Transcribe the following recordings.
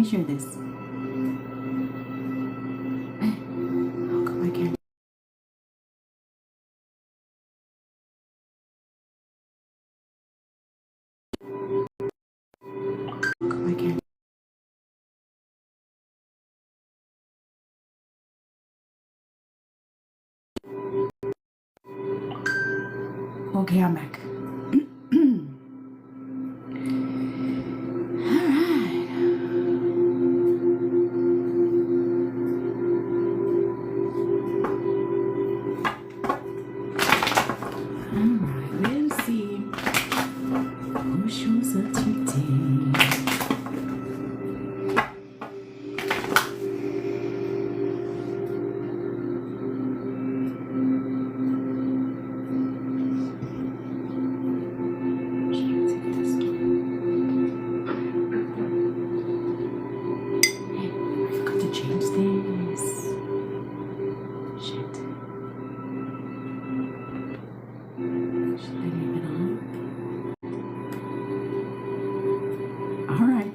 share this. How come I can't? How come I can't? Okay, I'm back.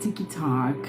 Tiki Talk.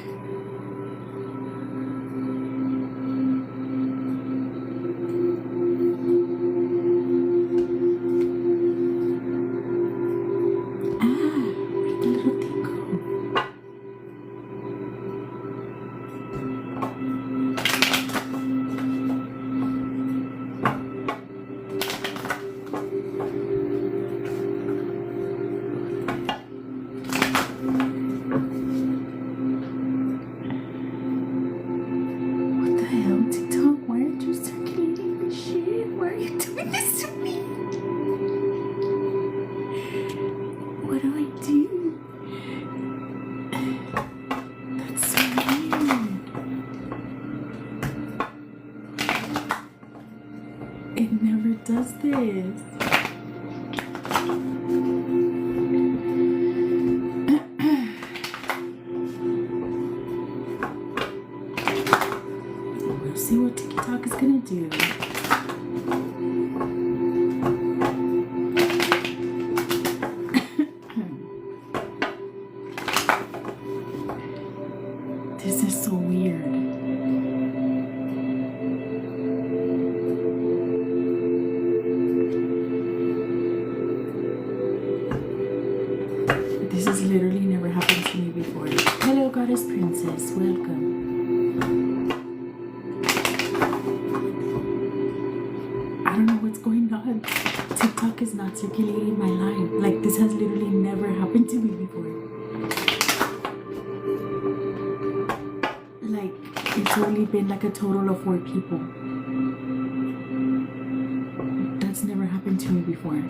It never does this. We'll see what TikTok is gonna do. This is so weird. This has literally never happened to me before. Hello, Goddess Princess. Welcome. I don't know what's going on. TikTok is not circulating my live. Like, this has literally never happened to me before. Like, it's only been like a total of 4 people. That's never happened to me before.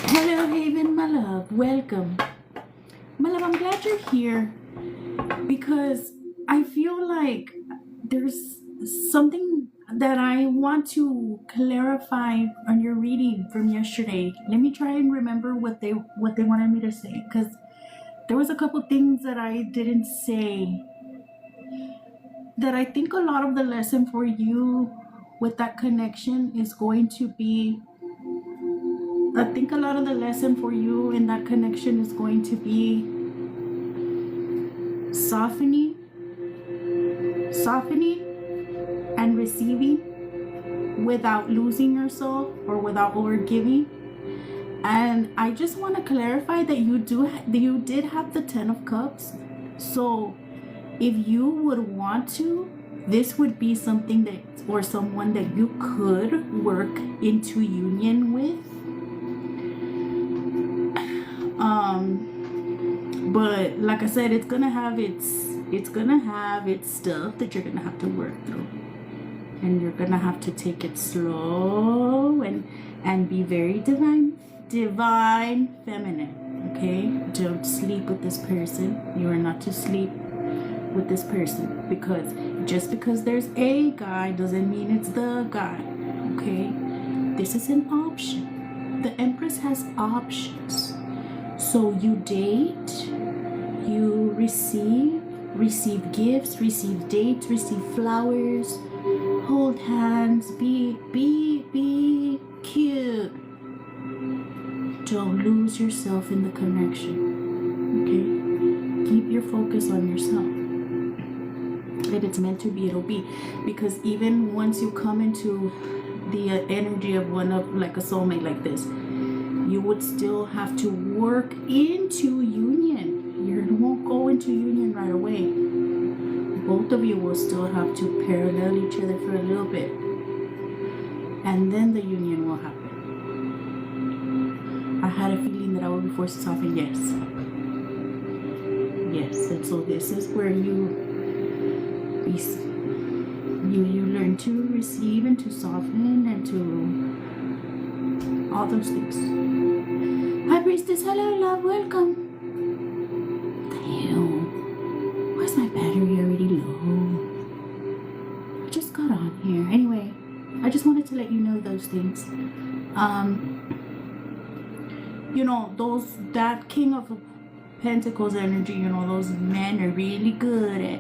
Hello, Haven, my love. Welcome. My love, I'm glad you're here because I feel like there's something that I want to clarify on your reading from yesterday. Let me try and remember what they wanted me to say, because there was a couple things that I didn't say that I think a lot of the lesson for you with that connection is going to be, I think a lot of the lesson for you in that connection is going to be softening and receiving without losing yourself or without overgiving. And I just want to clarify that you did have the 10 of Cups. So if you would want to, this would be something that, or someone that you could work into union with. But like I said, it's gonna have its stuff that you're gonna have to work through, and you're gonna have to take it slow and be very divine feminine. Okay, don't sleep with this person. You are not to sleep with this person, because just because there's a guy doesn't mean it's the guy. Okay, this is an option. The Empress has options. So you date, you receive gifts, receive dates, receive flowers, hold hands, be cute. Don't lose yourself in the connection. Okay? Keep your focus on yourself. If it's meant to be, it'll be. Because even once you come into the energy of one of like a soulmate like this, you would still have to work into union. You won't go into union right away. Both of you will still have to parallel each other for a little bit, and then the union will happen. I had a feeling that I would be forced to soften. Yes, and so this is where you learn to receive and to soften and to all those things. Hi Priestess, hello love, welcome. What the hell? Why is my battery already low? I just got on here. Anyway, I just wanted to let you know those things. You know, that King of Pentacles energy, you know, those men are really good at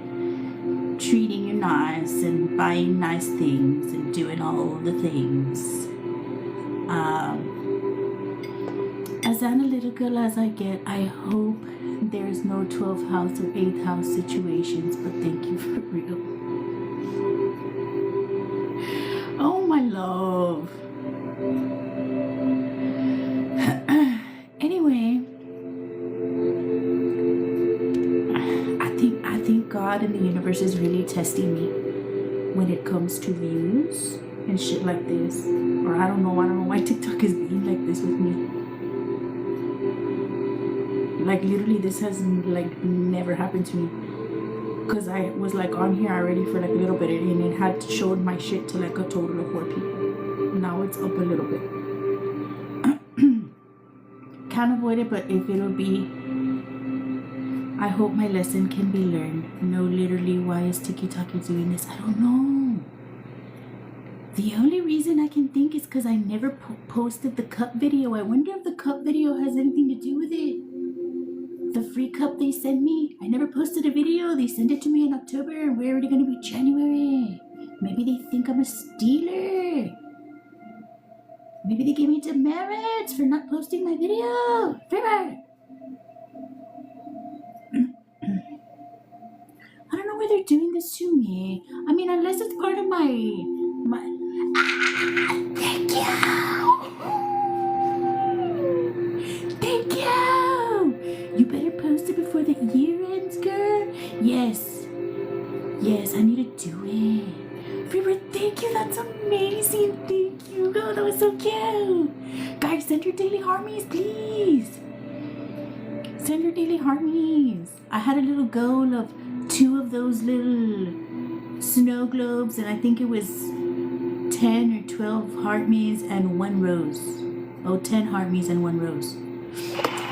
treating you nice and buying nice things and doing all the things. As analytical as I get, I hope there's no 12th house or 8th house situations, but thank you for real. Oh my love. Anyway, I think God and the universe is really testing me when it comes to views and shit like this. Or I don't know why TikTok is being like this with me. Like literally this has like never happened to me. Cause I was like on here already for like a little bit and it had showed my shit to like a total of 4 people. Now it's up a little bit. Can't avoid it, but if it'll be, I hope my lesson can be learned. No, literally, why is TikTok doing this? I don't know. The only reason I can think is because I never posted the cup video. I wonder if the cup video has anything to do with it. The free cup they sent me. I never posted a video. They sent it to me in October and we're already going to be January. Maybe they think I'm a stealer. Maybe they gave me demerits for not posting my video. Favor. I don't know why they're doing this to me. I mean, unless it's part of my... Thank you! Thank you! You better post it before the year ends, girl. Yes. Yes, I need to do it. Favor, thank you. That's amazing. Thank you. Oh, that was so cute. Guys, send your daily harmonies, please. Send your daily harmonies. I had a little goal of 2 of those little snow globes, and I think it was 10 or 12 heartme's and 1 rose. Oh, 10 heartme's and 1 rose.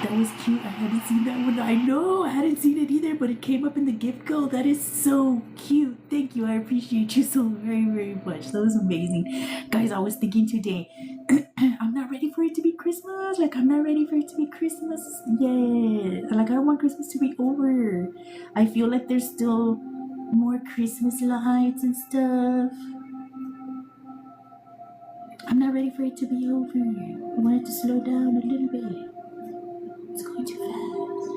That was cute. I hadn't seen that one. I know. I hadn't seen it either, but it came up in the gift go. That is so cute. Thank you. I appreciate you so very, very much. That was amazing. Guys, I was thinking today, I'm not ready for it to be Christmas. Like, I'm not ready for it to be Christmas yet. Like, I don't want Christmas to be over. I feel like there's still more Christmas lights and stuff. I'm not ready for it to be over. I want it to slow down a little bit. It's going too fast.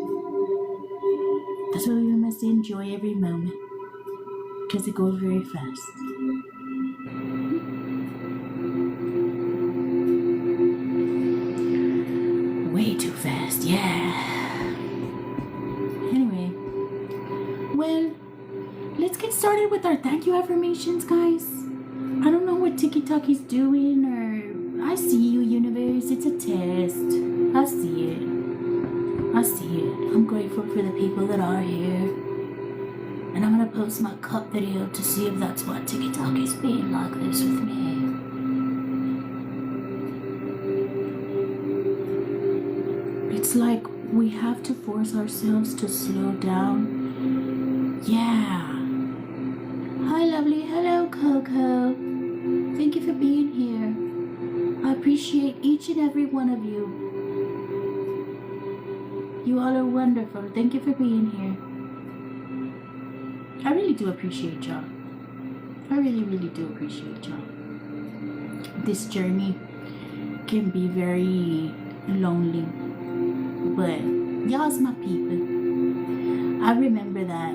That's why we must enjoy every moment. Because it goes very fast. Way too fast, yeah. Anyway. Well, let's get started with our thank you affirmations, guys. I don't know what TikTok is doing, or... I see you, universe. It's a test. I see it. I see it. I'm grateful for the people that are here. And I'm gonna post my cup video to see if that's what TikTok is being like this with me. It's like we have to force ourselves to slow down. Yeah. Hi, lovely. Hello, Coco. Thank you for being here. I appreciate each and every one of you. You all are wonderful. Thank you for being here. I really do appreciate y'all. I really, really do appreciate y'all. This journey can be very lonely, but Y'all's my people. I remember that.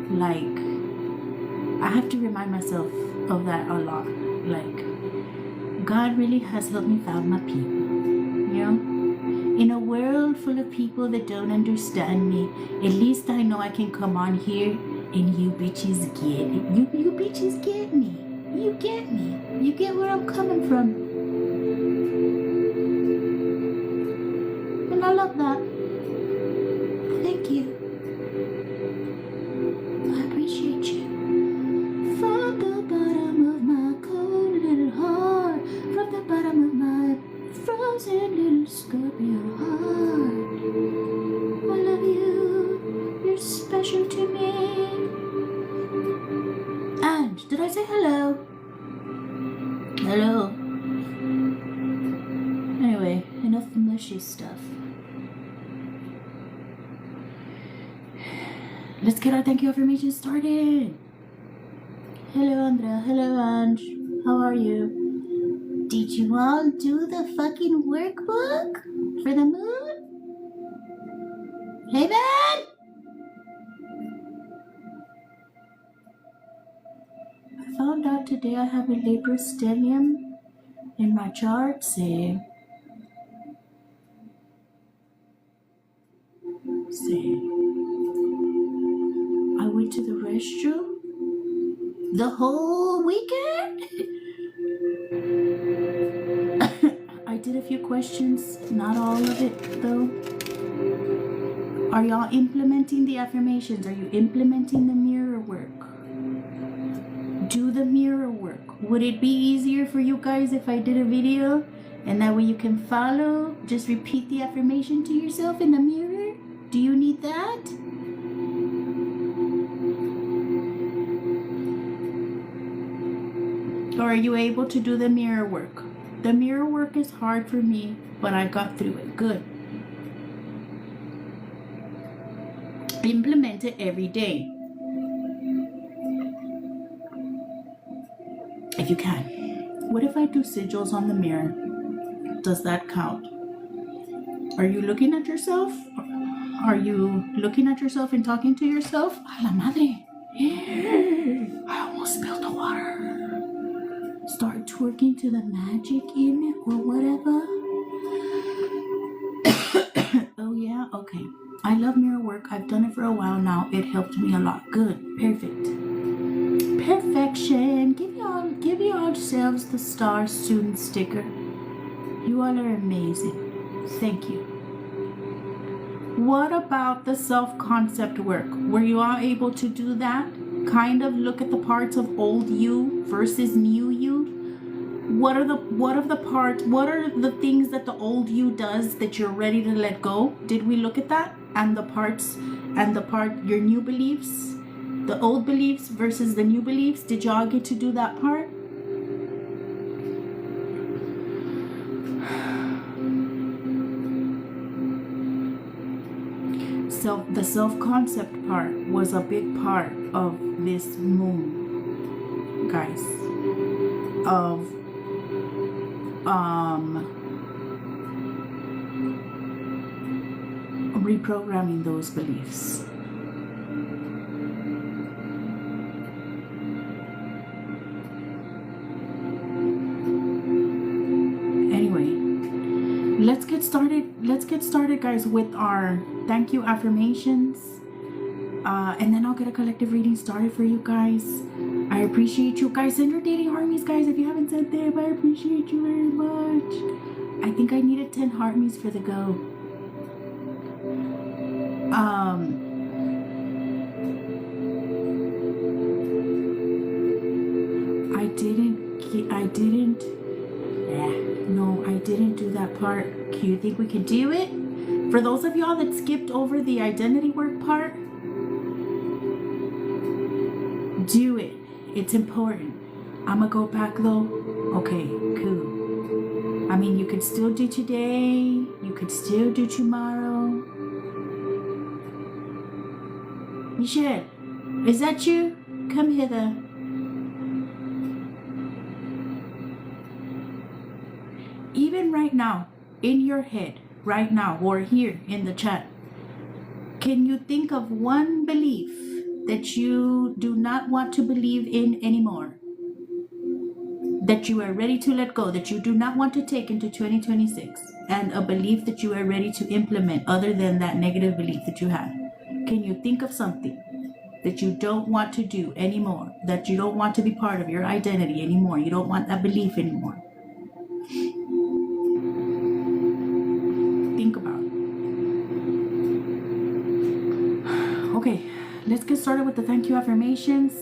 Like, I have to remind myself of that a lot. Like, God really has helped me find my people. You know? In a world full of people that don't understand me, at least I know I can come on here and you bitches get it. You bitches get me. You get me. You get where I'm coming from. And I love that. Thank you. I appreciate you. From the bottom of my cold little heart, from the bottom of my frozen little Scorpio heart, I love you. You're special to me. And did I say hello? Hello. Anyway, enough mushy stuff. Let's get our thank you affirmation started. Hello, Andrea. Hello, Ange. How are you? Did you all do the fucking workbook for the moon? Hey, man! I found out today I have a Libra stellium in my chart. See. I went to the restroom the whole weekend. I did a few questions, not all of it though. Are y'all implementing the affirmations? Are you implementing the mirror work? Do the mirror work. Would it be easier for you guys if I did a video and that way you can follow? Just repeat the affirmation to yourself in the mirror? Do you need that? Or are you able to do the mirror work? The mirror work is hard for me, but I got through it. Good. Implement it every day. If you can. What if I do sigils on the mirror? Does that count? Are you looking at yourself? Are you looking at yourself and talking to yourself? A la madre. I almost spilled the water. Start twerking to the magic in it or whatever. Oh yeah? Okay. I love mirror work. I've done it for a while now. It helped me a lot. Good. Perfect. Perfection. Give yourselves the star student sticker. You all are amazing. Thank you. What about the self-concept work? Were you all able to do that? Kind of look at the parts of old you versus new you. What are the things that the old you does that you're ready to let go? Did we look at that? And your new beliefs, the old beliefs versus the new beliefs. Did y'all get to do that part? So the self-concept part was a big part of this moon, guys, of reprogramming those beliefs. Anyway, let's get started, guys, with our thank you affirmations, and then I'll get a collective reading started for you guys. I appreciate you guys. Send your dating armies, guys, if you haven't sent them. I appreciate you very much. I think I needed 10 heartmies for the go. I didn't do that part. Do you think we can do it? For those of y'all that skipped over the identity work part, do it. It's important. I'm gonna go back though. Okay, cool. I mean, you could still do today. You could still do tomorrow. Michelle, is that you? Come hither. Even right now, in your head, right now, or here in the chat, Can you think of one belief that you do not want to believe in anymore? That you are ready to let go, that you do not want to take into 2026, and a belief that you are ready to implement other than that negative belief that you had? Can you think of something that you don't want to do anymore, that you don't want to be part of your identity anymore? You don't want that belief anymore. Think about it. Okay, let's get started with the thank you affirmations.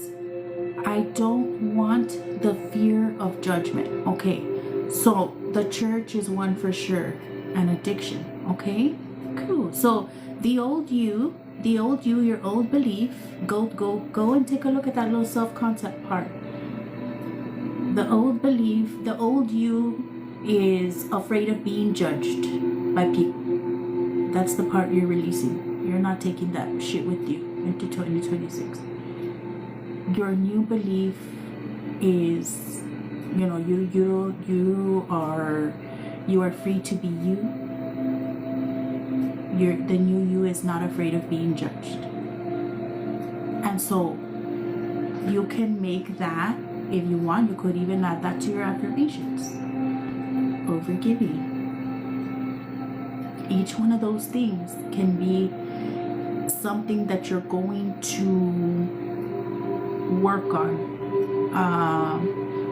I don't want the fear of judgment. Okay, so the church is one for sure, an addiction. Okay, cool. So the old you, your old belief, go and take a look at that little self-concept part. The old belief, the old you is afraid of being judged by people. That's the part you're releasing. You're not taking that shit with you into 2026. Your new belief is, you are free to be you. The new you is not afraid of being judged. And so you can make that, if you want, you could even add that to your affirmations. Overgiving. Each one of those things can be something that you're going to work on,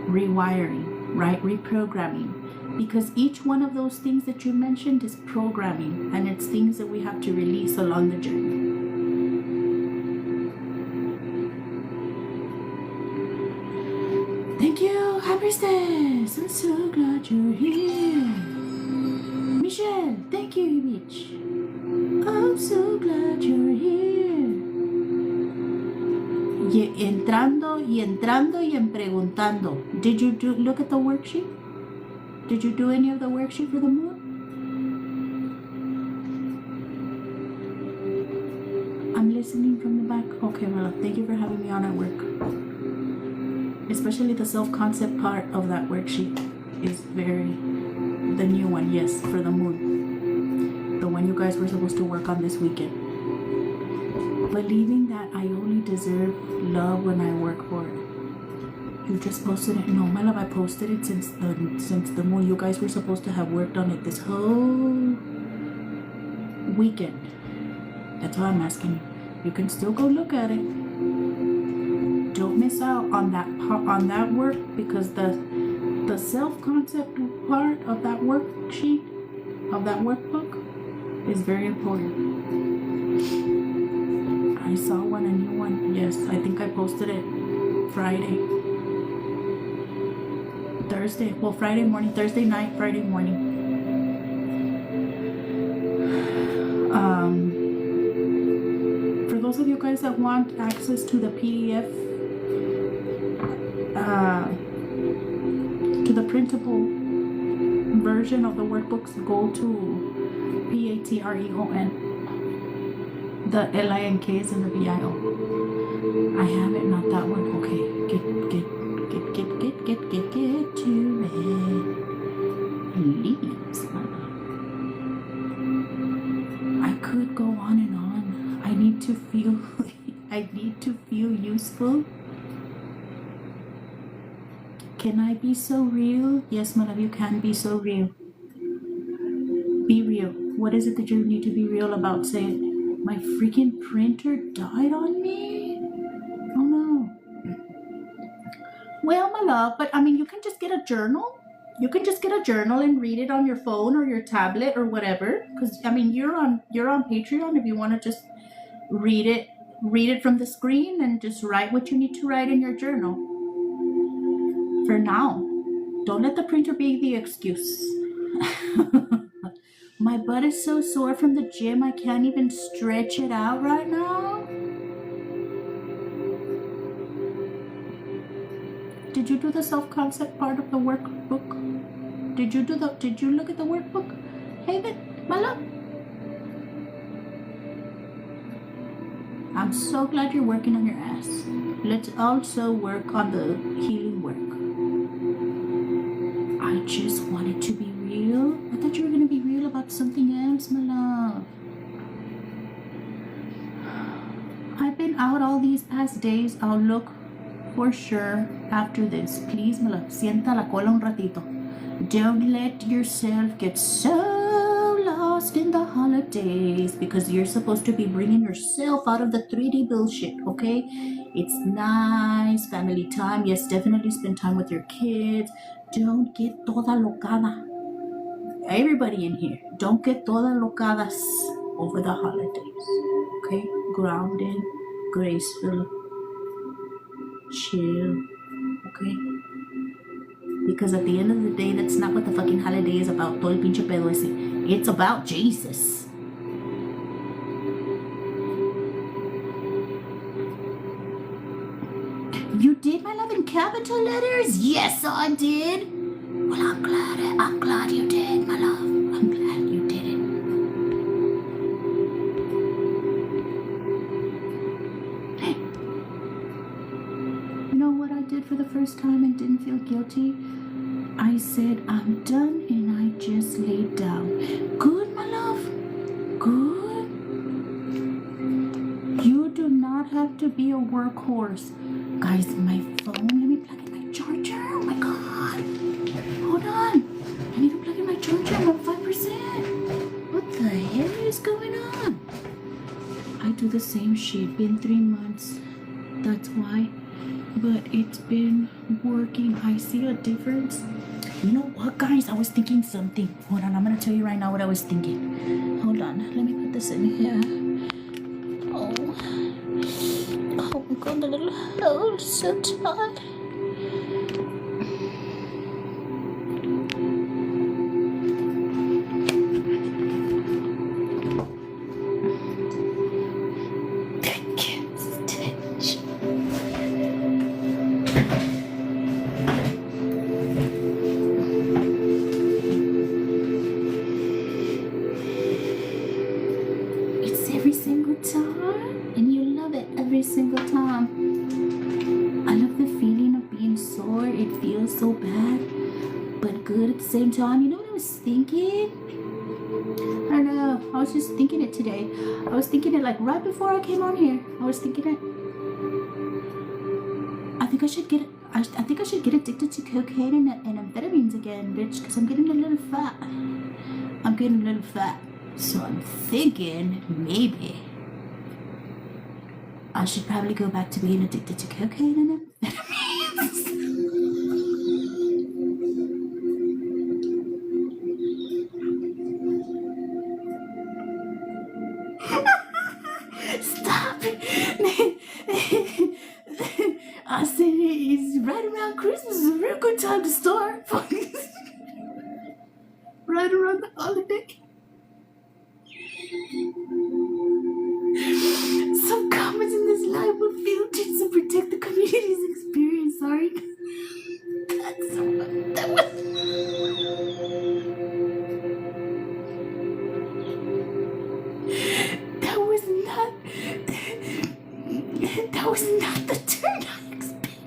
rewiring, right? Reprogramming. Because each one of those things that you mentioned is programming, and it's things that we have to release along the journey. Thank you, High Priestess. I'm so glad you're here. Michelle, thank you, bitch. I'm so glad you're here. Entrando y preguntando. Did you look at the worksheet? Did you do any of the worksheet for the moon? I'm listening from the back. Okay, well, thank you for having me on at work. Especially the self-concept part of that worksheet is the new one, yes, for the moon. The one you guys were supposed to work on this weekend. Believing that I only deserve love when I work for it. You just posted it. No, my love, I posted it since the moon. You guys were supposed to have worked on it this whole weekend. That's why I'm asking you. You can still go look at it. Don't miss out on that work, because the self-concept part of that worksheet, of that workbook, is very important. I saw a new one. Yes, I think I posted it Friday morning, Thursday night, Friday morning. For those of you guys that want access to the PDF, to the printable version of the workbooks, go to Patreon. The LINK is in the VIO. I have it, not that one. Okay, get to it. Please. I could go on and on. I need to feel useful. Can I be so real? Yes, my love, you can be so real. Be real. What is it that you need to be real about? Say it. My freaking printer died on me? Oh no. Well, my love, but I mean, you can just get a journal. You can just get a journal and read it on your phone or your tablet or whatever. Because I mean, you're on Patreon. If you want to just read it from the screen and just write what you need to write in your journal. For now, don't let the printer be the excuse. My butt is so sore from the gym, I can't even stretch it out right now. Did you do the self-concept part of the workbook? Did you look at the workbook? Haven, my love. I'm so glad you're working on your ass. Let's also work on the healing work. I just wanted to be real. I thought you were going to be real about something else, my love. been out all these past days. I'll look for sure after this. Please, my love, sienta la cola un ratito. Don't let yourself get so lost in the holidays because you're supposed to be bringing yourself out of the 3D bullshit, okay? It's nice, family time. Yes, definitely spend time with your kids. Don't get toda locada. Everybody in here, don't get toda locadas over the holidays, okay? Grounded, graceful, chill, okay? Because at the end of the day, that's not what the fucking holiday is about. Todo el pinche pedo ese. It's about Jesus. You did, my love, in capital letters? Yes, I did. Well, I'm glad you did, my love. I'm glad you did it. You know what I did for the first time and didn't feel guilty? I said, I'm done, and I just laid down. Good, my love. Good. You do not have to be a workhorse. Guys, my phone, let me plug in my charger. Oh my God. Hold on. I need to plug in my charger. I'm at 5%. What the hell is going on? I do the same shit. Been 3 months. That's why. But it's been working. I see a difference. You know what, guys? I was thinking something. Hold on. I'm going to tell you right now what I was thinking. Hold on. Let me put this in here. Oh my God. The little hole is so tight. Every single time, and you love it every single time. I love the feeling of being sore. It feels so bad, but good at the same time. You know what I was thinking? I don't know. I was just thinking it today. I was thinking it like right before I came on here. I was thinking it. I think I should get. I think I should get addicted to cocaine and amphetamines again, bitch, because I'm getting a little fat. I'm getting a little fat. So I'm thinking maybe I should probably go back to being addicted to cocaine and amphetamines. Stop it. I said it's right around Christmas. It's a real good time to start. Right around the holiday. Some comments in this live were filtered to protect the community's experience. Sorry. That was not the turn I expected.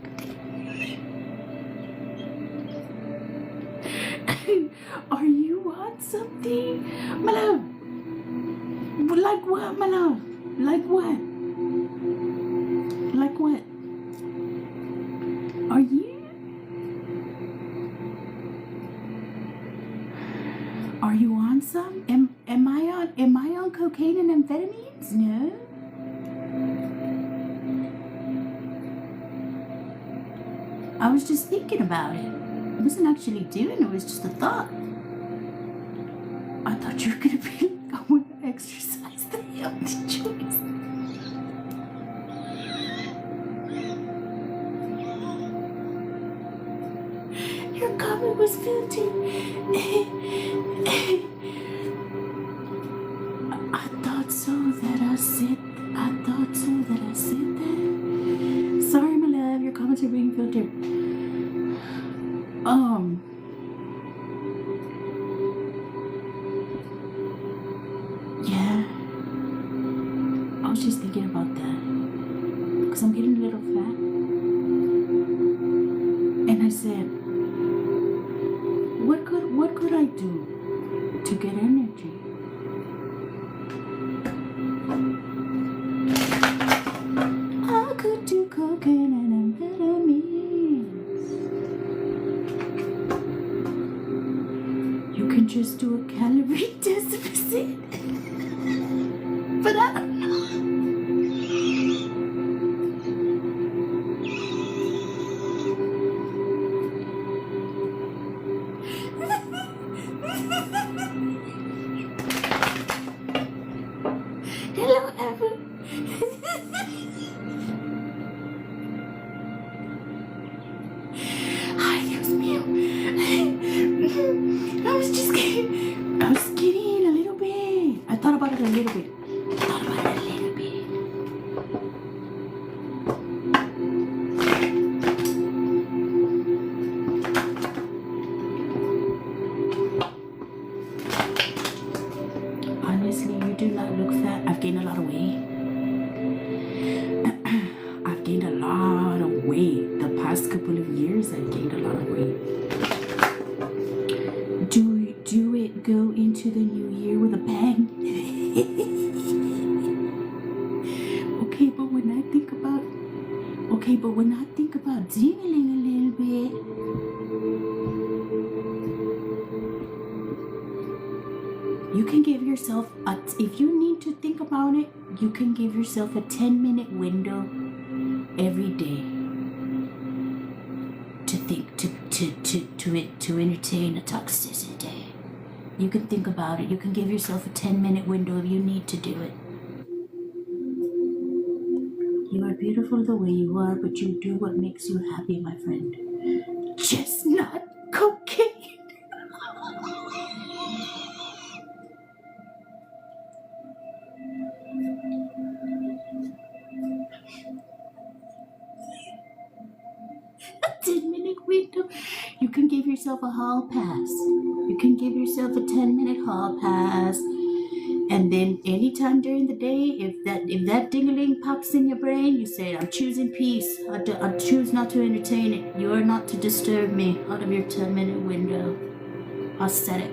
Are you on something? My love. Like what, my love? Like what? Like what? Are you on some? Am I on cocaine and amphetamines? No. I was just thinking about it. I wasn't actually doing it. It was just a thought. I thought you were gonna be like, I want to exercise the healthy choice. Your comment was filtered. I thought so that I said that. Sorry, my love, your comments are being filtered. Yeah. I was just thinking about that. Because I'm getting a little fat. And I said, what could I do to get energy? can just do a calorie deficit. But I don't know. Hello, Evan. Ay, Dios mío. I was just kidding. I was kidding a little bit. I thought about it a little bit. Honestly, you do not look fat. I've gained a lot of weight. I've gained a lot of weight. The past couple of years, I've gained a lot of weight. Do it go into the new year with a bang? Okay, but when I think about dingling a little bit, you can give yourself if you need to think about it, you can give yourself a 10-minute window every day to think to entertain a toxicity. You can think about it. You can give yourself a 10-minute window if you need to do it. You are beautiful the way you are, but you do what makes you happy, my friend. Just not cocaine. A 10-minute window. You can give yourself a hall pass. You can give yourself a 10-minute hall pass. And then anytime during the day, if that ding-a-ling pops in your brain, you say, I'm choosing peace. I choose not to entertain it. You are not to disturb me out of your 10-minute window. I'll set it.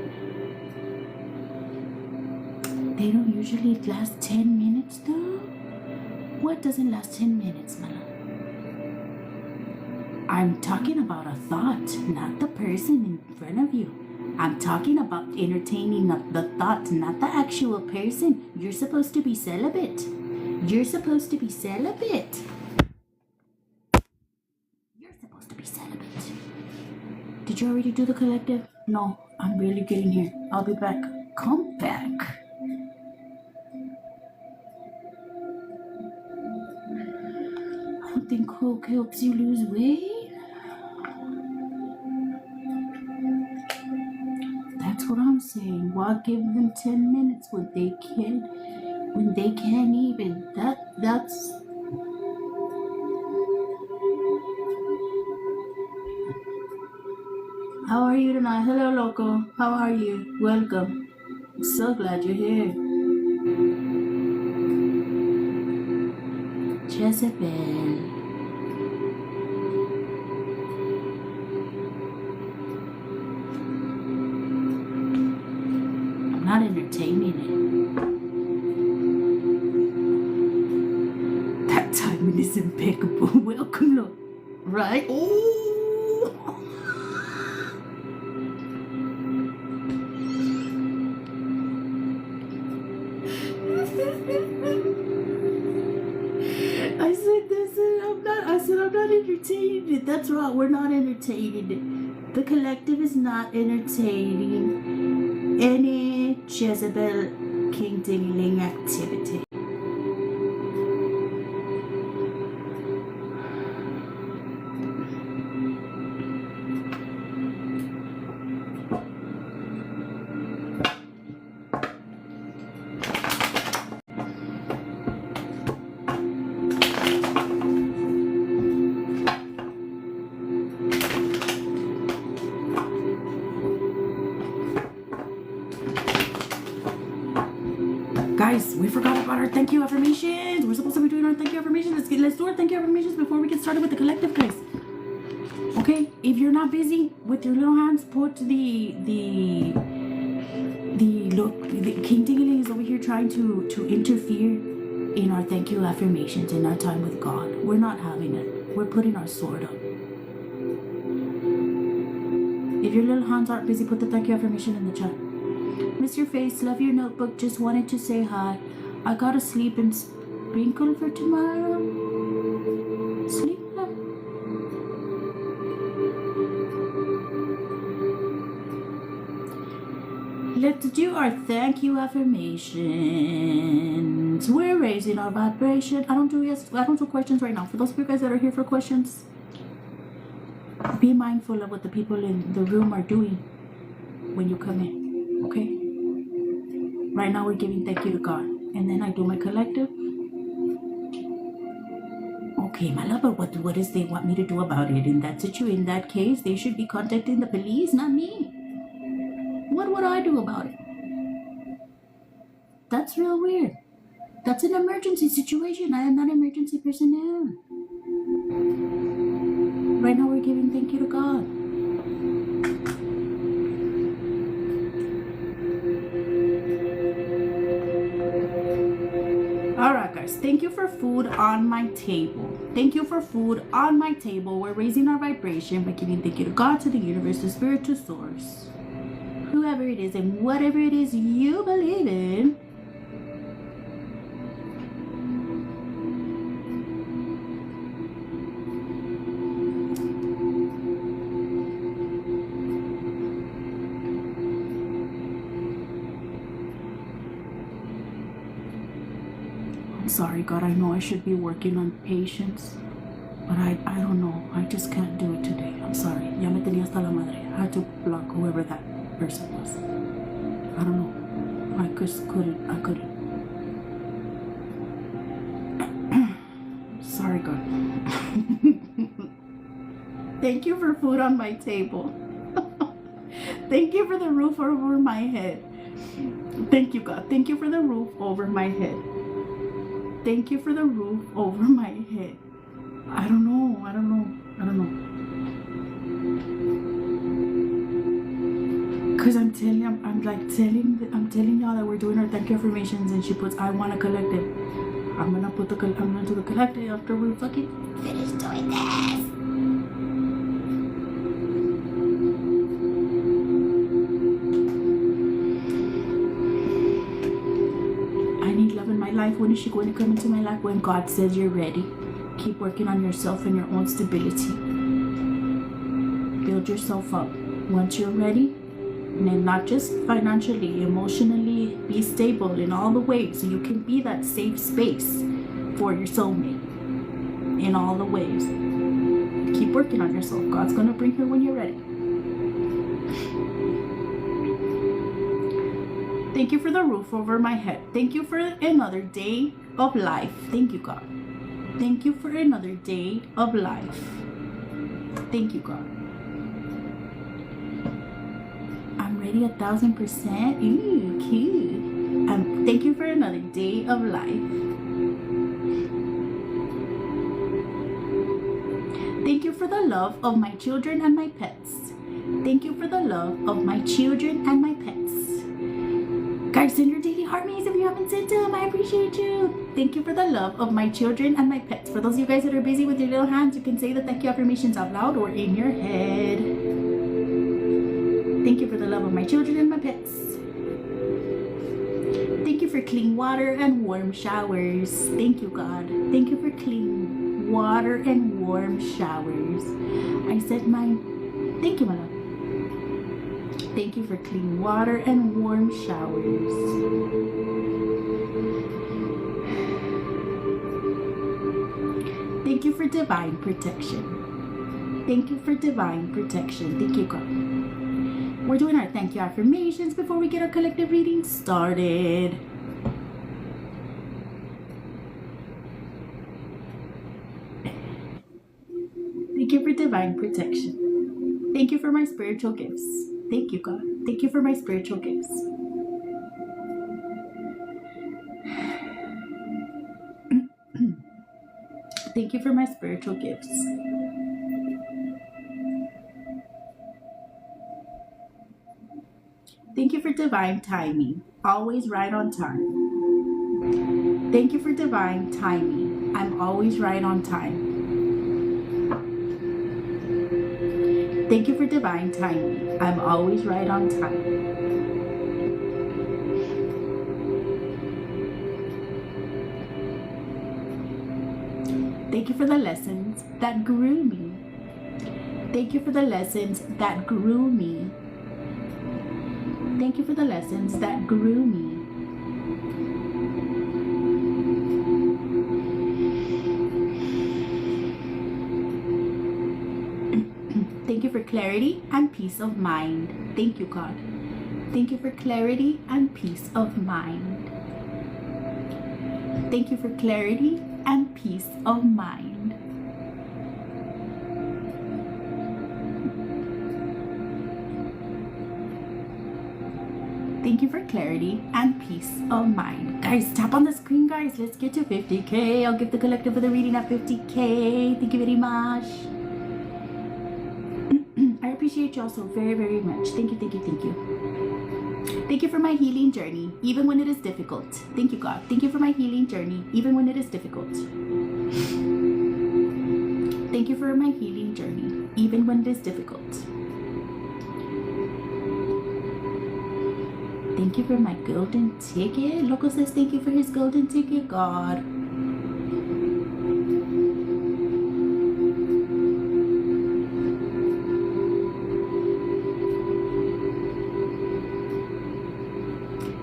They don't usually last 10 minutes though. What doesn't last 10 minutes, my love? I'm talking about a thought, not the person in front of you. I'm talking about entertaining the thought, not the actual person. You're supposed to be celibate. You're supposed to be celibate. You're supposed to be celibate. Did you already do the collective? No, I'm really getting here. I'll be back. Come back. I don't think coke helps you lose weight. That's what I'm saying. Why give them 10 minutes when they can't even? That's How are you tonight? Hello, Loco. How are you? Welcome. I'm so glad you're here. Jezebel. I'm not entertaining it. That timing is impeccable. Welcome, Lord. Right? Oh. I said I'm not entertaining it. That's right, we're not entertaining it. The collective is not entertaining any Jezebel King Ding-a-ling activity. Guys, we forgot about our thank you affirmations. We're supposed to be doing our thank you affirmations. Let's do our thank you affirmations before we get started with the collective, guys. Okay, if you're not busy with your little hands, put the King Ding-a-ling is over here trying to interfere in our thank you affirmations, in our time with God. We're not having it. We're putting our sword up. If your little hands aren't busy, put the thank you affirmation in the chat. Mr. Face, love your notebook. Just wanted to say hi. I gotta sleep and sprinkle for tomorrow. Sleep now. Let's do our thank you affirmations. We're raising our vibration. I don't do questions right now. For those of you guys that are here for questions, be mindful of what the people in the room are doing when you come in. Okay? Right now we're giving thank you to God. And then I do my collective. Okay, my love, but what does they want me to do about it? In that case, they should be contacting the police, not me. What would I do about it? That's real weird. That's an emergency situation. I am not emergency personnel. Right now we're giving thank you to God. Alright guys, thank you for food on my table. Thank you for food on my table. We're raising our vibration by giving thank you to God, to the universe, to spirit, to source. Whoever it is and whatever it is you believe in. I'm sorry, God, I know I should be working on patience, but I don't know. I just can't do it today. I'm sorry. Ya me tenía hasta la madre. I had to block whoever that person was. I don't know. I couldn't. Sorry, God. Thank you for food on my table. Thank you for the roof over my head. Thank you, God. Thank you for the roof over my head. Thank you for the roof over my head. I don't know. Cause I'm telling y'all that we're doing our thank you affirmations, and she puts I want a collective. I'm gonna do the collective after we fucking finish doing this. I need love in my life. When is she going to come into my life? When God says you're ready. Keep working on yourself and your own stability. Build yourself up. Once you're ready, and not just financially, emotionally, be stable in all the ways so you can be that safe space for your soulmate in all the ways. Keep working on yourself. God's gonna bring her when you're ready. Thank you for the roof over my head. Thank you for another day of life. Thank you, God. Thank you for another day of life. Thank you, God. I'm ready 1,000%. Ooh, cute. Thank you for another day of life. Thank you for the love of my children and my pets. Thank you for the love of my children and my pets. Guys, send your daily heart maze if you haven't sent them. I appreciate you. Thank you for the love of my children and my pets. For those of you guys that are busy with your little hands, you can say the thank you affirmations out loud or in your head. Thank you for the love of my children and my pets. Thank you for clean water and warm showers. Thank you, God. Thank you for clean water and warm showers. I said mine. Thank you, my love. Thank you for clean water and warm showers. Thank you for divine protection. Thank you for divine protection. Thank you, God. We're doing our thank you affirmations before we get our collective reading started. Thank you for divine protection. Thank you for my spiritual gifts. Thank you, God. Thank you for my spiritual gifts. Thank you for my spiritual gifts. Thank you for divine timing. Always right on time. Thank you for divine timing. I'm always right on time. Thank you for divine timing. I'm always right on time. Thank you for the lessons that grew me. Thank you for the lessons that grew me. Thank you for the lessons that grew me. Thank you for clarity and peace of mind. Thank you, God. Thank you for clarity and peace of mind. Thank you for clarity and peace of mind. Thank you for clarity and peace of mind. Guys, tap on the screen, guys. Let's get to 50K. I'll give the collective for the reading at 50K. Thank you very much. I appreciate y'all so very, very much. Thank you, thank you, thank you. Thank you for my healing journey, even when it is difficult. Thank you, God. Thank you for my healing journey, even when it is difficult. Thank you for my healing journey, even when it is difficult. Thank you for my golden ticket. Loco says thank you for his golden ticket, God.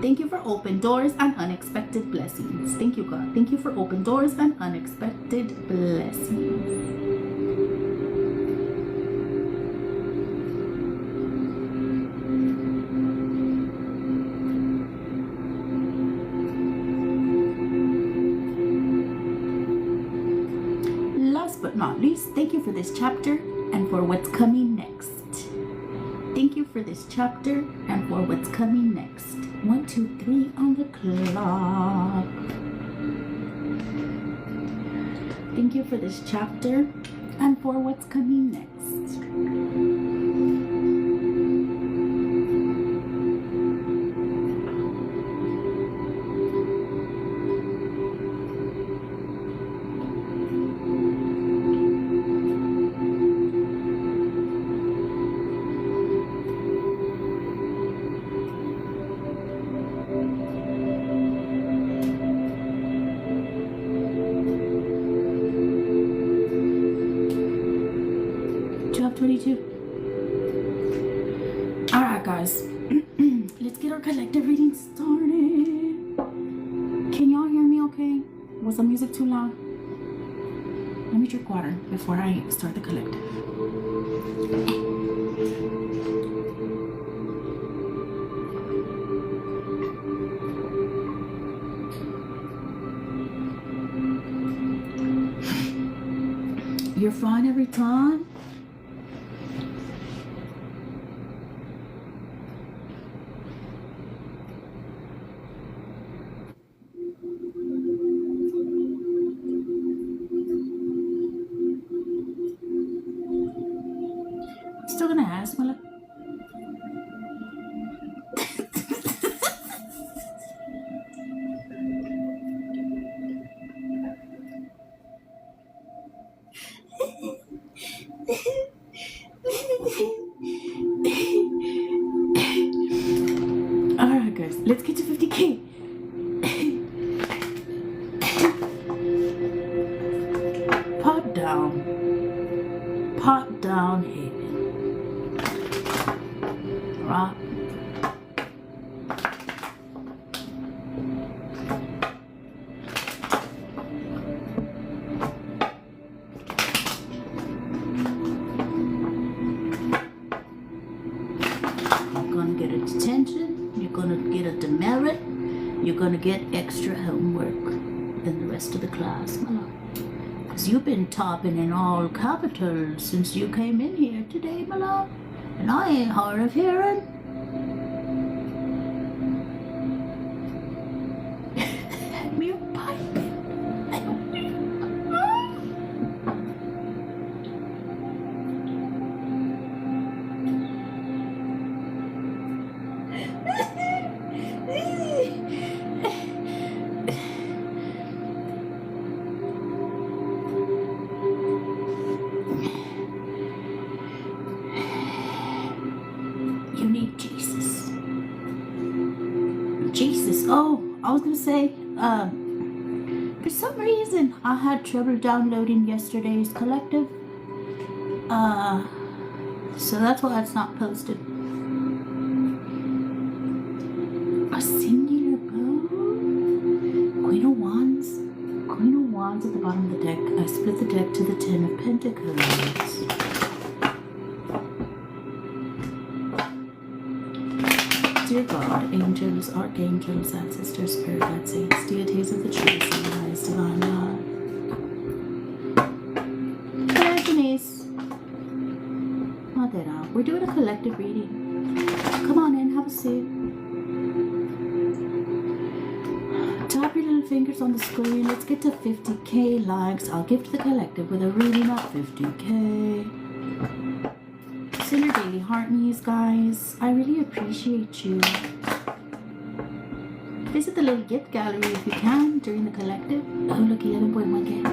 Thank you for open doors and unexpected blessings. Thank you, God. Thank you for open doors and unexpected blessings. Last but not least, thank you for this chapter and for what's coming next. Thank you for this chapter and for what's coming next. 1, 2, 3 on the clock. Thank you for this chapter and for what's coming next. Alright, guys. Let's get our collective reading started. Can y'all hear me okay? Was the music too loud? Let me drink water before I start the collective. You're fine every time? Still gonna ask, my love? Alright, guys, let's get to 50K. Pot down head. Right. You're gonna get a detention, you're gonna get a demerit, you're gonna get extra homework than the rest of the class, my love. Because you've been topping in all capitals since you came in here today, my love. And I ain't hard of hearing. Hand me a pipe. You need Jesus. Jesus. Oh, I was gonna say, for some reason I had trouble downloading yesterday's collective. So that's why it's not posted. A singular bow. Queen of Wands. Queen of Wands at the bottom of the deck. I split the deck to the Ten of Pentacles. Dear God, angels, archangels, ancestors, spirit guides, saints, deities of the trees, and the highest divine love. Hello, Janice. Madera. We're doing a collective reading. Come on in, have a seat. Tap your little fingers on the screen. Let's get to 50k likes. I'll gift the collective with a reading at 50k. Send your daily heart news, guys. I really appreciate you. Visit the little gift gallery if you can during the collective. Oh, look, 11.1k.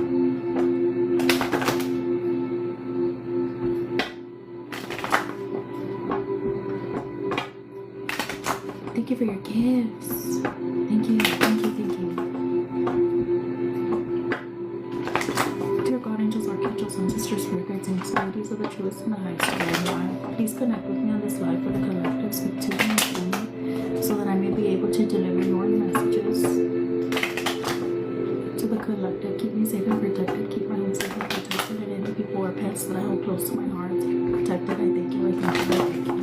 Thank you for your gifts. Thank you, thank you, thank you. Dear God, angels, archangels, ancestors, spirit guides, and deities of the truest and the highest divine, please connect with me on this live for the collective. Speak to me and through me, so that I may be able to deliver your messages to the collective. Keep me safe and protected. Keep my home safe and protected, and any people or pets that I hold close to my heart protected. I thank you. I thank you. I thank you.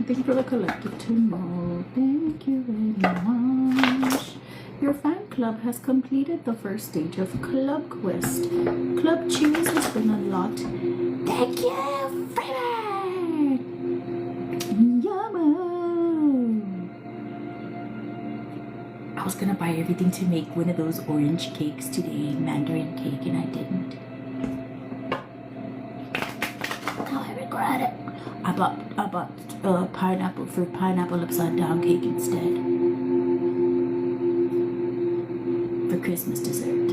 Thing for the collective to know. Thank you very much. Your fan club has completed the first stage of Club Quest. Club Cheers has been unlocked. Thank you, Freeman! Yummo! I was gonna buy everything to make one of those orange cakes today, mandarin cake, and I didn't. Now I regret it. I bought pineapple for pineapple upside down cake instead for Christmas dessert.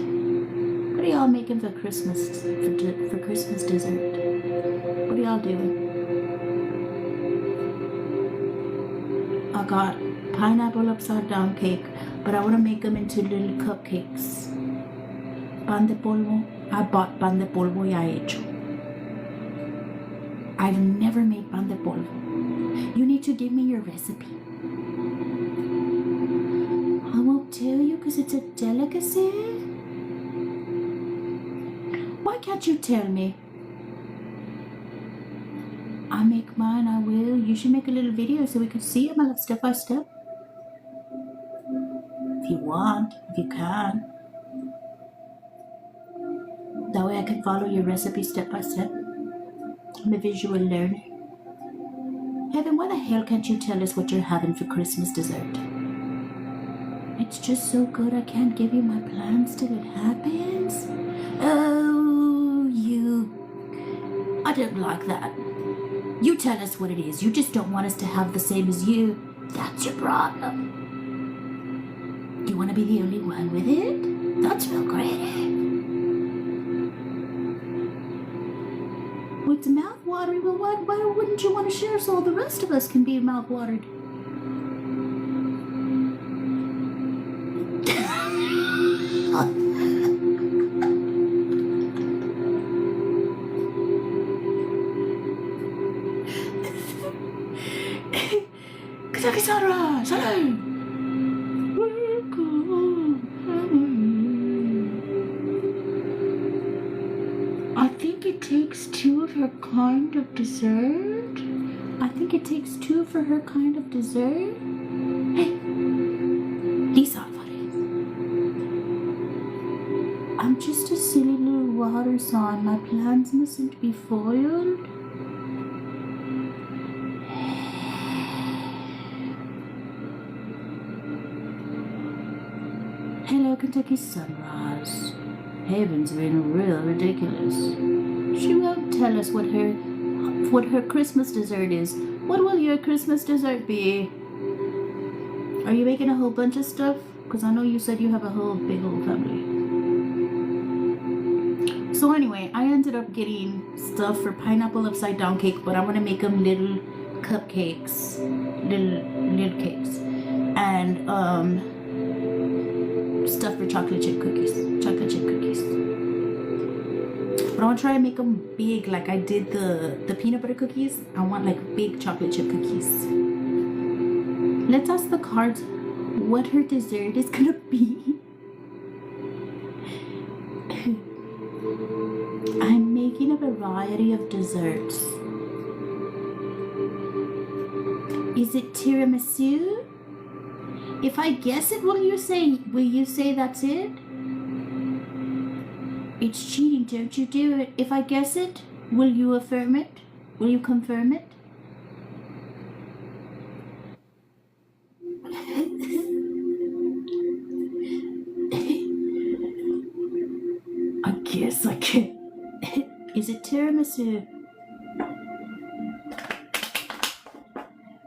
What are y'all making for Christmas for Christmas dessert? What are y'all doing? I got pineapple upside down cake, but I want to make them into little cupcakes. Pan de polvo. I bought pan de polvo ya hecho. I've never made pan de polvo. You need to give me your recipe. I won't tell you because it's a delicacy. Why can't you tell me? I make mine, I will. You should make a little video so we can see it, my love, step by step. If you want, if you can. That way I can follow your recipe step by step. I'm a visual learner. Heaven, why the hell can't you tell us what you're having for Christmas dessert? It's just so good I can't give you my plans till it happens. Oh, you... I don't like that. You tell us what it is. You just don't want us to have the same as you. That's your problem. You want to be the only one with it? That's real great. It's mouth-watering. Well, why wouldn't you want to share so all the rest of us can be mouth-watered? Kasaki-Sara! Sara! I think it takes two of her kind of dessert. I think it takes two for her kind of dessert. Hey, Lisa, I'm just a silly little water sign. My plans mustn't be foiled. Hello, Kentucky Sunrise. Haven's being real ridiculous. She won't tell us what her Christmas dessert is. What will your Christmas dessert be? Are you making a whole bunch of stuff? Because I know you said you have a whole big old family. So anyway, I ended up getting stuff for pineapple upside down cake, but I'm gonna make them little cupcakes, little cakes, and stuff for chocolate chip cookies. But I want to try and make them big, like I did the peanut butter cookies. I want like big chocolate chip cookies. Let's ask the cards what her dessert is gonna be. I'm making a variety of desserts. Is it tiramisu? If I guess it, will you say that's it? It's cheating, don't you do it. If I guess it, will you affirm it? Will you confirm it? I guess I can. Is it tiramisu?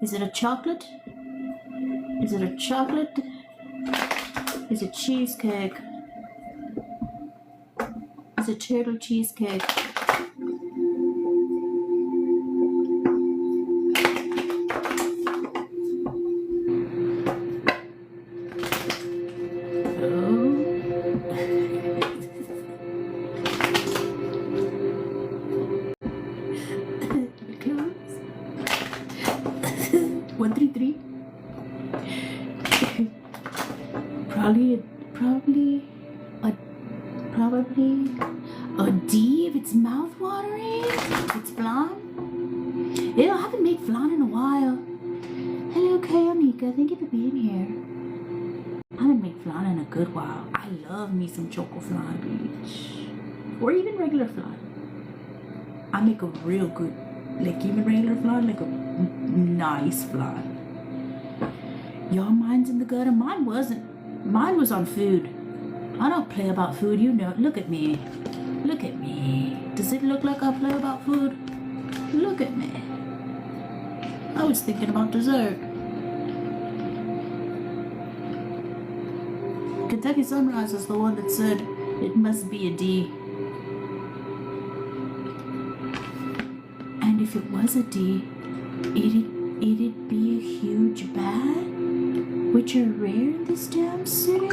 Is it a chocolate? Is it a chocolate? Is it cheesecake? Is it turtle cheesecake? Close. 133. Probably a D if it's mouth-watering. If it's flan. Ew, I haven't made flan in a while. Hello, Kayamika. Thank you for being here. I haven't made flan in a good while. I love me some choco flan, bitch. Or even regular flan. I make a real good, like even regular flan, like a nice flan. Your mind's in the gutter. Mine wasn't. Mine was on food. I don't play about food, you know. Look at me. Look at me. Does it look like I play about food? Look at me. I was thinking about dessert. Kentucky Sunrise is the one that said it must be a D. And if it was a D, it'd be a huge bad, which are rare in this damn city.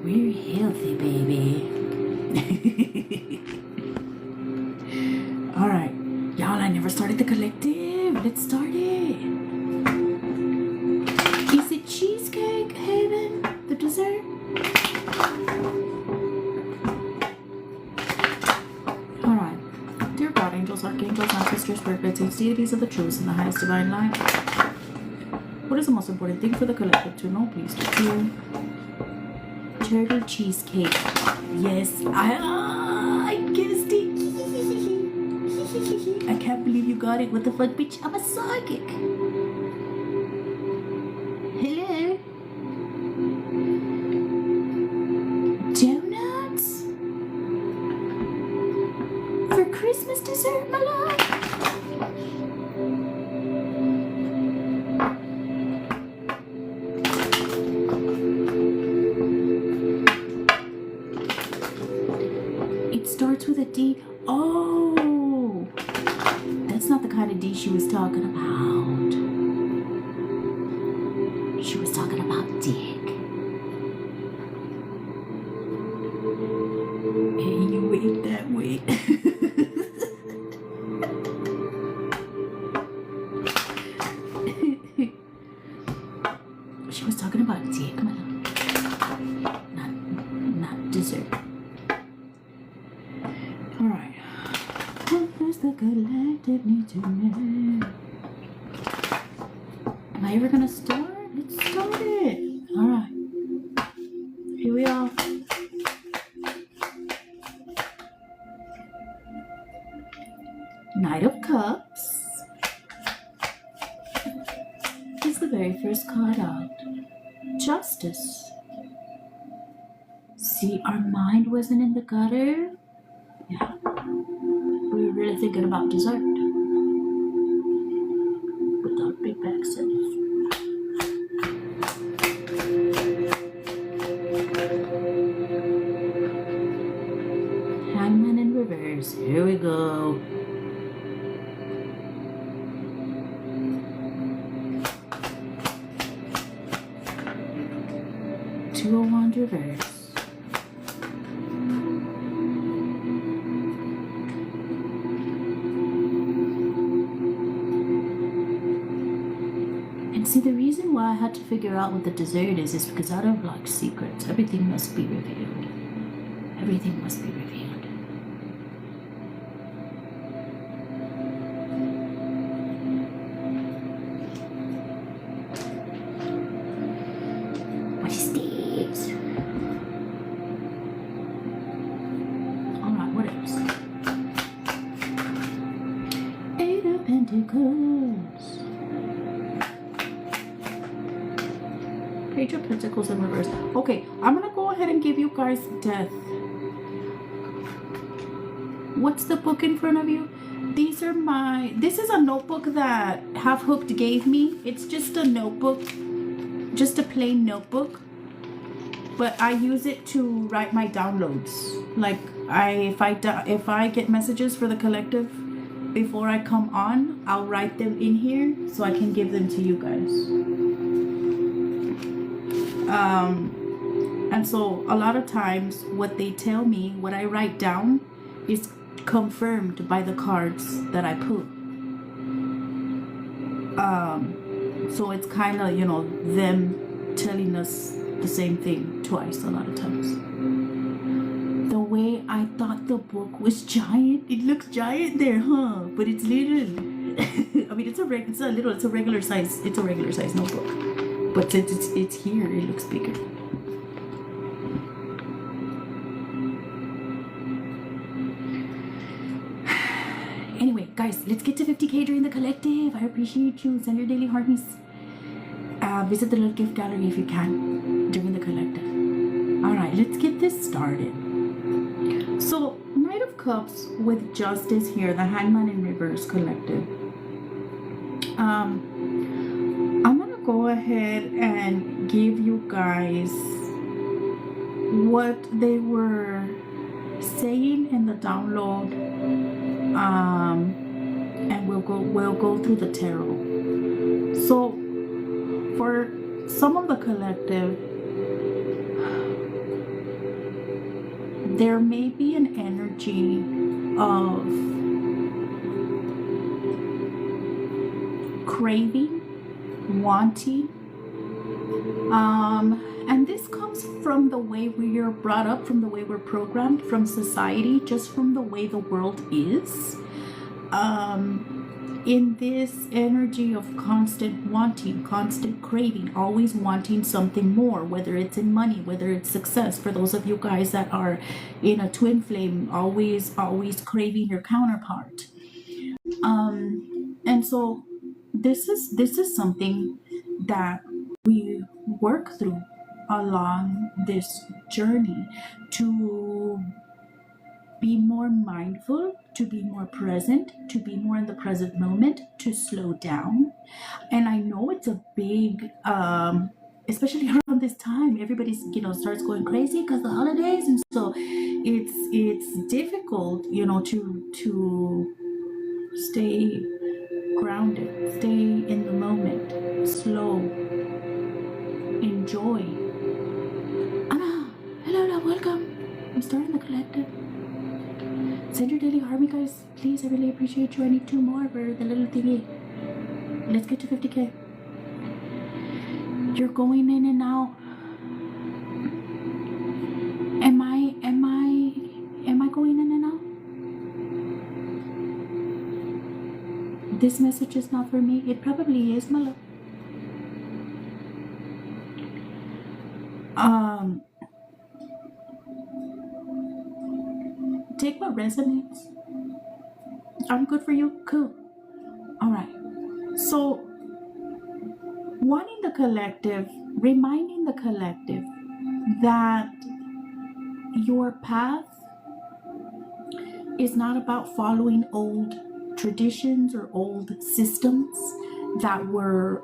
We're healthy, baby. Alright. Y'all, I never started the collective. Let's start it. Is it cheesecake, Haven? The dessert? Alright. Dear God, angels, archangels, ancestors, spirits, and deities of the truth in the highest divine light. What is the most important thing for the collective to know, please? To turtle cheesecake. Yes, I guessed it. I can't believe you got it. What the fuck, bitch? I'm a psychic. Hello? Donuts? For Christmas dessert, my love? Starts with a D. Oh, that's not the kind of D she was talking about. She was talking about dick. Hey, you wait that way. She was talking about dick, my love. Not dessert. Alright. Well, there's the collective need to know? Am I ever gonna start? Let's start it. Alright. Here we are. Knight of Cups is the very first card out. Justice. See, our mind wasn't in the gutter. Yeah. We were really thinking about dessert. With our big back self. Hangman in reverse. Here we go. Two of Wands reverse. And see, the reason why I had to figure out what the dessert is because out of like secrets, everything must be revealed. Everything must be revealed. What is this? Alright, what else? Eight of Pentacles. Page of Pentacles in reverse. Okay, I'm gonna go ahead and give you guys Death. What's the book in front of you? This is a notebook that Half Hooked gave me. It's just a notebook, just a plain notebook, but I use it to write my downloads. Like if I get messages for the collective before I come on, I'll write them in here so I can give them to you guys. And so a lot of times what they tell me, what I write down is confirmed by the cards that I put. So it's kind of, you know, them telling us the same thing twice a lot of times. The way I thought the book was giant, it looks giant there, huh? But it's little. I mean, it's a regular size notebook. But since it's here, it looks bigger. Anyway, guys, let's get to 50K during the collective. I appreciate you. Send your daily hearties. Visit the little gift gallery if you can during the collective. Alright, let's get this started. So, Knight of Cups with Justice here, the Hangman in reverse collective. I'm gonna go ahead and give you guys what they were saying in the download, and we'll go through the tarot. So for some of the collective, there may be an energy of craving, wanting, and this comes from the way we are brought up, from the way we're programmed, from society, just from the way the world is. In this energy of constant wanting, constant craving, always wanting something more, whether it's in money, whether it's success. For those of you guys that are in a twin flame, always craving your counterpart. And so this is something that we work through along this journey, to be more mindful, to be more present, to be more in the present moment, to slow down. And I know it's a big, especially around this time, everybody's, you know, starts going crazy because the holidays, and so it's difficult, you know, to stay grounded, stay in the moment, slow, enjoy. Anna, hello, welcome. I'm starting the collective. Send your daily harmony, guys. Please, I really appreciate you. I need 2 more for the little thingy. Let's get to 50K. You're going in and out. Am I going in and This message is not for me. It probably is, my love. Take what resonates. I'm good for you. Cool. All right. So, wanting the collective, reminding the collective that your path is not about following old traditions or old systems that were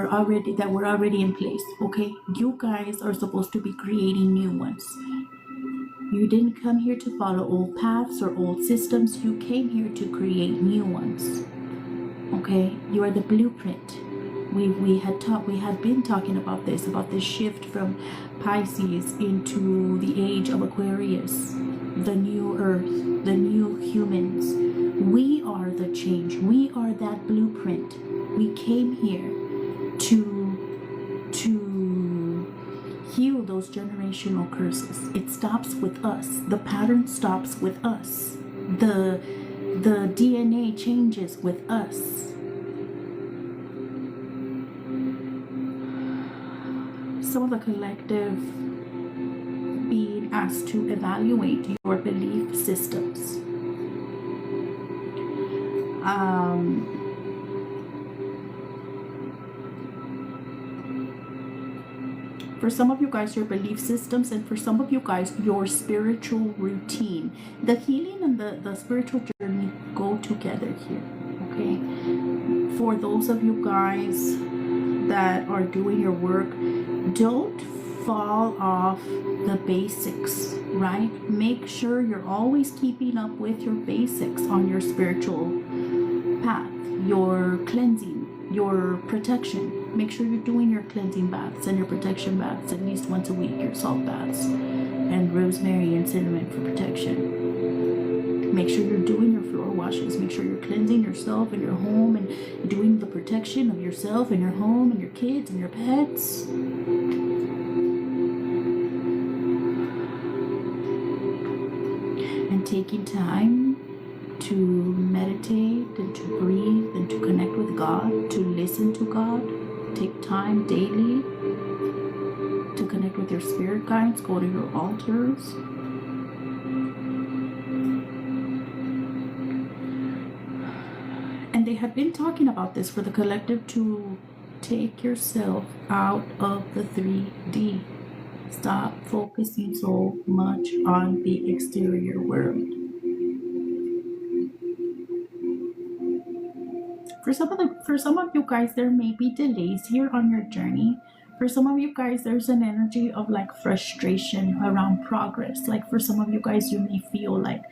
already in place. Okay, you guys are supposed to be creating new ones. You didn't come here to follow old paths or old systems. You came here to create new ones. Okay, you are the blueprint. We had been talking about this shift from Pisces into the age of Aquarius, the new earth, the new humans. We are the change. We are that blueprint. We came here to heal those generational curses. It stops with us. The pattern stops with us. The DNA changes with us. Some of the collective being asked to evaluate your belief systems. For some of you guys, your belief systems, and for some of you guys, your spiritual routine. The healing and the spiritual journey go together here, okay? For those of you guys that are doing your work, don't fall off the basics, right? Make sure you're always keeping up with your basics on your spiritual path, your cleansing, your protection. Make sure you're doing your cleansing baths and your protection baths at least once a week, your salt baths, and rosemary and cinnamon for protection. Make sure you're doing your floor washes. Make sure you're cleansing yourself and your home and doing the protection of yourself and your home and your kids and your pets. And taking time to meditate and to breathe and to connect with God, to listen to God. Take time daily to connect with your spirit guides. Go to your altars. And they have been talking about this for the collective to take yourself out of the 3D. Stop focusing so much on the exterior world. For some of you guys, there may be delays here on your journey. For some of you guys, there's an energy of like frustration around progress. Like for some of you guys, you may feel like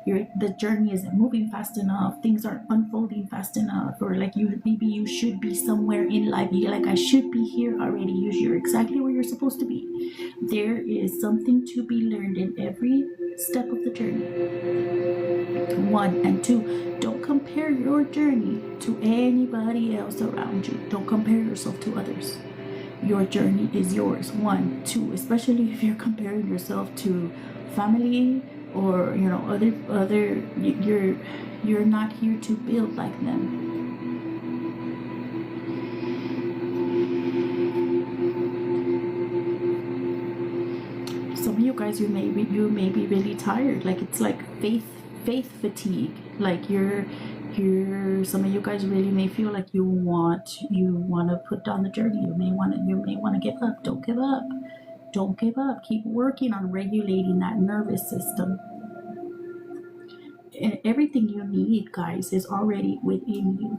the journey isn't moving fast enough, things aren't unfolding fast enough, or like maybe you should be somewhere in life. You're like, I should be here already. You're exactly where you're supposed to be. There is something to be learned in every step of the journey. 1 and 2, don't compare your journey to anybody else around you. Don't compare yourself to others. Your journey is yours. 1, 2, especially if you're comparing yourself to family or other you're not here to build like them. Some of you guys, you may be really tired. Like it's like faith fatigue. Like some of you guys really may feel like you want to put down the journey. You may want to give up. Don't give up. Don't give up. Keep working on regulating that nervous system. And everything you need, guys, is already within you.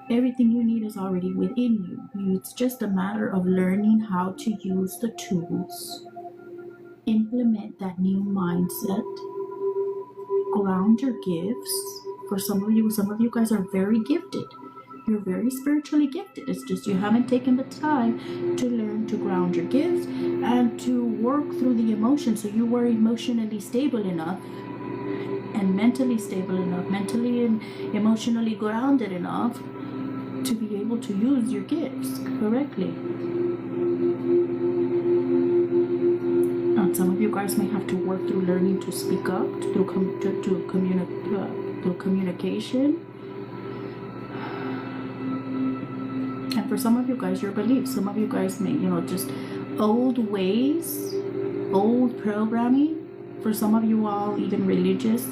Everything you need is already within you. It's just a matter of learning how to use the tools, implement that new mindset, ground your gifts. For some of you guys are very gifted. You're very spiritually gifted. It's just you haven't taken the time to learn to ground your gifts and to work through the emotions, so you were emotionally stable enough and mentally stable enough, mentally and emotionally grounded enough to be able to use your gifts correctly. Some of you guys may have to work through learning to speak up, through communication, for some of you guys, your beliefs. Some of you guys may, just old ways, old programming. For some of you all, even religious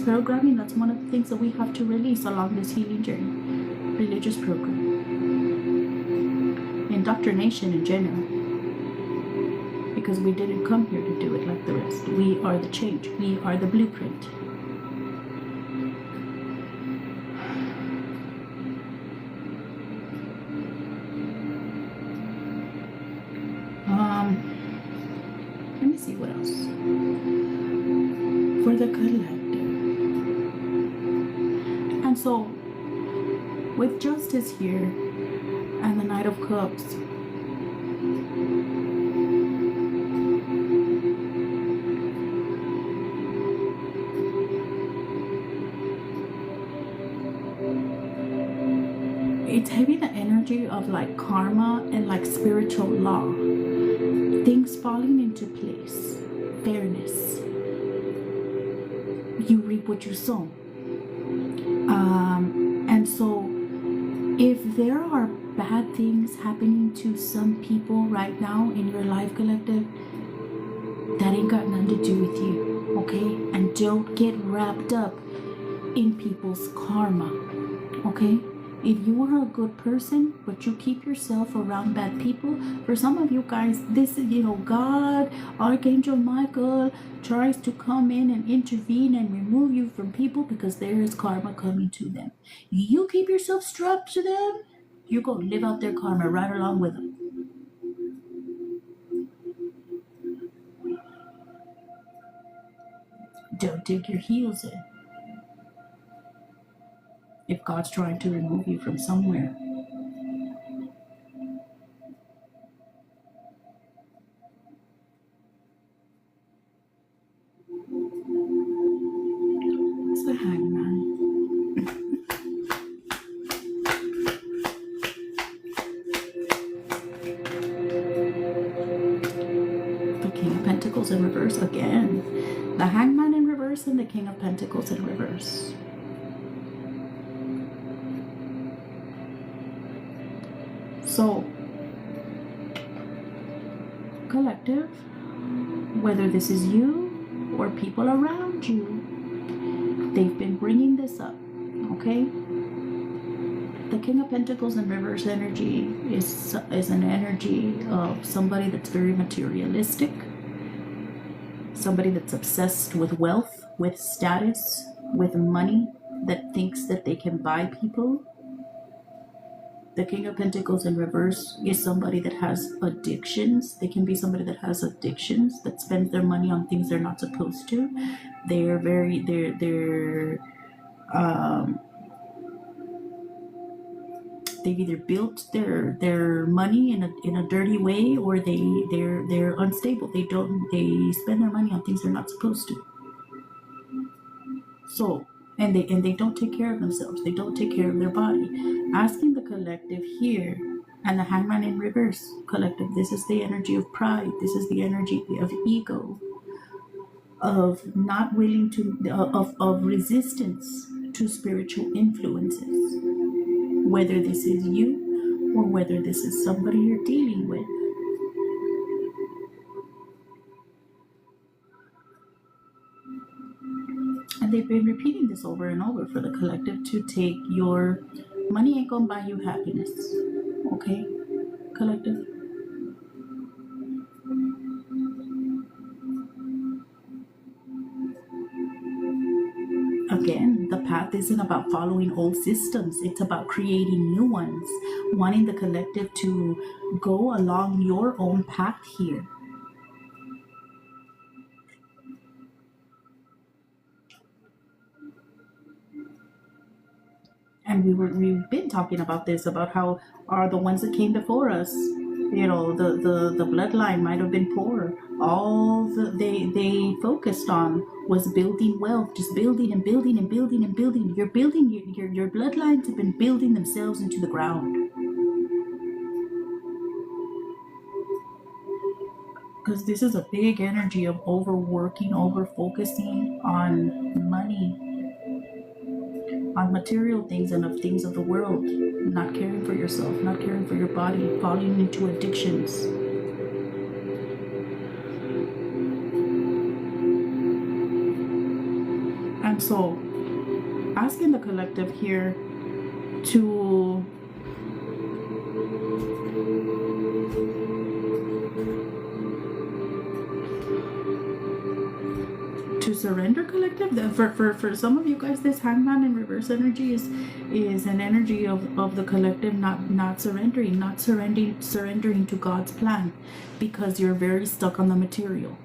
programming. That's one of the things that we have to release along this healing journey. Religious program. Indoctrination in general. Because we didn't come here to do it like the rest. We are the change. We are the blueprint. Let me see what else. For the collective. And so, with Justice here and the Knight of Cups, it's having the energy of like karma and like spiritual law. Things falling into place. Fairness. You reap what you sow. And so if there are bad things happening to some people right now in your life, collective, that ain't got nothing to do with you, okay? And don't get wrapped up in people's karma, okay? If you are a good person, but you keep yourself around bad people, for some of you guys, this is, God, Archangel Michael tries to come in and intervene and remove you from people because there is karma coming to them. You keep yourself strapped to them, you're going to live out their karma right along with them. Don't dig your heels in. If God's trying to remove you from somewhere. It's the Hangman. The King of Pentacles in reverse again. The Hangman in reverse and the King of Pentacles in reverse. So, collective, whether this is you or people around you, they've been bringing this up, okay? The King of Pentacles in reverse energy is an energy of somebody that's very materialistic, somebody that's obsessed with wealth, with status, with money, that thinks that they can buy people. The King of Pentacles in reverse is somebody that has addictions. They can be somebody that has addictions, that spends their money on things they're not supposed to. They've either built their money in a dirty way, or they're unstable. They spend their money on things they're not supposed to. So, and they don't take care of themselves. They don't take care of their body. Asking the collective here, and the Hangman in reverse, collective, this is the energy of pride. This is the energy of ego, of not willing to, of resistance to spiritual influences. Whether this is you or whether this is somebody you're dealing with. And they've been repeating this over and over for the collective to take your money ain't gonna buy you happiness. Okay, collective? Again, the path isn't about following old systems. It's about creating new ones. Wanting the collective to go along your own path here. And we've been talking about this, about how are the ones that came before us, the bloodline might have been poor. All they focused on was building wealth, just building and building and building and building. You're building your bloodlines have been building themselves into the ground. Because this is a big energy of overworking, over-focusing on money, on material things and of things of the world. not caring for yourself, not caring for your body, falling into addictions. And so, asking the collective here to surrender, collective. For some of you guys, this hangman in reverse energy is an energy of the collective not surrendering to God's plan, because you're very stuck on the material.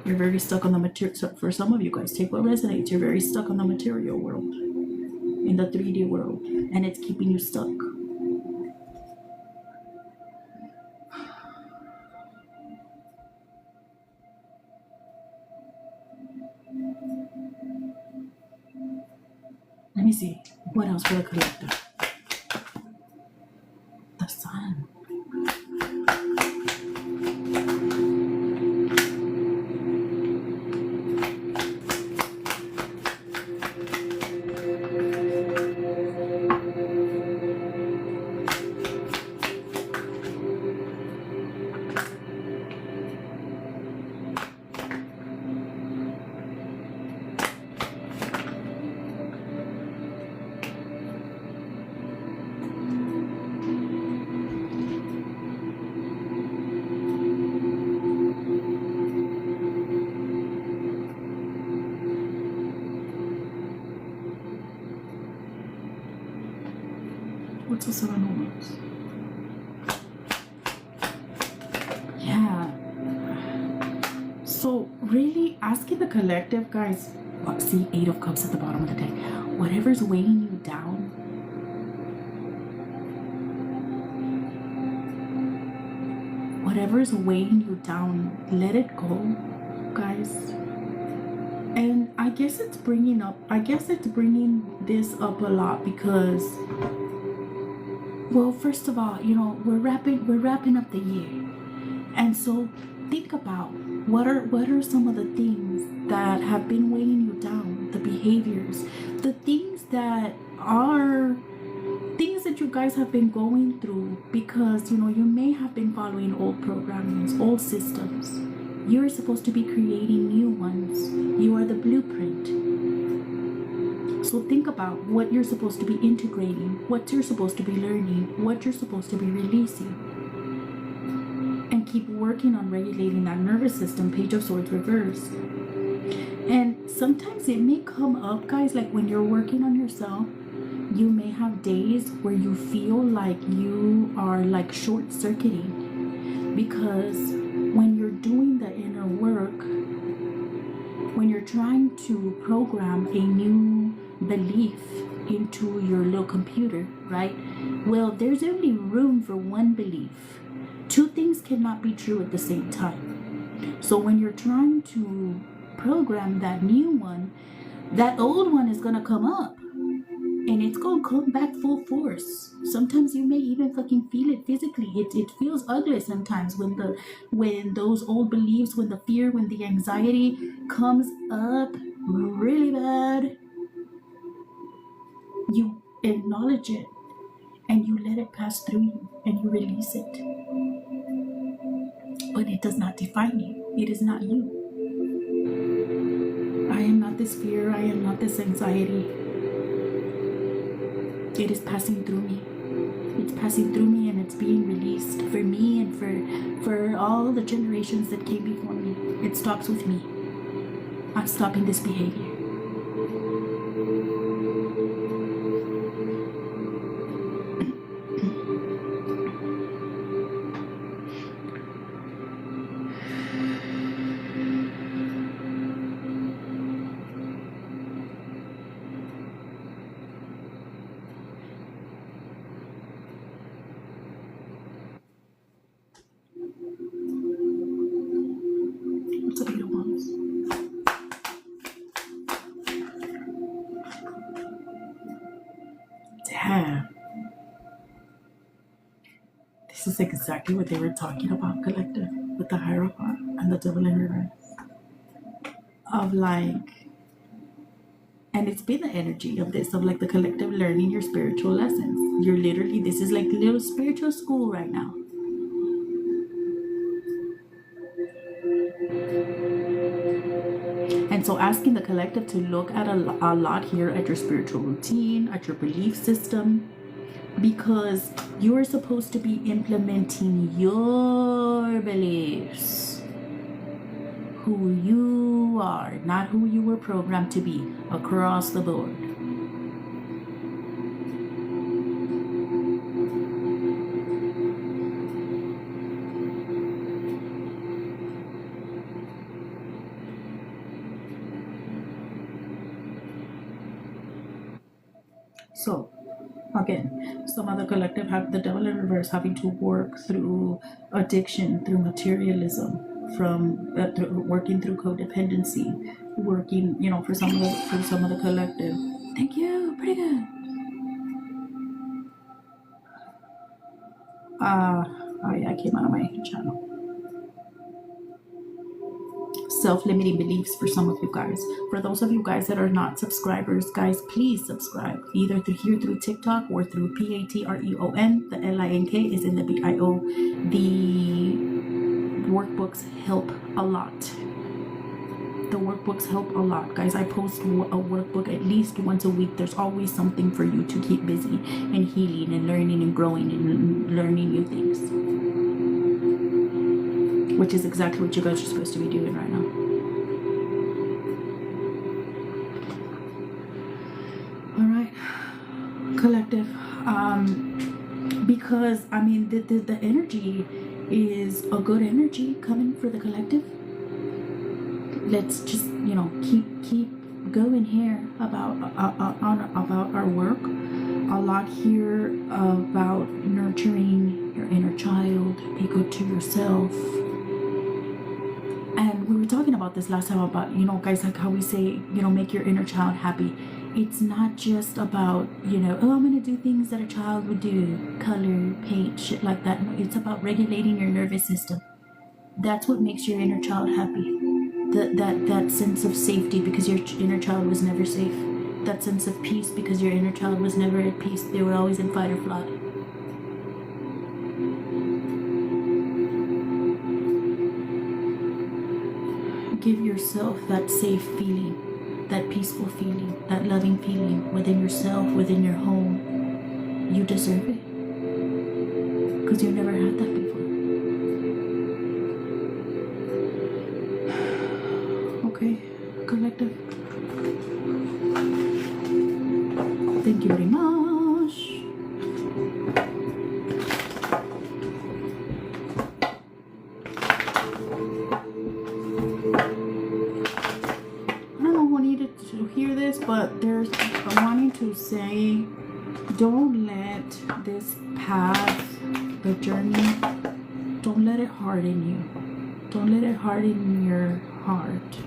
You're very stuck on the material. So for some of you guys, take what resonates. You're very stuck on the material world, in the 3D world, and it's keeping you stuck. Let me see. What else for the collective? The sun. What's the Seven of Wands? Yeah. So really asking the collective, guys. See, Eight of Cups at the bottom of the deck. Whatever's weighing you down, whatever's weighing you down, let it go, guys. And I guess it's bringing this up a lot because, well, first of all, you know, we're wrapping up the year, and so think about what are some of the things that have been weighing you down, the behaviors, the things that you guys have been going through, because, you know, you may have been following old programmings, old systems. You're supposed to be creating new ones. You are the blueprint. So think about what you're supposed to be integrating, what you're supposed to be learning, what you're supposed to be releasing. And keep working on regulating that nervous system. Page of Swords reversed. And sometimes it may come up, guys, like when you're working on yourself, you may have days where you feel like you are like short-circuiting, because when you're doing the inner work, when you're trying to program a new belief into your little computer, right? Well, there's only room for one belief. Two things cannot be true at the same time. So when you're trying to program that new one, that old one is gonna come up, and it's gonna come back full force. Sometimes you may even fucking feel it physically. It feels ugly sometimes when those old beliefs, when the fear, when the anxiety comes up really bad. You acknowledge it and you let it pass through you and you release it. But it does not define you. It is not you. I am not this fear. I am not this anxiety. It is passing through me. It's passing through me, and it's being released for me and for all the generations that came before me. It stops with me. I'm stopping this behavior. What's the Eight of Wands? Damn. This is exactly what they were talking about, collective, with the Hierophant and the Devil in reverse. Of like, And it's been the energy of this, of like the collective learning your spiritual lessons. You're literally, this is like little spiritual school right now. And so asking the collective to look at a lot here at your spiritual routine, at your belief system, because you're supposed to be implementing your beliefs, who you are, not who you were programmed to be, across the board. So again, some other collective have the devil in reverse, having to work through addiction, through materialism, from working through codependency, working, you know, for some of the collective. Thank you, pretty good. Oh yeah, I came out of my channel. Self-limiting beliefs for some of you guys. For those of you guys that are not subscribers, guys, please subscribe either through TikTok or through Patreon. The LINK is in the bio. The workbooks help a lot. The workbooks help a lot, guys. I post a workbook at least once a week. There's always something for you to keep busy and healing and learning and growing and learning new things, which is exactly what you guys are supposed to be doing right now. All right, collective. Because I mean, the energy is a good energy coming for the collective. Let's just, you know, keep going here about our work. A lot here about nurturing your inner child. Be good to yourself. And we were talking about this last time about, you know, guys, like how we say, you know, make your inner child happy. It's not just about, you know, oh, I'm going to do things that a child would do, color, paint, shit like that. No, it's about regulating your nervous system. That's what makes your inner child happy. That sense of safety because your inner child was never safe. That sense of peace because your inner child was never at peace. They were always in fight or flight. Give yourself that safe feeling, that peaceful feeling, that loving feeling within yourself, within your home. You deserve it because you never had that before. Okay, collective. Thank you very much. I don't know who needed to hear this, but I'm wanting to say, don't let this path, the journey, don't let it harden you. Don't let it harden your heart.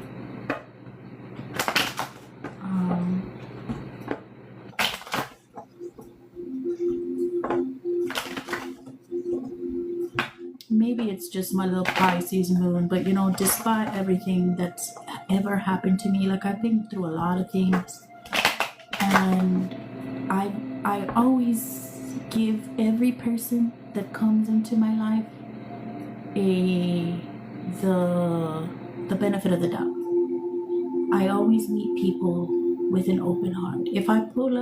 Maybe it's just my little Pisces moon, but you know, despite everything that's ever happened to me, like I've been through a lot of things, and I always give every person that comes into my life the benefit of the doubt. I always meet people with an open heart. If I pull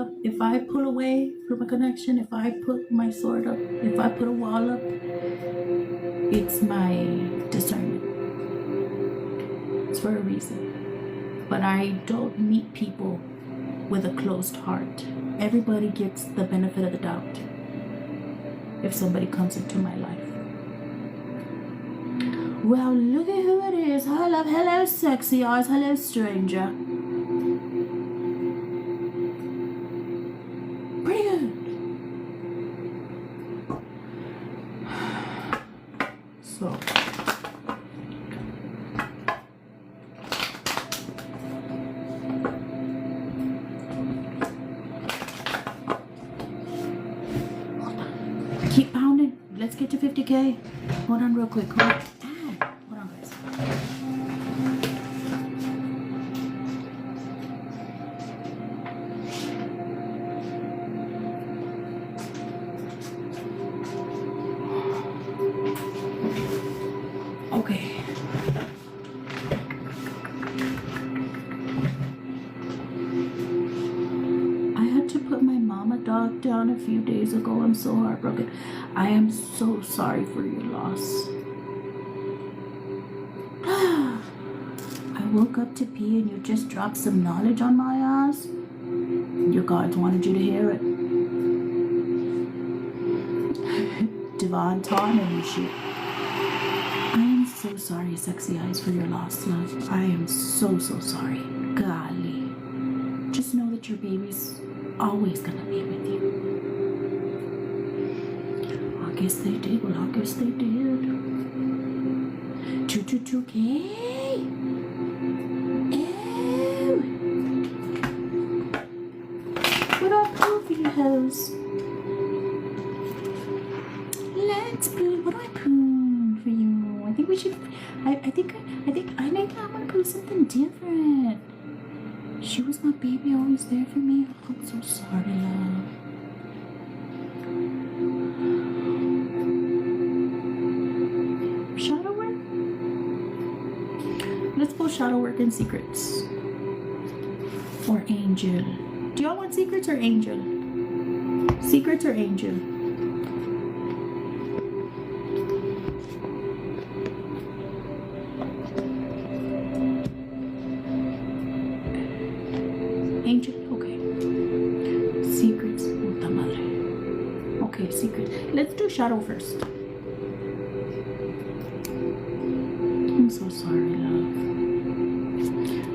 away from a connection, if I put my sword up, if I put a wall up, it's my discernment. It's for a reason. But I don't meet people with a closed heart. Everybody gets the benefit of the doubt if somebody comes into my life. Well, look at who it is. Hello, sexy eyes. Hello, stranger. Pretty good. So, keep pounding. Let's get to 50K. Hold on real quick. Hold on, guys. dog down a few days ago. I'm so heartbroken. I am so sorry for your loss. I woke up to pee and you just dropped some knowledge on my ass. Your gods wanted you to hear it. Devon Tom and shit. I am so sorry, Sexy Eyes, for your loss, love. I am so sorry. Golly. Just know that your baby's always gonna be with you. I guess they did. Well, I guess they did. 222K. Ew. What up, poopy hoes? Let's poo. What do I poo for you? I think we should. I think I'm gonna poo something different. She was my baby, always there for me. I'm so sorry, love. Shadow work? Let's pull shadow work and secrets. Or angel. Do y'all want secrets or angel? Secrets or angel? Angel, okay. Secrets, puta madre. Okay, secrets. Let's do shadow first. I'm so sorry, love.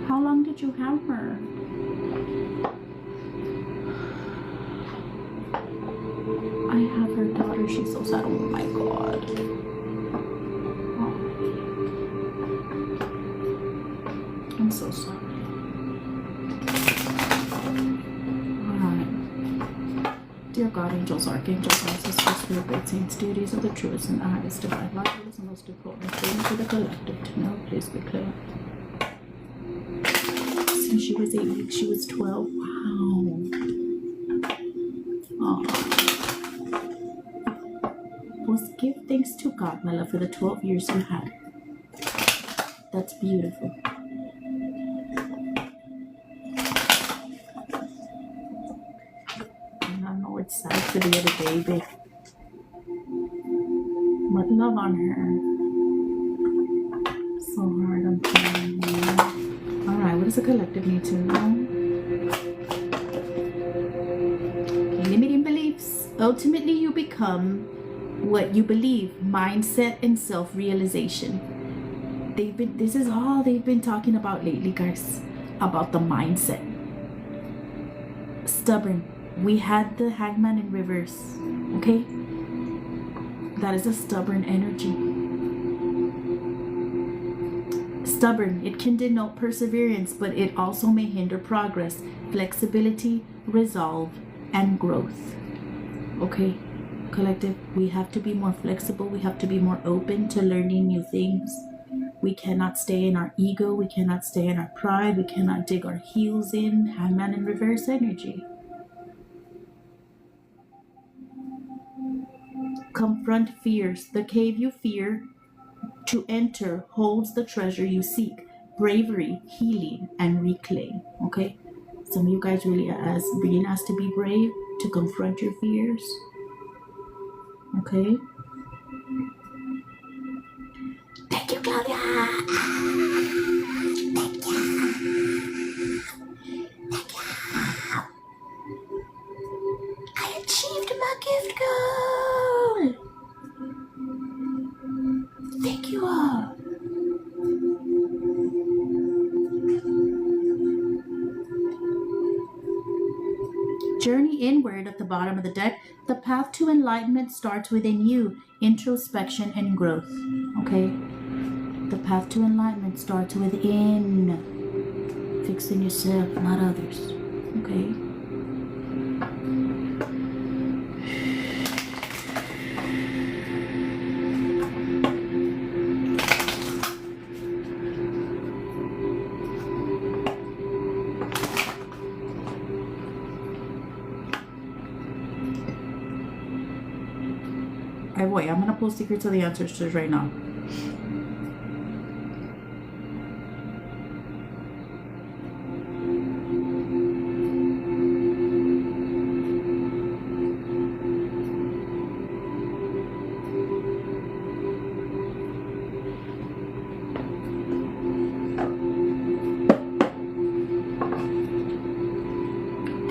How long did you have her? I have her daughter. She's so sad. Oh my god. Oh. I'm so sorry. Dear God, angels, archangels, ancestors, spirit, great saints, deities of the truest and the highest divine light, it is the most important thing for the collective to know. Please be clear. Since she was 8 weeks, she was 12. Wow. Oh. Well, give thanks to God, my love, for the 12 years you had. That's beautiful. It's sad for the other baby. But love on her. So hard on her. Alright, what does the collective need to know? Limiting beliefs. Ultimately, you become what you believe. Mindset and self-realization. This is all they've been talking about lately, guys. About the mindset. Stubborn. We had the hangman in reverse, okay? That is a stubborn energy. Stubborn, it can denote perseverance, but it also may hinder progress, flexibility, resolve, and growth. Okay, collective, we have to be more flexible. We have to be more open to learning new things. We cannot stay in our ego. We cannot stay in our pride. We cannot dig our heels in. Hangman in reverse energy. Confront fears. The cave you fear to enter holds the treasure you seek. Bravery, healing, and reclaim. Okay? Some of you guys really are being asked to be brave, to confront your fears. Okay? Thank you, Claudia. Thank you. Thank you. I achieved my gift goal. Thank you all. Journey inward at the bottom of the deck. The path to enlightenment starts within you. Introspection and growth. Okay? The path to enlightenment starts within. Fixing yourself, not others. Okay? Wait, I'm gonna pull secrets of the ancestors right now.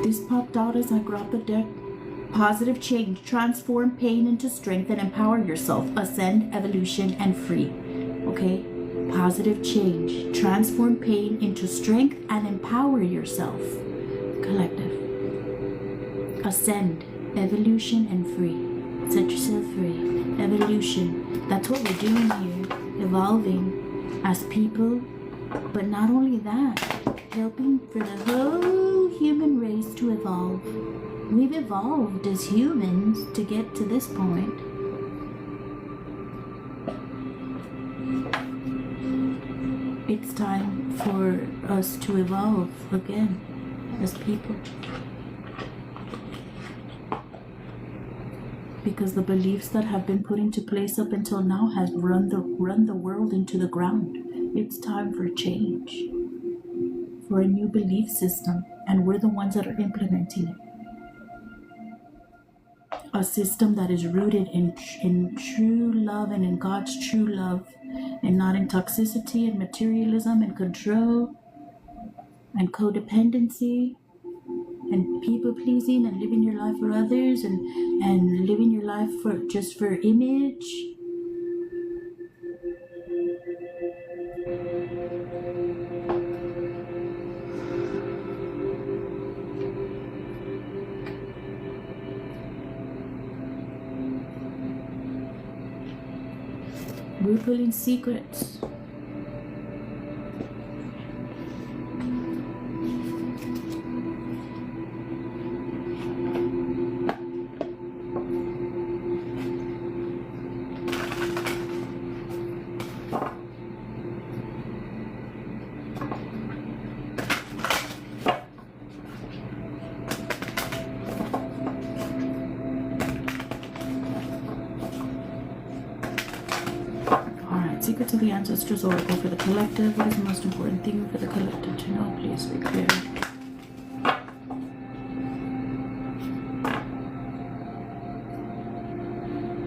This popped out as I grabbed the deck. Positive change. Transform pain into strength and empower yourself. Ascend, evolution, and free. Okay? Positive change. Transform pain into strength and empower yourself. Collective. Ascend, evolution, and free. Set yourself free. Evolution. That's what we're doing here. Evolving as people. But not only that, helping for the whole human race to evolve. We've evolved as humans to get to this point. It's time for us to evolve again as people. Because the beliefs that have been put into place up until now has run the world into the ground. It's time for change, for a new belief system, and we're the ones that are implementing it. A system that is rooted in true love and in God's true love, and not in toxicity and materialism and control and codependency and people pleasing and living your life for others and living your life for just for image. We're pulling secrets. Secret to the Ancestors Oracle for the collective. What is the most important thing for the collective to know? Please be clear.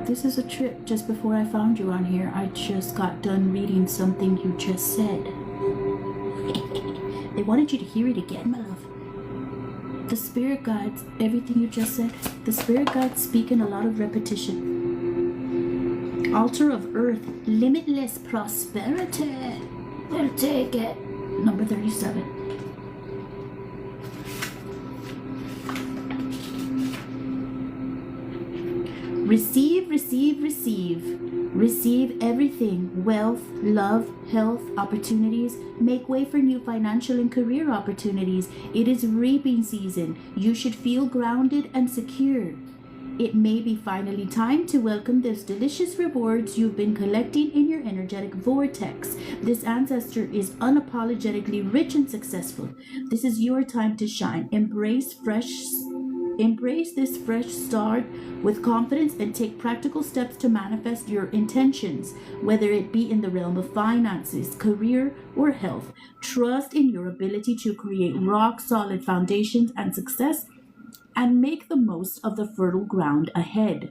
This is a trip. Just before I found you on here, I just got done reading something you just said. They wanted you to hear it again, my love. The spirit guides, everything you just said, the spirit guides speak in a lot of repetition. Altar of Earth, limitless prosperity. They'll take it. Number 37. Receive, receive, receive. Receive everything. Wealth, love, health, opportunities. Make way for new financial and career opportunities. It is reaping season. You should feel grounded and secure. It may be finally time to welcome those delicious rewards you've been collecting in your energetic vortex. This ancestor is unapologetically rich and successful. This is your time to shine. Embrace this fresh start with confidence and take practical steps to manifest your intentions, whether it be in the realm of finances, career, or health. Trust in your ability to create rock-solid foundations and success, and make the most of the fertile ground ahead.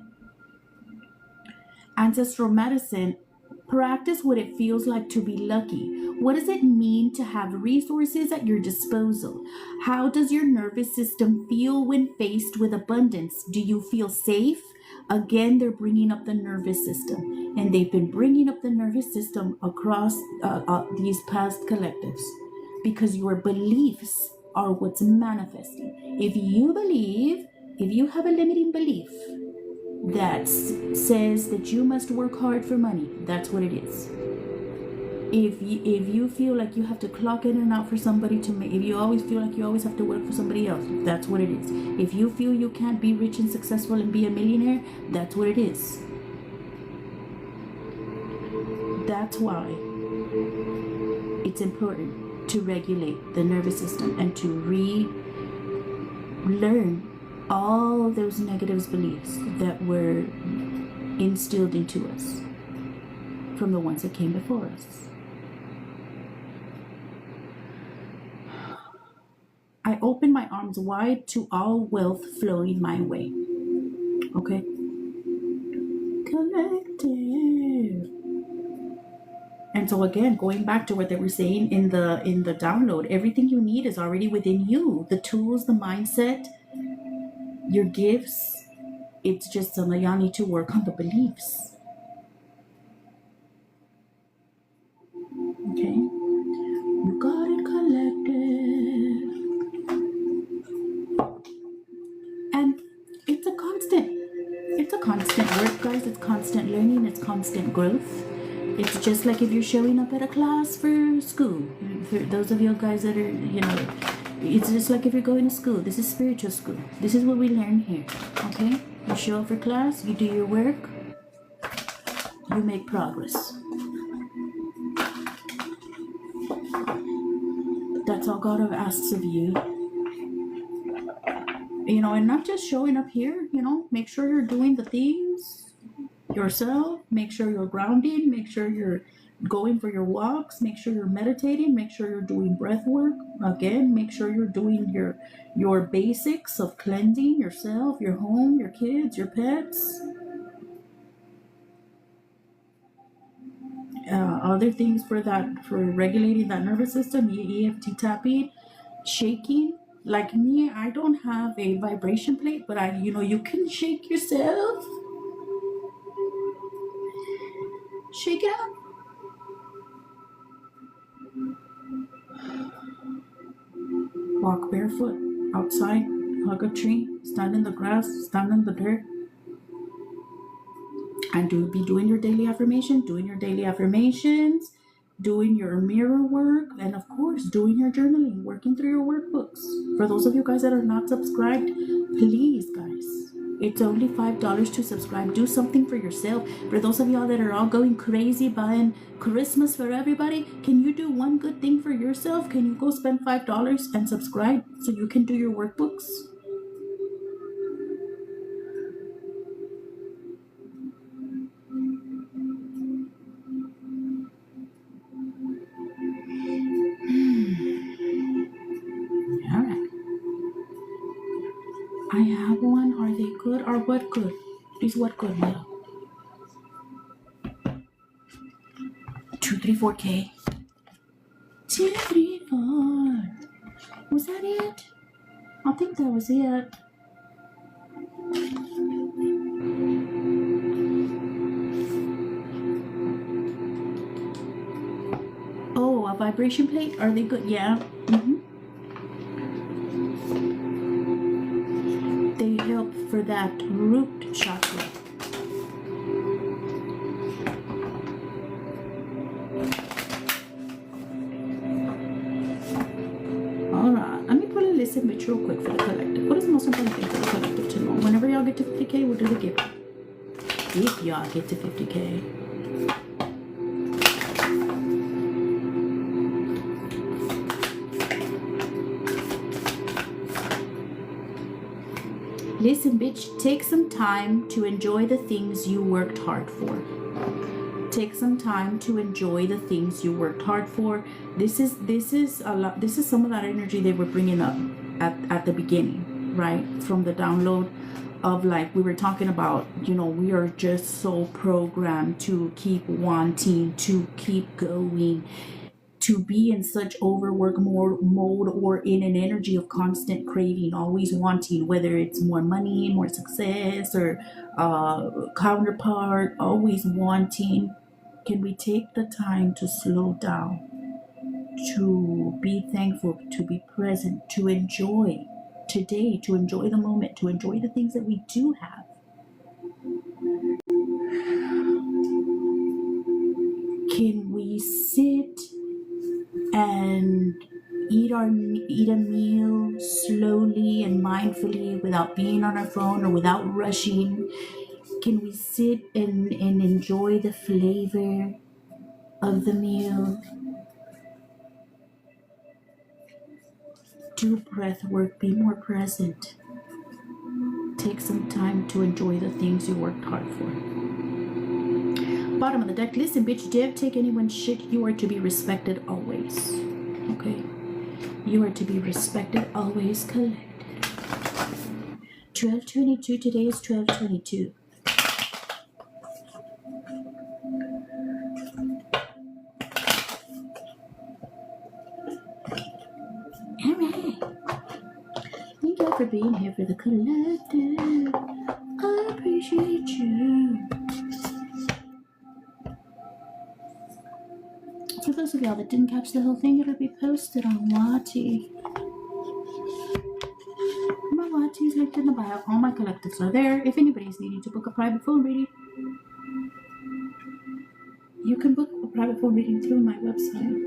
Ancestral medicine. Practice what it feels like to be lucky. What does it mean to have resources at your disposal? How does your nervous system feel when faced with abundance? Do you feel safe? Again, they're bringing up the nervous system, and they've been bringing up the nervous system across these past collectives, because your beliefs are what's manifesting. If you have a limiting belief that says that you must work hard for money, that's what it is. If you feel like you have to clock in and out for somebody to make, if you always feel like you always have to work for somebody else, that's what it is. If you feel you can't be rich and successful and be a millionaire, that's what it is. That's why it's important to regulate the nervous system and to relearn all those negative beliefs that were instilled into us from the ones that came before us. I open my arms wide to all wealth flowing my way. Okay? Collective. And so again, going back to what they were saying in the download, everything you need is already within you. The tools, the mindset, your gifts. It's just y'all need to work on the beliefs. Okay? You got it collected. And it's a constant work, guys. It's constant learning, it's constant growth. It's just like if you're showing up at a class for school. For those of you guys that are, it's just like if you're going to school. This is spiritual school. This is what we learn here. Okay? You show up for class, you do your work, you make progress. That's all God asks of you. And not just showing up here, make sure you're doing the things yourself, make sure you're grounding, make sure you're going for your walks, make sure you're meditating, make sure you're doing breath work. Again, make sure you're doing your basics of cleansing yourself, your home, your kids, your pets. Other things for regulating that nervous system, EFT tapping, shaking. Like me, I don't have a vibration plate, but you can shake yourself. Shake it up. Walk barefoot outside, hug a tree, stand in the grass, stand in the dirt. And be doing your daily affirmations, doing your mirror work, and of course, doing your journaling, working through your workbooks. For those of you guys that are not subscribed, please, guys, it's only $5 to subscribe. Do something for yourself. For those of y'all that are all going crazy buying Christmas for everybody, can you do one good thing for yourself? Can you go spend $5 and subscribe so you can do your workbooks? I have one. Are they good or what good? Is what good, my love? 2, 3, 4K. 2, 3, 4. Was that it? I think that was it. Oh, a vibration plate? Are they good? Yeah. They help for that root chakra. Alright, let me put a listen bit real quick for the collective. What is the most important thing for the collective to know? Whenever y'all get to 50K, we'll do the gift. If y'all get to 50K. Listen, bitch, take some time to enjoy the things you worked hard for. Take some time to enjoy the things you worked hard for. This is a lot. This is some of that energy they were bringing up at the beginning, right? From the download of, like, we were talking about, we are just so programmed to keep wanting, to keep going, to be in such overwork mode or in an energy of constant craving, always wanting, whether it's more money, more success, or counterpart, always wanting. Can we take the time to slow down, to be thankful, to be present, to enjoy today, to enjoy the moment, to enjoy the things that we do have? Can we sit and eat a meal slowly and mindfully without being on our phone or without rushing? Can we sit and enjoy the flavor of the meal? Do breath work, be more present. Take some time to enjoy the things you worked hard for. Bottom of the deck, listen, bitch, dare take anyone's shit. You are to be respected always. Okay? You are to be respected always. Collected. 12/22, today is 12/22. you for being here for the collective. I appreciate you. For those of y'all that didn't catch the whole thing, it'll be posted on Wati. My Wati's linked in the bio. All my collectives are there. If anybody's needing to book a private phone reading, you can book a private phone reading through my website.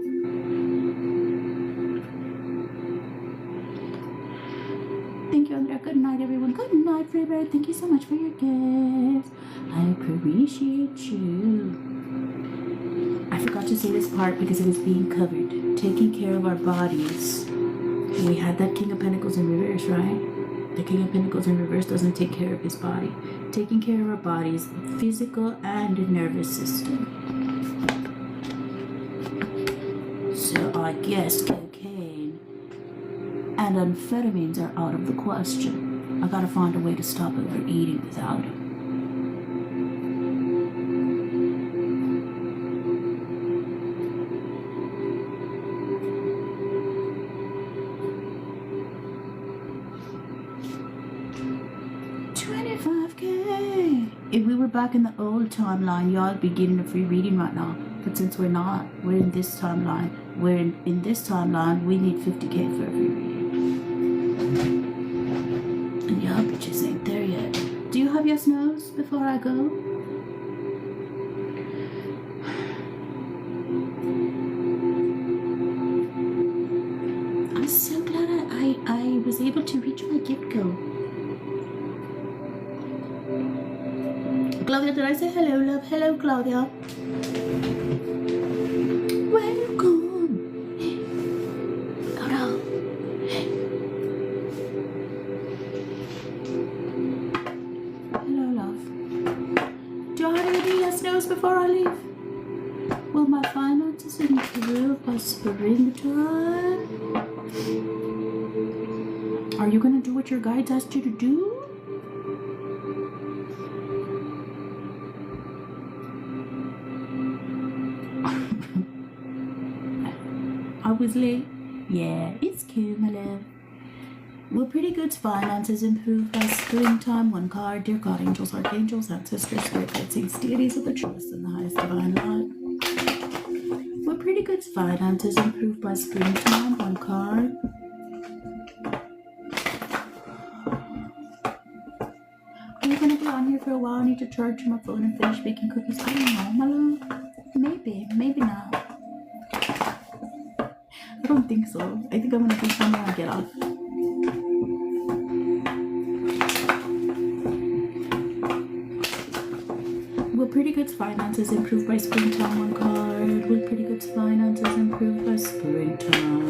Thank you, Andrea. Good night, everyone. Good night, Freebird. Thank you so much for your gifts. I appreciate you. I forgot to say this part because it was being covered. Taking care of our bodies. We had that King of Pentacles in reverse, right? The King of Pentacles in reverse doesn't take care of his body. Taking care of our bodies, physical and nervous system. So I guess cocaine and amphetamines are out of the question. I gotta find a way to stop it or eating without it. If we were back in the old timeline, y'all would be getting a free reading right now. But since we're not, we're in this timeline. We're in this timeline, we need 50K for a free reading. And y'all bitches ain't there yet. Do you have yes no's before I go? I'm so glad I was able to reach my gift goal. Claudia, did I say hello, love? Hello, Claudia. Welcome. Hello. Hello, love. Do I have any yes no's before I leave? Will my finances improve by springtime? Are you gonna do what your guides asked you to do? Weasley? Yeah, it's cool, my love. Will Pretty Good's finances improve by springtime? One card. Dear God, angels, archangels, ancestors, spirit guides, saints, deities of the trust and the highest divine light. Will Pretty Good's finances improve by springtime? One card. Are you gonna be on here for a while? I need to charge my phone and finish baking cookies. I don't know, my love. Maybe, maybe not. I don't think so. I think I'm gonna do something when I get off. Will Pretty Good's finances improve by springtime? One card. Will Pretty Good's finances improve by springtime?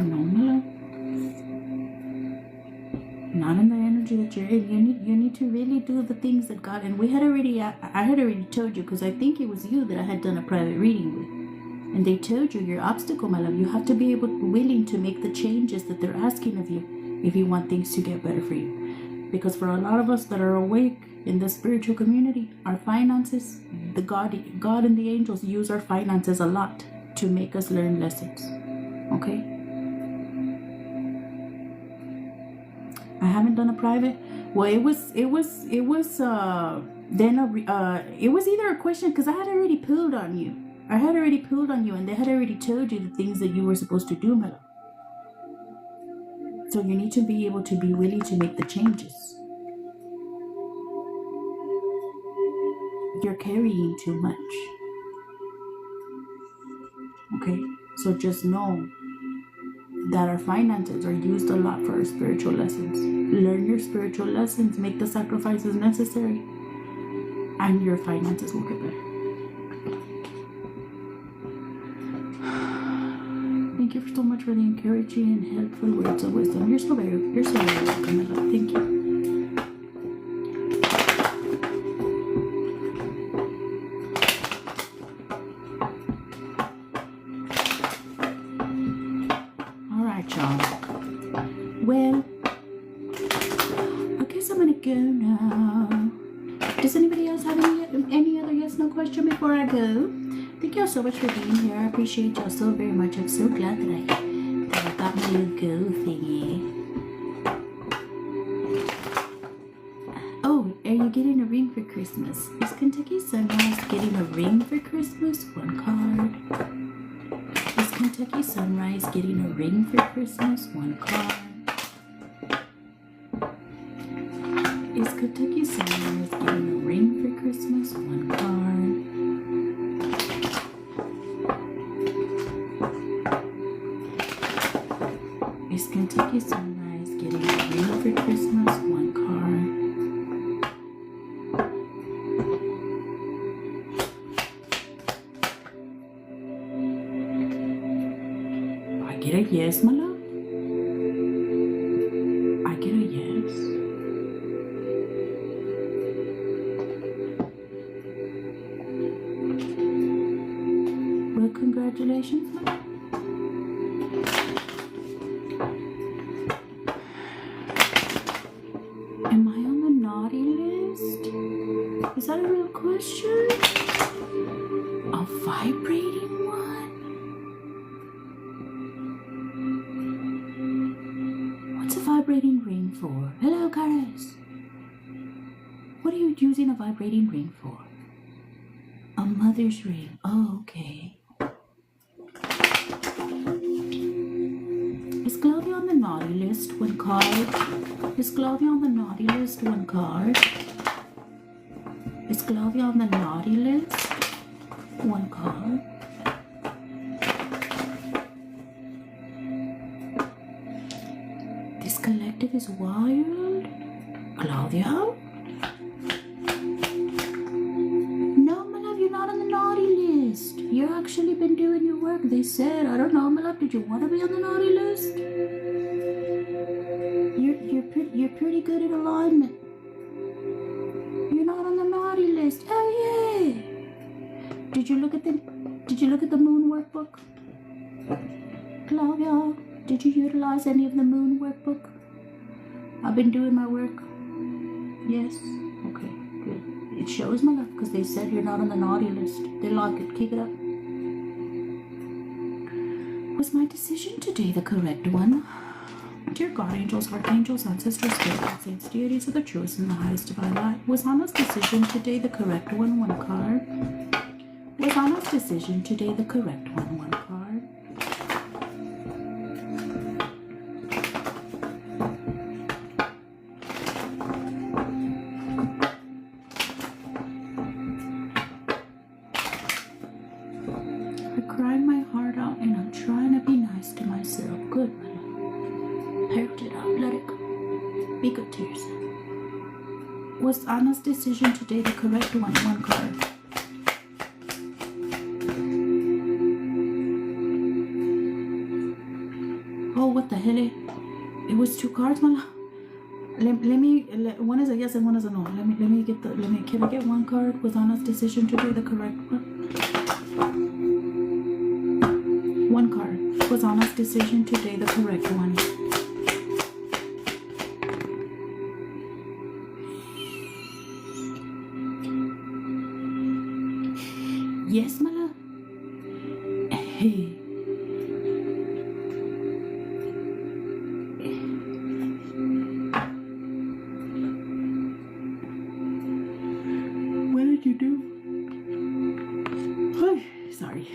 No. Not in the energy that you're in. You need to really do the things that God, and I had already told you, because I think it was you that I had done a private reading with, and they told you your obstacle, my love. You have to be willing to make the changes that they're asking of you if you want things to get better for you. Because for a lot of us that are awake in the spiritual community, our finances, the God and the angels use our finances a lot to make us learn lessons. Okay? I haven't done a private. Well, it was either a question, because I had already pulled on you. And they had already told you the things that you were supposed to do, my love. So you need to be able to be willing to make the changes. You're carrying too much. Okay? So just know that our finances are used a lot for our spiritual lessons. Learn your spiritual lessons, make the sacrifices necessary, and your finances will get better. Thank you so much for the encouraging and helpful words of wisdom. You're so very welcome, my love. Thank you. Well, I guess I'm gonna go now. Does anybody else have any other yes no question before I go? Thank you you so much for being here. I appreciate y'all so very much. I'm so glad that I got my little go thingy. Oh, are you getting a ring for Christmas? Is Kentucky Sunrise getting a ring for Christmas? One card. Is Kentucky Sunrise getting a ring for Christmas? One card. Is Kentucky Sunrise getting a ring for Christmas? One card. Is Kentucky Sunrise getting a ring for Christmas? One card. I get a yes, my love. I get a yes. Well, congratulations, my love. Am I on the naughty list? Is that a real question? A vibrating one? What's a vibrating ring for? Hello, Karis. What are you using a vibrating ring for? A mother's ring. Oh, okay. Is Claudia on the naughty list? One card. Is Claudia on the naughty list? One card. Is Claudia on the naughty list? One card. This collective is wild. Claudia? No, my love, you're not on the naughty list. You've actually been doing your work. They said, I don't know, my love, did you want to be on the naughty list? You're pretty good at alignment. You're not on the naughty list. Oh yeah. Did you look at the moon workbook? Claudia, did you utilize any of the moon workbook? I've been doing my work. Yes. Okay, good. It shows, my love, because they said you're not on the naughty list. They like it. Keep it up. Was my decision today the correct one? Dear God, angels, archangels, ancestors, spirit guides, saints, deities of the truest and the highest divine light. Was Hannah's decision today the correct one? One card. Was Hannah's decision today the correct one? One card. I cried my heart out and I'm trying to be nice to myself. Good, my love. Hurt it out. Let it go. Be good to yourself. Was Anna's decision today the correct one? One card. Oh, what the hell? It was two cards, man. One is a yes and one is a no. Can I get one card? Was Anna's decision today the correct one? One card. Was Anna's decision today the correct one? Yes, my love. Hey. What did you do? Oh, sorry.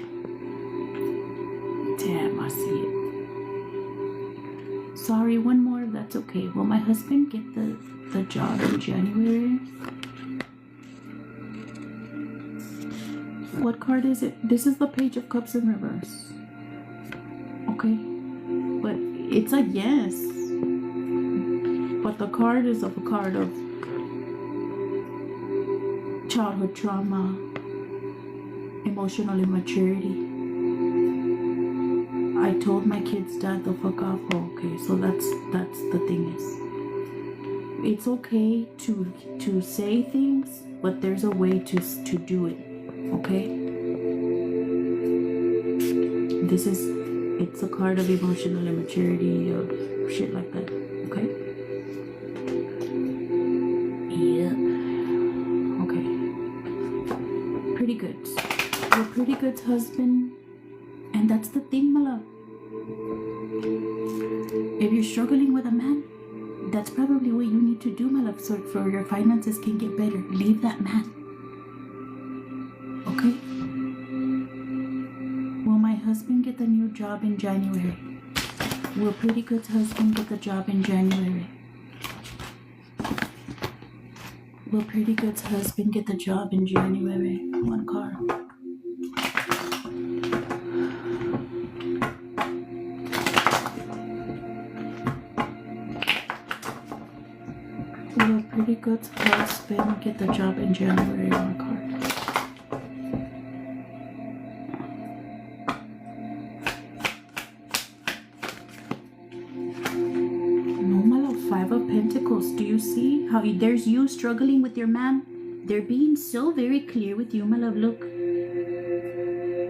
Damn, I see it. Sorry, one more. That's okay. Will my husband get the job in January? What card is it? This is the Page of Cups in reverse. Okay. But it's a yes. But the card is of a card of childhood trauma, emotional immaturity. I told my kids, Dad, the fuck off. Oh, okay, so that's the thing is. It's okay to say things, but there's a way to do it. Okay, it's a card of emotional immaturity or shit like that. Okay. Yeah. Okay. Pretty good. You're pretty good's husband, and that's the thing, my love. If you're struggling with a man, that's probably what you need to do, my love, so for your finances can get better. Leave that man. Okay? Will my husband get the new job in January? Will pretty good's husband get the job in January? Will pretty good's husband get the job in January? One card. Will pretty good's husband get the job in January? One card. Five of Pentacles. Do you see how there's you struggling with your man? They're being so very clear with you, my love. Look,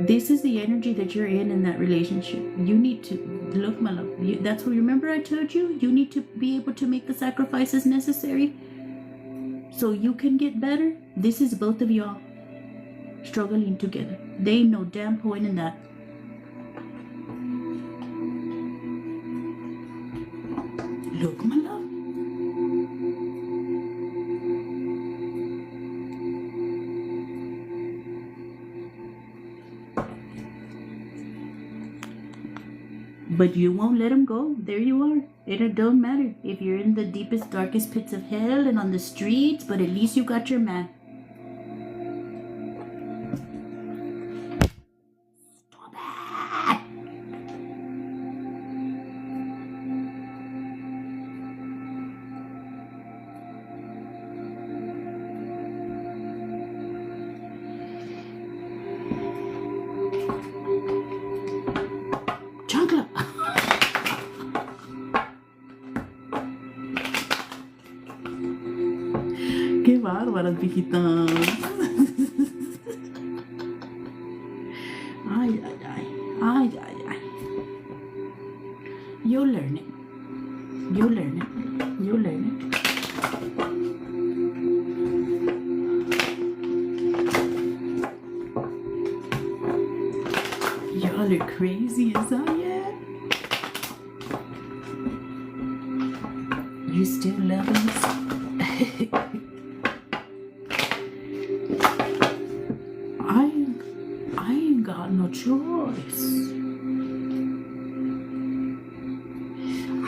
this is the energy that you're in that relationship. You need to look, my love. That's what, remember I told you? You need to be able to make the sacrifices necessary so you can get better. This is both of y'all struggling together. There ain't no damn point in that. Look, my love. But you won't let him go. There you are. It don't matter if you're in the deepest, darkest pits of hell and on the streets, but at least you got your man. Stop it. Chancla. Qué bárbaras, viejitas. Ay, ay, ay. Ay, ay, ay. You'll learn it. You'll learn it. You'll learn it. Y'all are crazy as I am. You still love us? I ain't got no choice.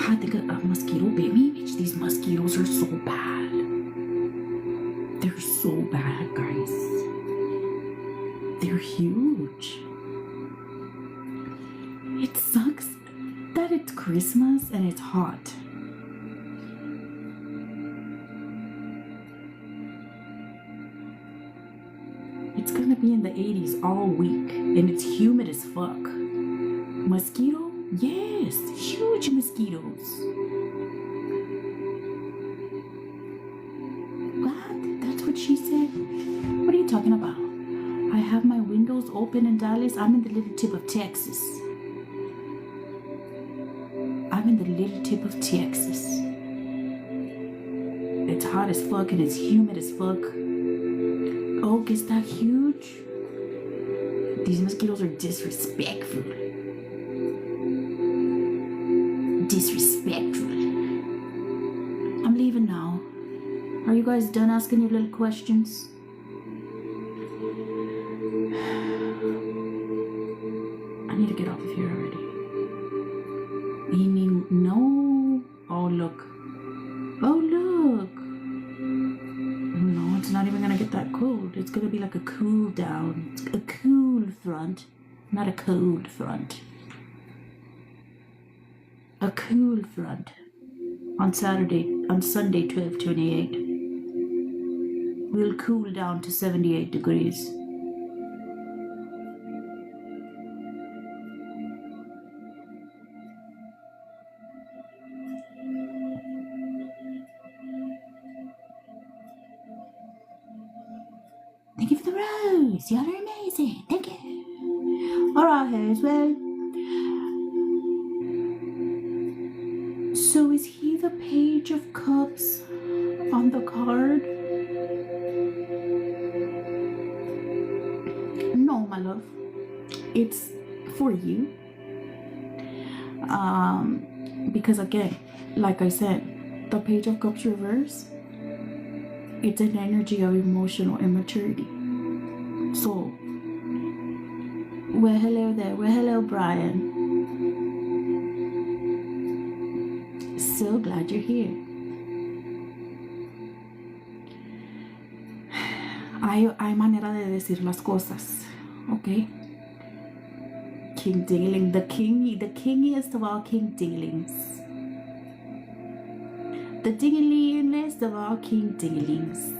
I think a mosquito bit me, bitch. These mosquitoes are so bad. They're so bad, guys. They're huge. It sucks that it's Christmas and it's hot. It's gonna be in the 80s all week and it's humid as fuck. Mosquito? Yes, huge mosquitoes. What? That's what she said? What are you talking about? I have my windows open in Dallas. I'm in the little tip of Texas. I'm in the little tip of Texas. It's hot as fuck and it's humid as fuck. Oh, is that huge? These mosquitoes are disrespectful. Disrespectful. I'm leaving now. Are you guys done asking your little questions? I need to get off of here already. Evening, no. Oh, look. Oh, look. No, it's not even gonna get that cold. It's gonna be like a cool down. It's a cool front, not a cold front. A cool front. On Sunday 12/28. We'll cool down to 78 degrees. Thank you for the rose. Y'all are amazing. Thank you. Alright, as well. So is he the Page of Cups on the card? No, my love. it's for you. Because again, like I said, the Page of Cups reverse, it's an energy of emotional immaturity. So, well, hello there. Well, hello, Brian. So glad you're here. Hay manera de decir las cosas, okay? King Dingaling, the kingiest of all King Dingalings. The dingalingest of all King Dingalings.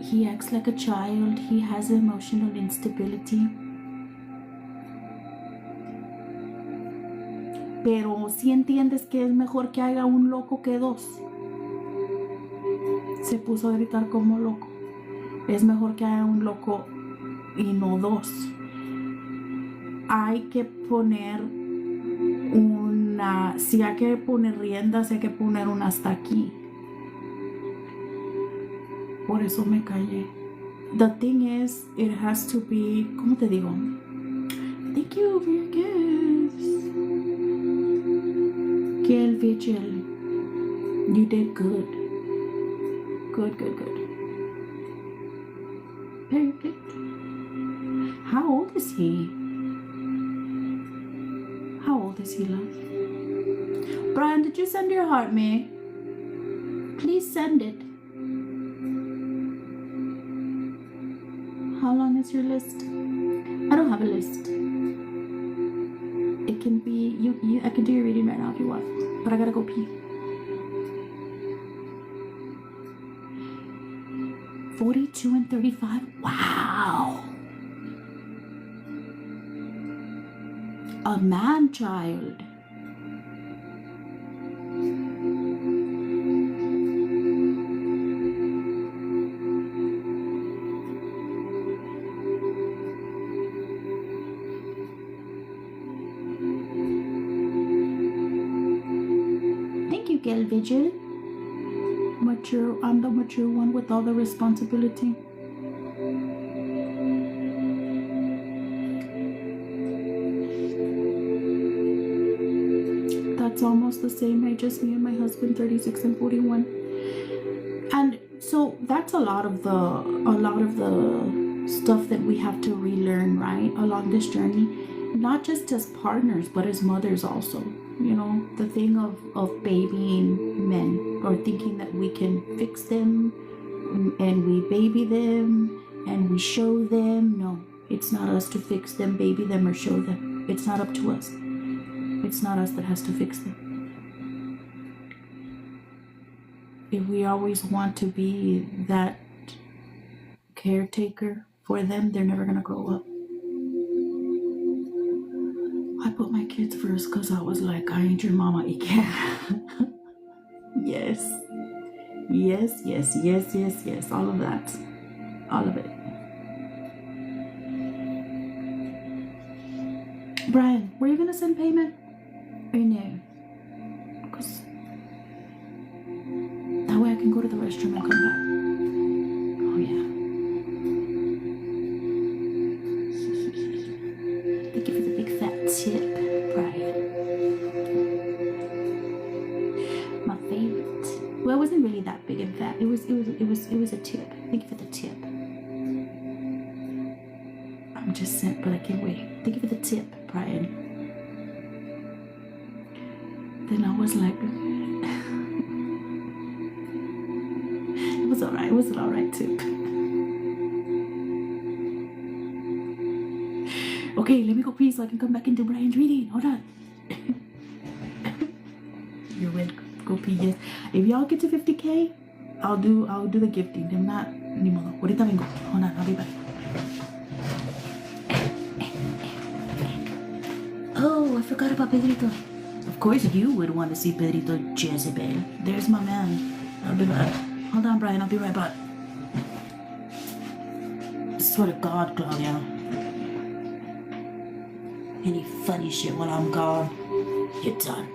He acts like a child. He has emotional instability. Pero si entiendes que es mejor que haya un loco que dos. Se puso a gritar como loco. Es mejor que haya un loco y no dos. Hay que poner si hay que poner riendas, hay que poner una hasta aquí. Por eso me callé. The thing is, it has to be, ¿cómo te digo? Thank you for your gifts. Gail Vigil, you did good. Good. Perfect. How old is he? How old is he, love? Brian, did you send your heart, May? Please send it. How long is your list? I don't have a list. It can be, I can do your reading right now if you want, but I gotta go pee. 42 and 35? Wow! A man-child. Thank you, Gail Vigil. Mature, I'm the mature one with all the responsibility. That's almost the same age as me and my husband, 36 and 41. And so that's a lot of the stuff that we have to relearn, right, along this journey, not just as partners but as mothers also. You know, the thing of babying men, or thinking that we can fix them and we baby them and we show them. No, it's not us to fix them, baby them, or show them. It's not up to us. It's not us that has to fix them. If we always want to be that caretaker for them, they're never gonna grow up. I put my kids first because I was like, I ain't your mama again. Yes. All of that. All of it. Brian, were you gonna send payment? Or no? Because that way I can go to the restroom and come back. Oh yeah. Thank you for the big fat tip, Brian. My favorite. Well, it wasn't really that big and fat. It was a tip. Thank you for the tip. I'm just sent, but I can't wait. Thank you for the tip, Brian. Then I was like, it was alright. It was an alright tip. Okay, let me go pee so I can come back and do Brian's reading. Hold on. You're welcome. Go pee, yes. If y'all get to 50K, I'll do the gifting. If not, ni modo. Ahorita vengo. Hold on, I'll be back. Oh, I forgot about Pedrito. Of course you would want to see Pedrito Jezebel. There's my man. I'll be back. Hold on, Brian. I'll be right back. Swear to God, Claudia. Any funny shit while I'm gone, you're done.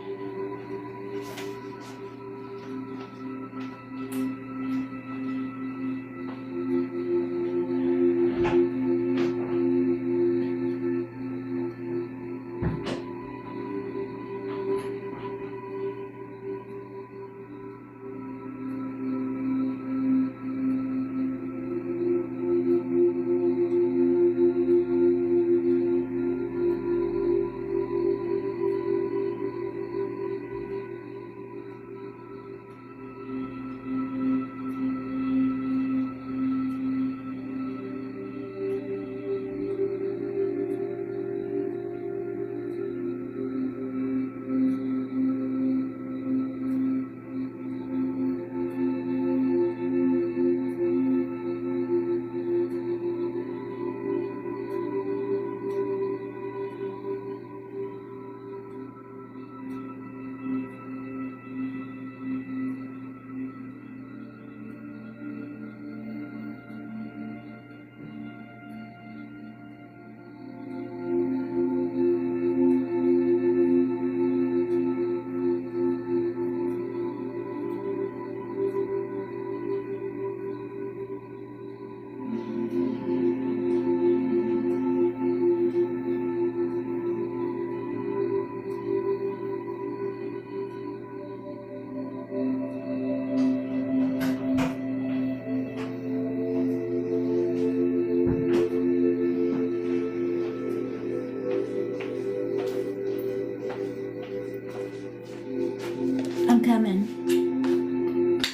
coming.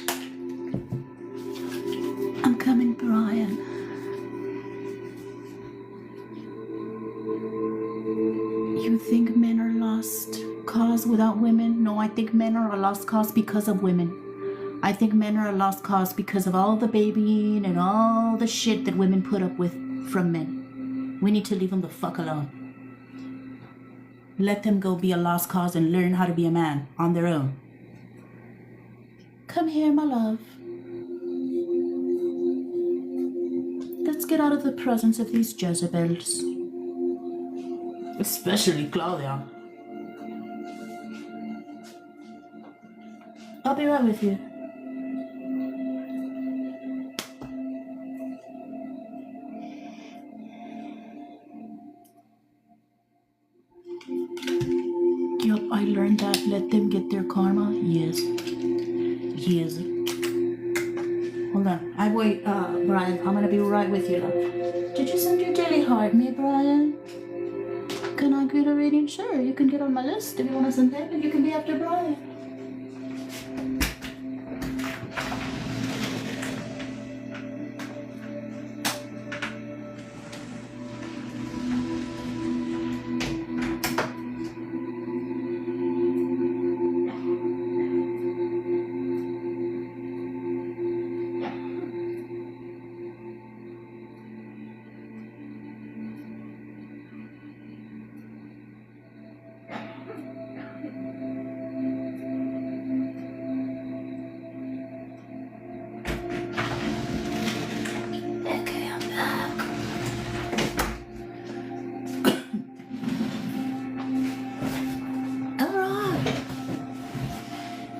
I'm coming, Brian. You think men are lost cause without women? No, I think men are a lost cause because of women. I think men are a lost cause because of all the babying and all the shit that women put up with from men. We need to leave them the fuck alone. Let them go be a lost cause and learn how to be a man on their own. Come here, my love. Let's get out of the presence of these Jezebels. Especially Claudia. I'll be right with you. Yup, I learned that. Let them get their karma. Yes. Yes. Hold on. Brian, I'm gonna be right with you, love. Did you send your jelly heart me, Brian? Can I get a reading? Sure, you can get on my list if you want to send payment. You can be after Brian.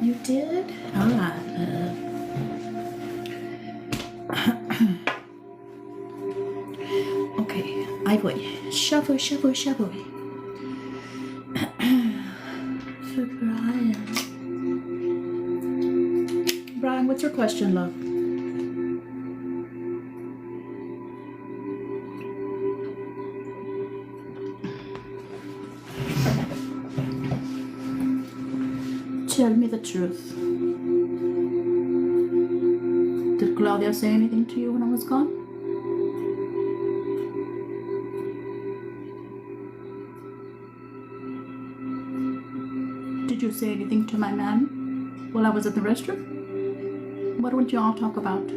You did? All right, love. Okay, I wait. Shuffle. For Brian. Brian, what's your question, love? Tell me the truth. Did Claudia say anything to you when I was gone? Did you say anything to my man while I was at the restroom? What would you all talk about?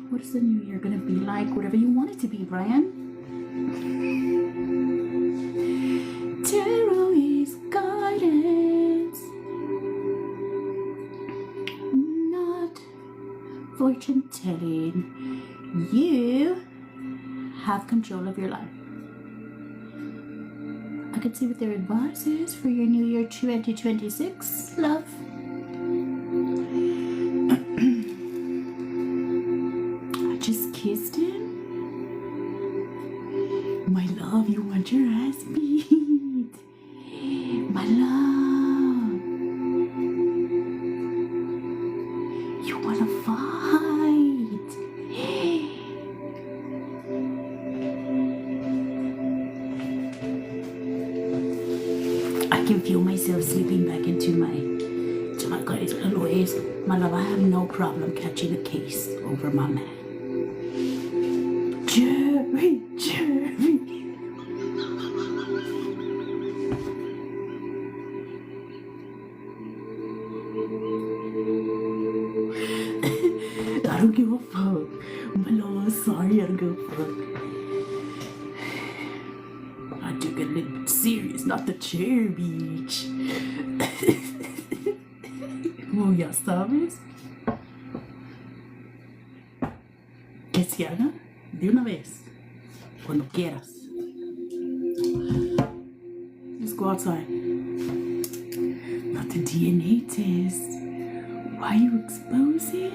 What is the new year gonna be like? Whatever you want it to be, Brian. Tarot is guidance, not fortune telling. You have control of your life. I can see what their advice is for your new year 2026, love. I just kissed him. My love, you want your ass beat. My love, you wanna fight? I can feel myself slipping back into my crazy little ways. My love, I have no problem catching a case over my man. Jerry. I don't give a fuck. My love, I'm sorry, I don't give a fuck. I took it a little bit serious, not the chair, bitch. Oh, ya sabes. Que se haga de una vez, cuando quieras. Let's go outside. Not the DNA test. Why are you exposing?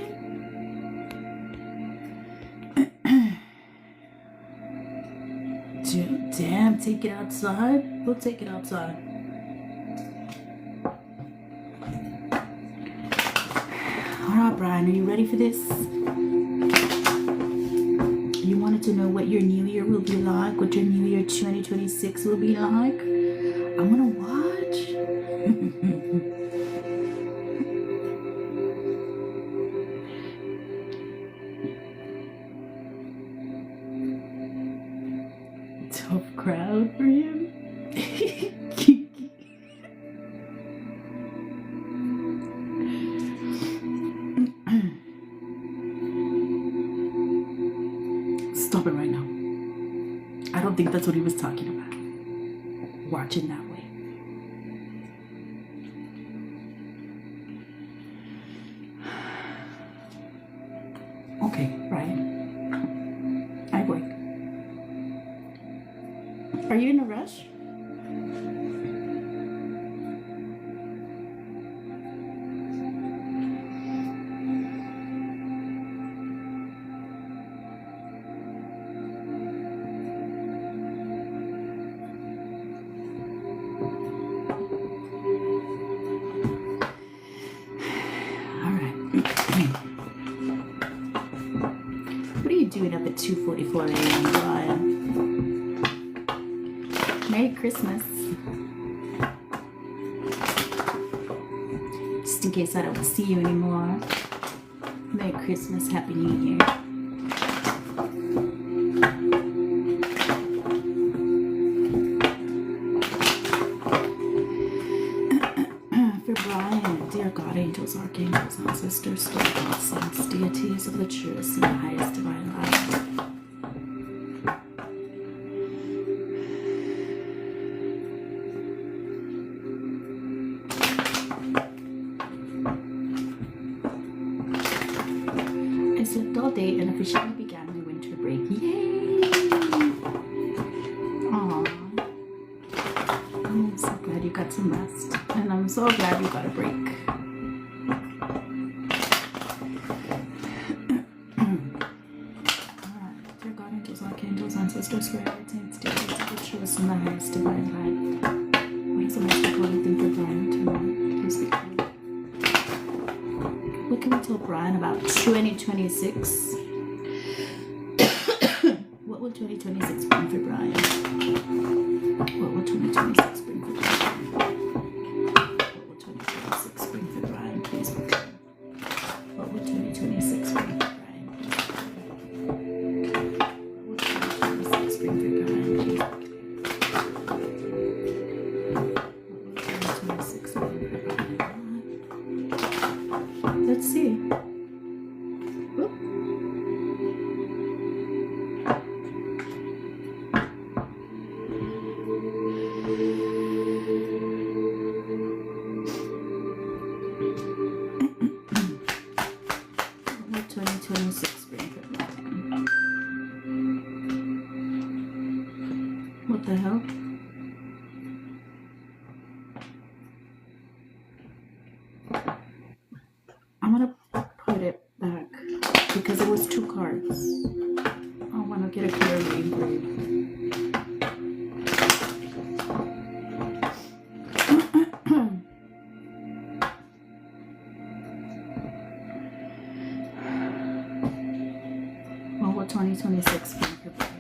Damn, take it outside. We'll take it outside. Alright, Brian, are you ready for this? You wanted to know what your new year will be like, what your new year 2026 will be like. I'm gonna watch. Tough crowd for him. Stop it right now. I don't think that's what he was talking about. Watching that way. Okay, Brian. I work. Are you in a rush? Doing up at 2:44 a.m. Brian. Merry Christmas. Just in case I don't see you anymore. Merry Christmas, Happy New Year. For Brian, dear God, angels, archangels, ancestors, gods, saints, deities of the truest and the highest divine light. I slept all day and officially began my winter break. Yay! Aww. I'm so glad you got some rest. And I'm so glad you got a break. Dear God, angels, archangels, ancestors, spirits, saints, deities of the truest and the highest divine light. Why is the most important thing for Brian to know? Please be clear. What can we tell Brian about 2026? What will 2026 bring for Brian? What will 2026 bring for Brian? What will 2026 bring for Brian? Please be clear. What will 2026 bring for Brian? What will 2026 bring for Brian? Please be clear. What will 2026 bring for Brian? Let's see. Oop. What will 2026 bring for Brian? What the hell? I'm gonna put it back because it was 2 cards. I want to get a clear reading for you. What will 2026 bring for Brian?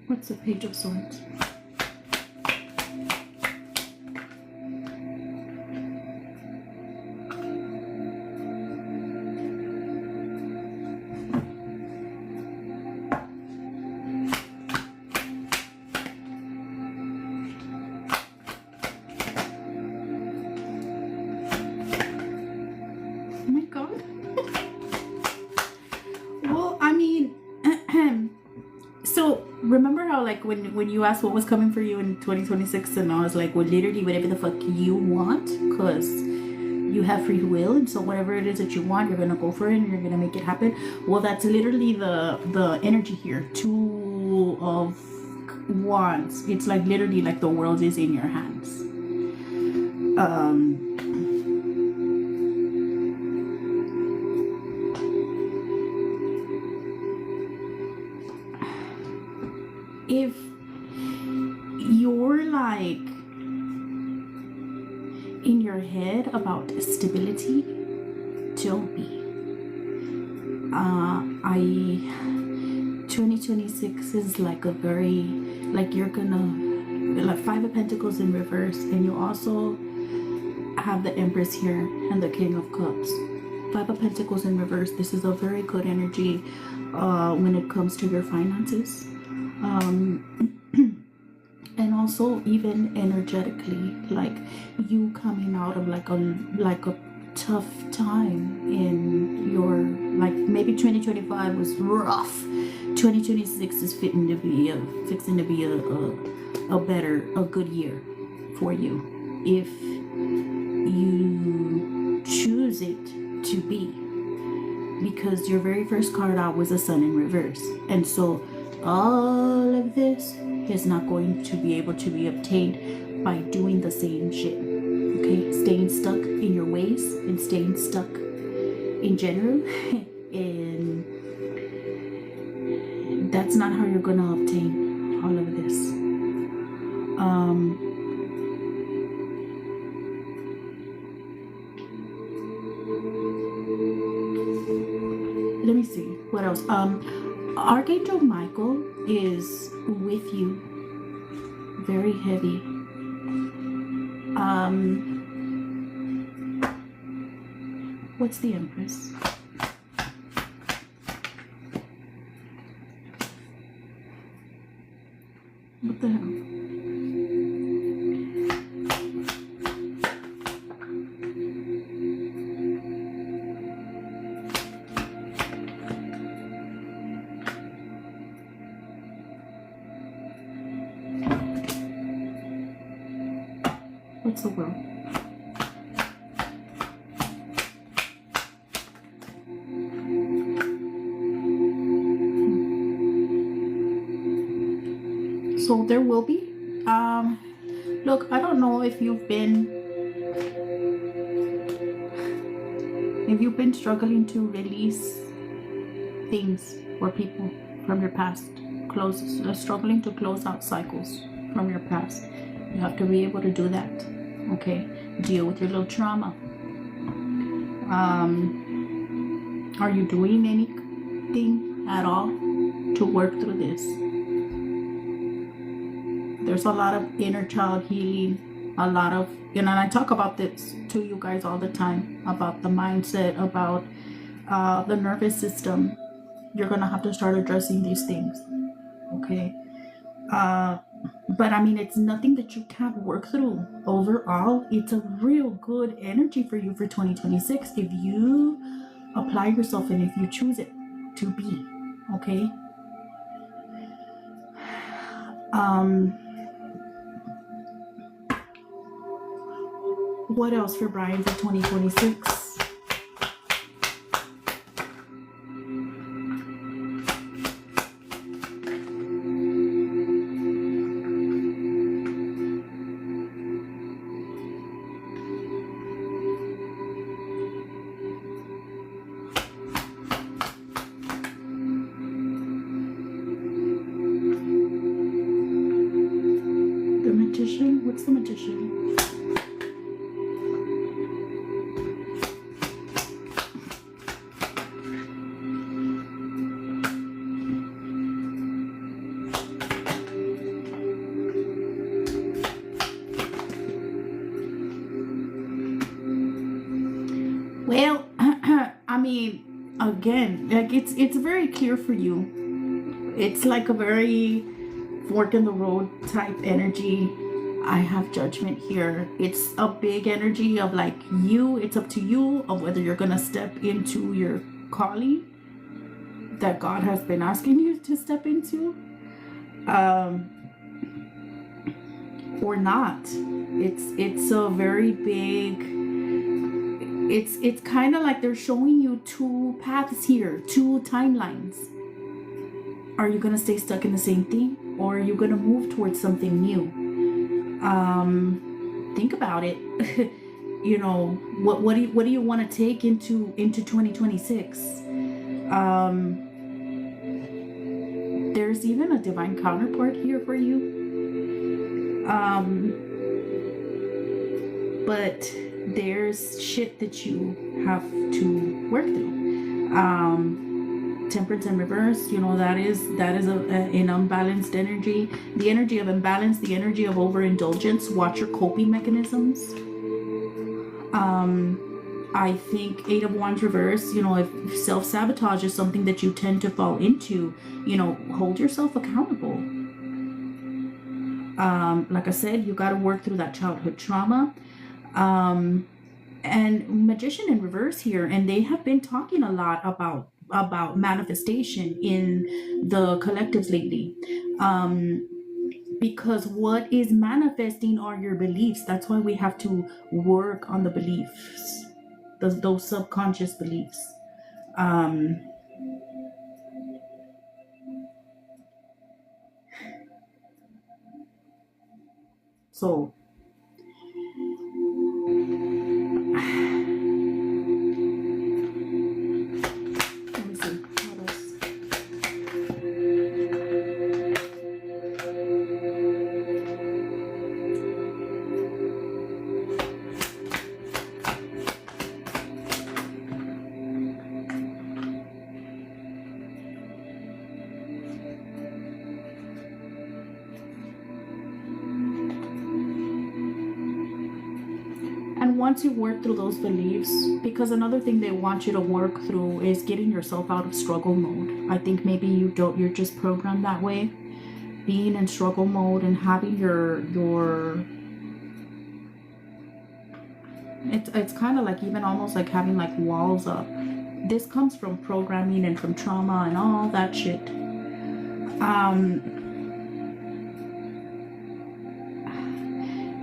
What's the Page of Swords? Oh my God. Well, I mean, so remember how like when you asked what was coming for you in 2026, and I was like, well, literally whatever the fuck you want, because you have free will, and so whatever it is that you want, you're gonna go for it and you're gonna make it happen. Well, that's literally the energy here. Two of Wands. It's like literally like the world is in your hands. If you're like in your head about stability, don't be. 2026 is like a very, like you're gonna, like Five of Pentacles in reverse, and you also have the Empress here and the King of Cups. Five of Pentacles in reverse. This is a very good energy when it comes to your finances. And also even energetically, like you coming out of like a tough time in your, like maybe 2025 was rough. 2026 is fixing to be a good year for you if you choose it to be, because your very first card out was a Sun in reverse, and so all of this is not going to be able to be obtained by doing the same shit. Okay, staying stuck in your ways and staying stuck in general, and that's not how you're gonna obtain all of this. Let me see what else. Archangel Michael is with you, very heavy. What's the Empress? What the hell? What's the World? So there will be, look, I don't know if you've been struggling to release things or people from your past, struggling to close out cycles from your past. You have to be able to do that. Okay, deal with your little trauma. Are you doing anything at all to work through this? There's a lot of inner child healing, a lot of, and I talk about this to you guys all the time, about the mindset, about the nervous system. You're gonna have to start addressing these things. Okay, but I mean, it's nothing that you can't work through. Overall, it's a real good energy for you for 2026 if you apply yourself and if you choose it to be. Okay. What else for Brian for 2026? The Magician? What's the Magician? Well, I mean, again, like it's very clear for you. It's like a very fork in the road type energy. I have Judgment here. It's a big energy of like you, it's up to you of whether you're gonna step into your calling that God has been asking you to step into. um, or not. It's a very big. It's kind of like they're showing you two paths here, two timelines. Are you gonna stay stuck in the same thing, or are you gonna move towards something new? Think about it. You know, what do you want to take into 2026? There's even a divine counterpart here for you. But there's shit that you have to work through. Temperance in reverse, you know, that is an unbalanced energy. The energy of imbalance, the energy of overindulgence. Watch your coping mechanisms. I think Eight of Wands reverse, you know, if self-sabotage is something that you tend to fall into, you know, hold yourself accountable. Like I said, you got to work through that childhood trauma. And Magician in reverse here, and they have been talking a lot about manifestation in the collectives lately. Because what is manifesting are your beliefs. That's why we have to work on the beliefs, those subconscious beliefs. So let me see what else. And once you work through those beliefs, because another thing they want you to work through is getting yourself out of struggle mode. I think maybe you're just programmed that way. Being in struggle mode and having your it's kind of like even almost like having like walls up. This comes from programming and from trauma and all that shit.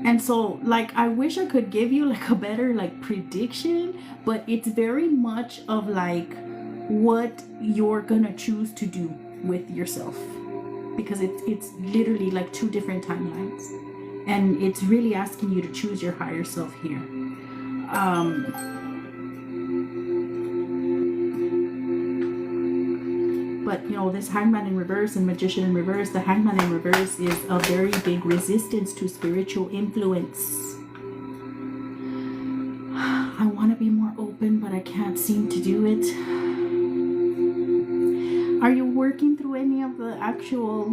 And so, like, I wish I could give you like a better like prediction, but it's very much of like what you're gonna choose to do with yourself, because it's literally like two different timelines, and it's really asking you to choose your higher self here. But you know, this Hangman in reverse and Magician in reverse, the Hangman in reverse is a very big resistance to spiritual influence. I want to be more open, but I can't seem to do it. Are you working through any of the actual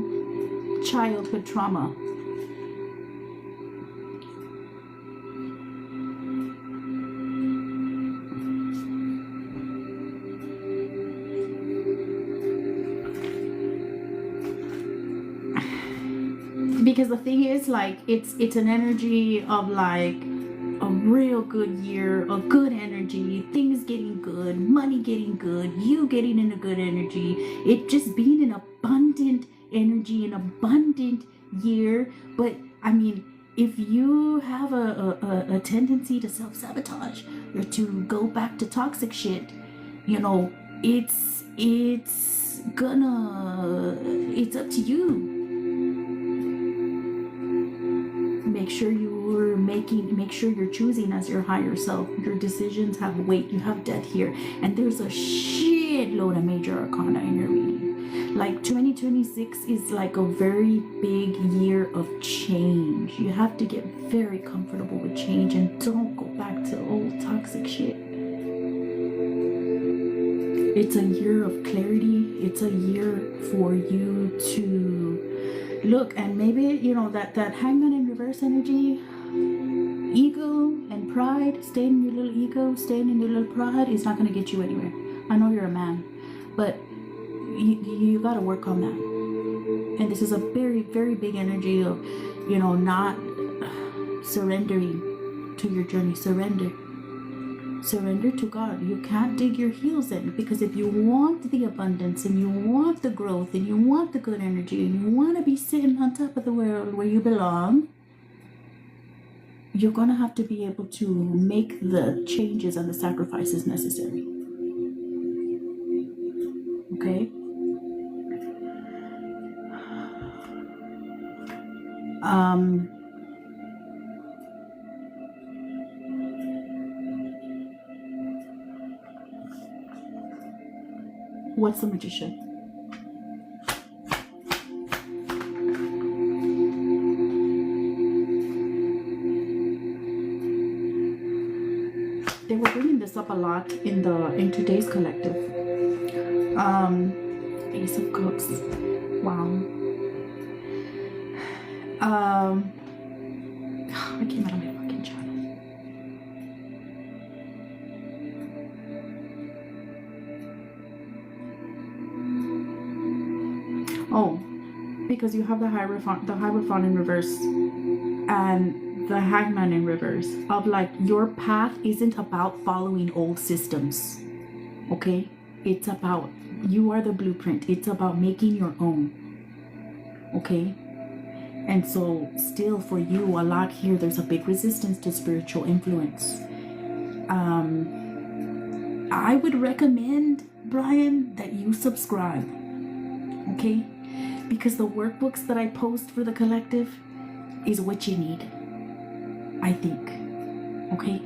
childhood trauma? Because the thing is, like, it's an energy of like a real good year of good energy, things getting good, money getting good, you getting in a good energy, it just being an abundant energy, an abundant year. But I mean, if you have a tendency to self-sabotage or to go back to toxic shit, you know, it's up to you. Make sure you're choosing as your higher self. Your decisions have weight. You have death here, and there's a shitload of major arcana in your reading. Like 2026 is like a very big year of change. You have to get very comfortable with change and don't go back to old toxic shit. It's a year of clarity. It's a year for you to look, and maybe, you know, that Hangman in reverse energy, ego and pride, staying in your little ego, staying in your little pride is not going to get you anywhere. I know you're a man, but you got to work on that. And this is a very, very big energy of, you know, not surrendering to your journey. Surrender. Surrender to God. You can't dig your heels in, because if you want the abundance and you want the growth and you want the good energy and you want to be sitting on top of the world where you belong, you're going to have to be able to make the changes and the sacrifices necessary. Okay? What's the Magician? They were bringing this up a lot in today's collective. Ace of Cups. Wow. I came out of my fucking channel. Oh, because you have the Hierophant in reverse and the Hangman in reverse. Of like, your path isn't about following old systems. Okay? It's about, you are the blueprint. It's about making your own. Okay? And so still for you, a lot here, there's a big resistance to spiritual influence. I would recommend, Brian, that you subscribe. Okay? Because the workbooks that I post for the collective is what you need, I think. Okay?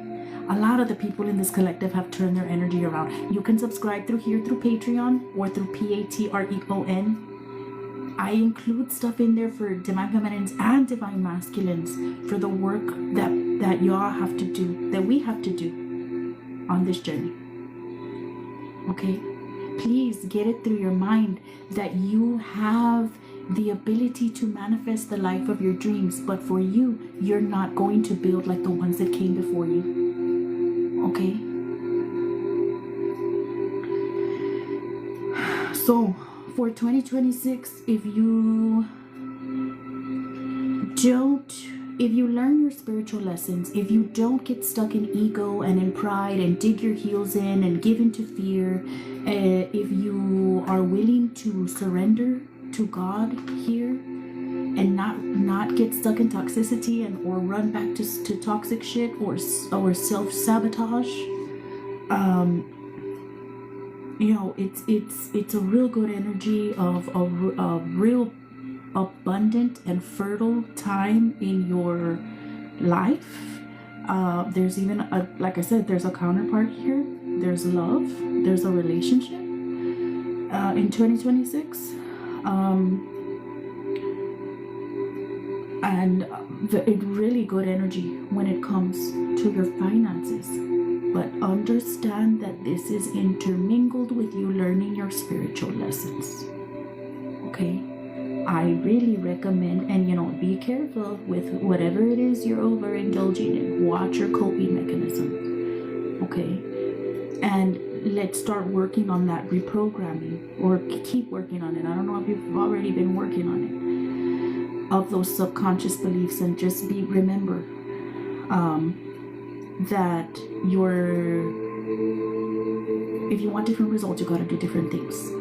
A lot of the people in this collective have turned their energy around. You can subscribe through here, through Patreon, or through Patreon. I include stuff in there for Divine Feminines and Divine Masculines for the work that y'all have to do, that we have to do on this journey. Okay? Please get it through your mind that you have the ability to manifest the life of your dreams, but for you, you're not going to build like the ones that came before you. Okay? So, for 2026, if you learn your spiritual lessons, if you don't get stuck in ego and in pride and dig your heels in and give into fear, if you are willing to surrender to God here and not get stuck in toxicity and or run back to toxic shit or self-sabotage, you know, it's a real good energy of a real abundant and fertile time in your life. There's even like I said, there's a counterpart here. There's love. There's a relationship in 2026, and it's really good energy when it comes to your finances. But understand that this is intermingled with you learning your spiritual lessons. Okay? I really recommend, and you know, be careful with whatever it is you're overindulging in. Watch your coping mechanism. Okay? And let's start working on that reprogramming, or keep working on it. I don't know if you've already been working on it, of those subconscious beliefs, and just remember that if you want different results, you got to do different things.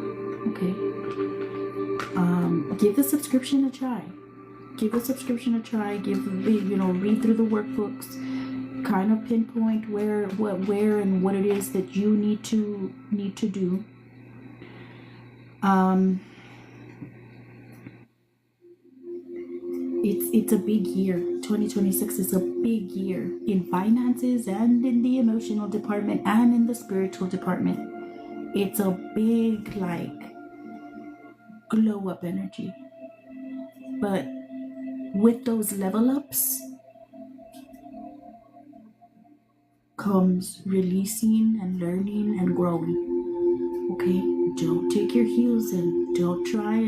Okay? Give the subscription a try. Give the subscription a try. Read through the workbooks. Kind of pinpoint where and what it is that you need to do. It's a big year. 2026 is a big year in finances and in the emotional department and in the spiritual department. It's a big, like, glow up energy. But with those level ups comes releasing and learning and growing. Okay? Don't take your heels in. Don't try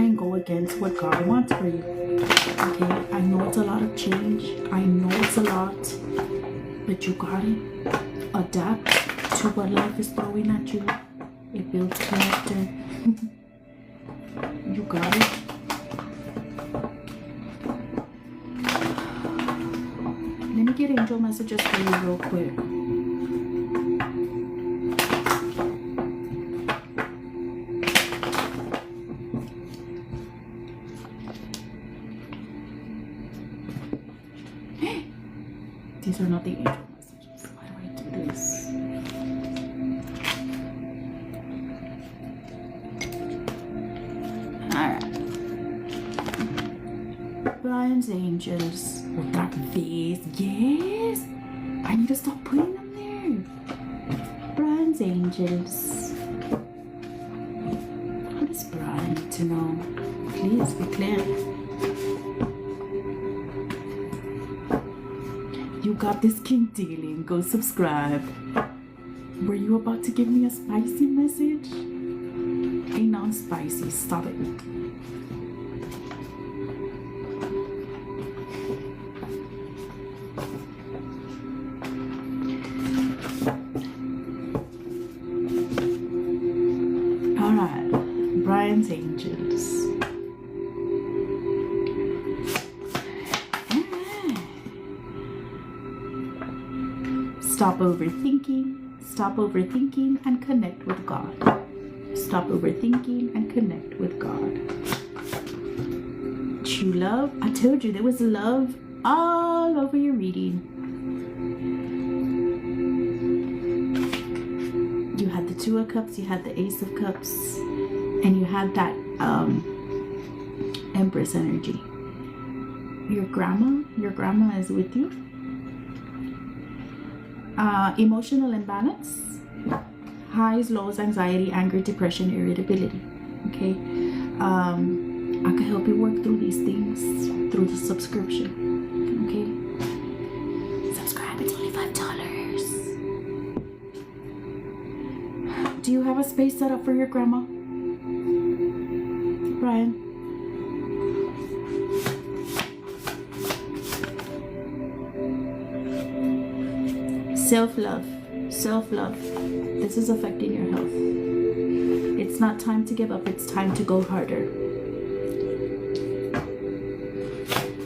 and go against what God wants for you. Okay? I know it's a lot of change. I know it's a lot. But you gotta adapt to what life is throwing at you. It builds character. You got it. get angel messages for you real quick. These are not the angel messages. Why do I do this? Alright. Brian's angels. With that face. Yes! I need to stop putting them there. Brian's angels. What does Brian need to know? Please be clear. You got this, King Dealing. Go subscribe. Were you about to give me a spicy message? A non-spicy. Stop it. Alright. Brian's angels. Stop overthinking and connect with God. Stop overthinking and connect with God. True love. I told you there was love all over your reading. You had the Two of Cups, you had the Ace of Cups, and you had that Empress energy. Your grandma is with you. Emotional imbalance, highs, lows, anxiety, anger, depression, irritability. Okay, I can help you work through these things through the subscription. Okay, subscribe. It's only $5. Do you have a space set up for your grandma, Brian? Self-love. This is affecting your health. It's not time to give up. It's time to go harder.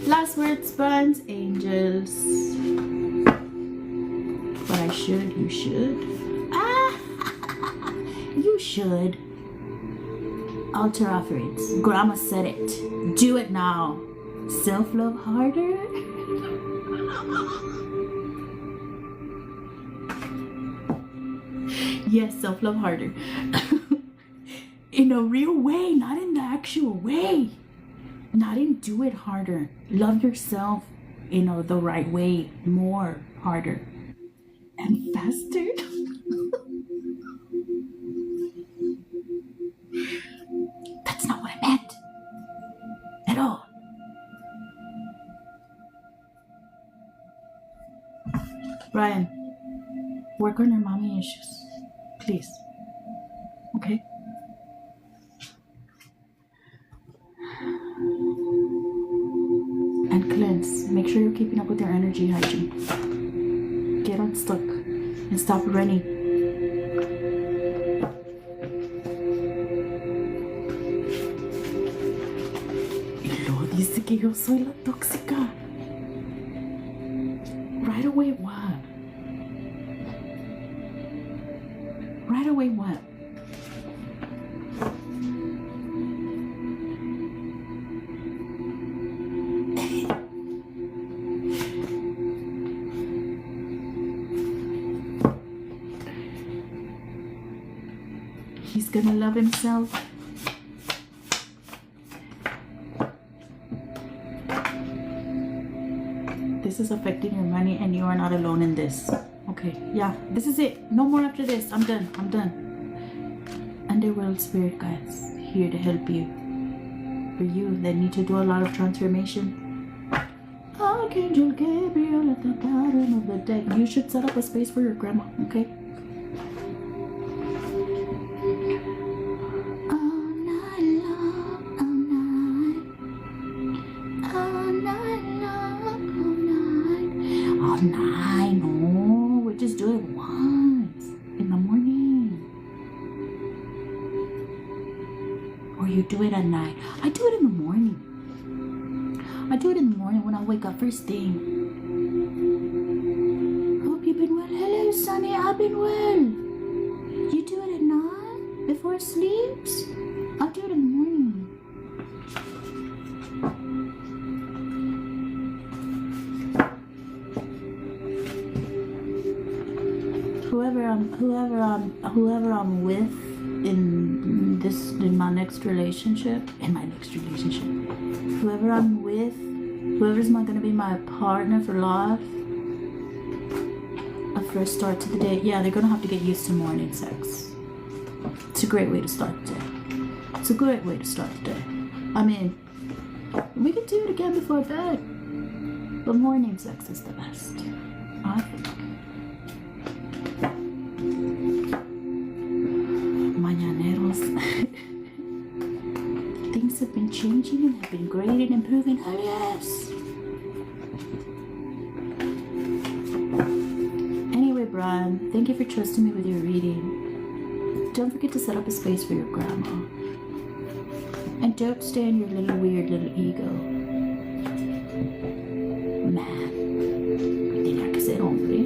Last words, Brian's angels. But you should. You should. Altar offerings. Grandma said it. Do it now. Self-love harder. Yes, self-love harder. In a real way, not in the actual way. Not in do it harder. Love yourself in the right way. More harder. And faster. That's not what I meant. At all. Brian, work on your mommy issues. Please. Okay? And cleanse. Make sure you're keeping up with your energy hygiene. Get unstuck and stop running. Y luego dice que yo soy la tóxica. Right away, what? Right away, what? He's gonna love himself. This is affecting your money and you are not alone in this. Okay, yeah, this is it. No more after this. I'm done. Underworld spirit guides here to help you. For you that need to do a lot of transformation. Archangel Gabriel at the bottom of the deck. You should set up a space for your grandma, okay? All night. No, we just do it once in the morning. Or you do it at night. I do it in the morning. I do it in the morning when I wake up first thing. I've been well. You do it at night before it sleeps? I'll do it in the morning. Whoever I'm with in my next relationship, whoever I'm with, whoever's not gonna be my partner for life, a fresh start to the day. Yeah, they're gonna have to get used to morning sex. It's a great way to start the day. It's a great way to start the day. I mean, we could do it again before bed, but morning sex is the best, I think. Mañaneros. Things have been changing and have been great and improving. Hell yes. Anyway, Brian, thank you for trusting me with your reading. Don't forget to set up a space for your grandma. And don't stay in your little weird little ego. Man, tenía que ser hombre.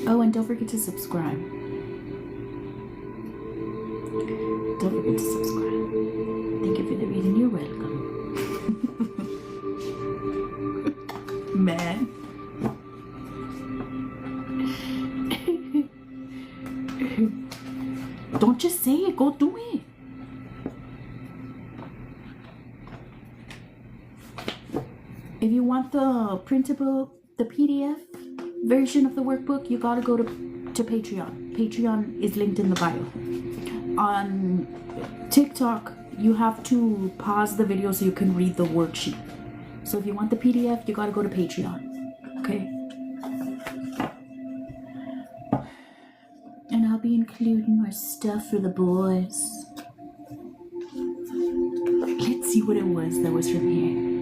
Oh, and don't forget to subscribe. Don't forget to subscribe. Thank you for the reading. You're welcome. Man. Don't just say it. Go do it. If you want the printable, the PDF version of the workbook, you gotta go to Patreon. Patreon is linked in the bio. On TikTok, you have to pause the video so you can read the worksheet. So if you want the PDF, you gotta go to Patreon. Okay? And I'll be including more stuff for the boys. Let's see what it was that was from here.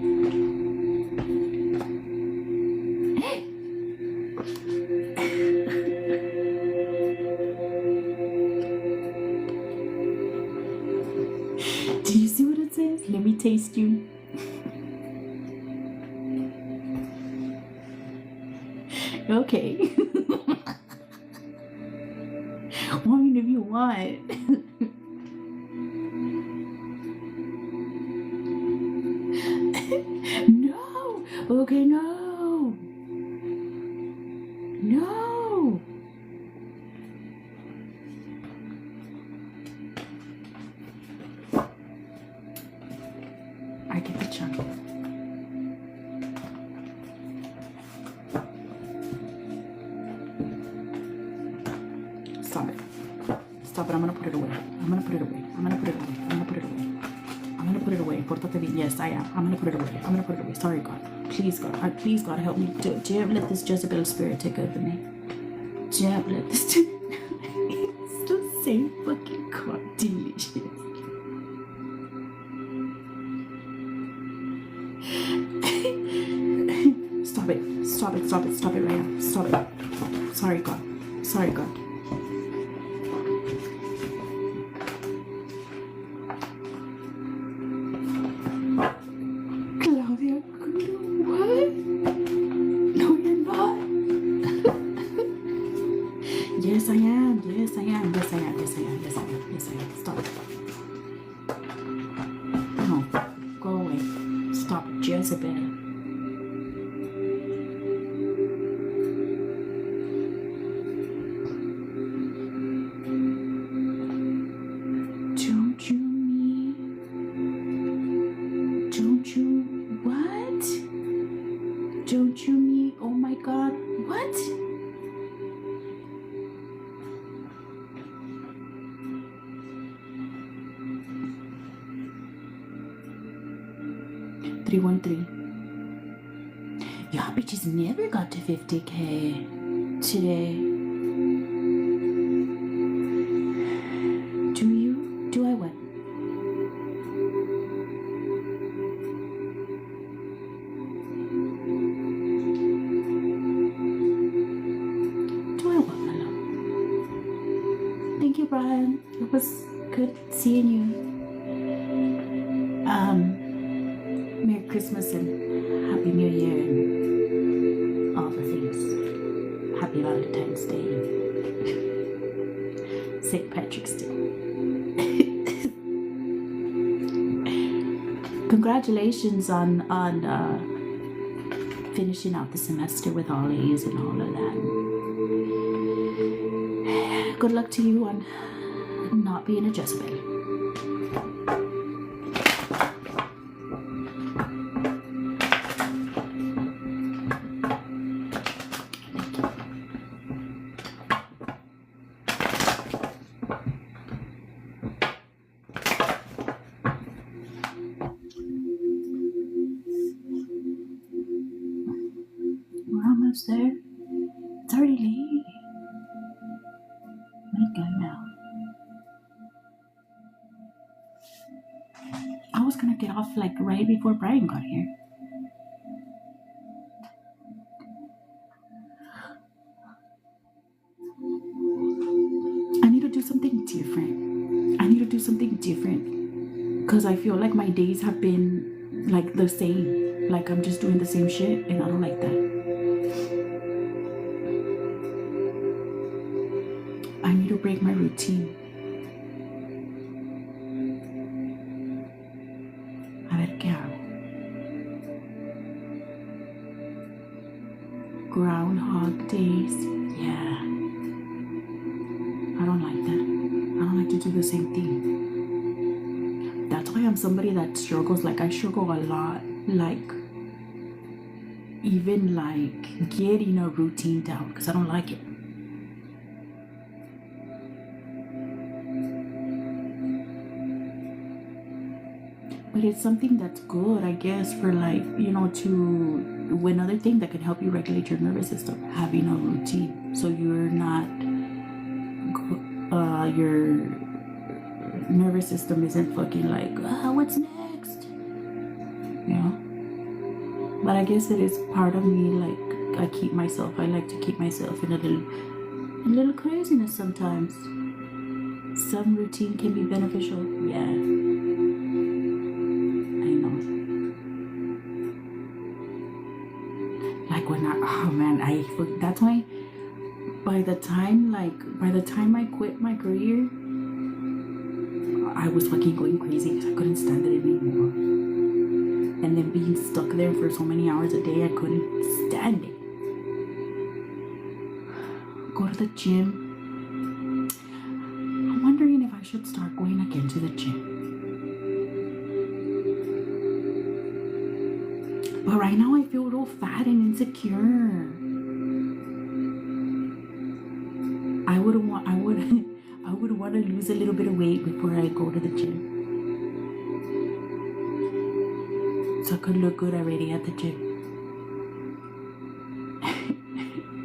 Do you see what it says? Let me taste you. Okay. Wine if you want. No. Okay, no. No. I get the chunk. Stop it. Stop it. I'm gonna put it away. I'm gonna put it away. I'm gonna put it away. I'm gonna put it away. I'm gonna put it away. Pórtate bien. Yes, I am. I'm gonna put it away. I'm gonna put it away. Sorry, God. Please, God. Please, God, help me. Don't let this Jezebel spirit take over me. Don't let this. It's the same fucking God. Delicious. Stop it. Stop it. Stop it. Stop it right now. Stop it. Sorry, God. Sorry, God. Claudia, what? No, you're not. Yes, I am. Yes, I am. Yes, I am. Yes, I am. Yes, I am. Yes, I am. Stop it. No, go away. Stop, Jezebel. Don't you mean? Don't you what? Don't you mean? Oh my God! What? $313. Y'all bitches never got to 50K today. Do you? Do I what? Do I what, my love? Thank you, Brian. You're was good seeing you. Merry Christmas and Happy New Year and all the things. Happy Valentine's Day and St. Patrick's Day. Congratulations on finishing out the semester with all A's and all of that. Good luck to you on not being a Jezebel. We're almost there. It's already late. Let go now. I was gonna get off like right before Brian got here. I need to do something different. Because I feel like my days have been like the same. Like I'm just doing the same shit and I don't like that. I need to break my routine. A ver qué hago. Groundhog days. Yeah. I don't like that. I don't like to do the same thing. That's why I'm somebody that struggles. Like I struggle a lot. Like even like getting a routine down because I don't like it. But it's something that's good, I guess, for like, you know, another thing that can help you regulate your nervous system, having a routine. So you're not, your nervous system isn't fucking like, what's next? You know? But I guess it is part of me, like, I like to keep myself in a little craziness sometimes. Some routine can be beneficial, yeah. Like when that's why by the time I quit my career, I was fucking going crazy because I couldn't stand it anymore. And then being stuck there for so many hours a day, I couldn't stand it. Go to the gym. I'm wondering if I should start going again to the gym. But right now I feel real fat and insecure. I would want to lose a little bit of weight before I go to the gym. So I could look good already at the gym.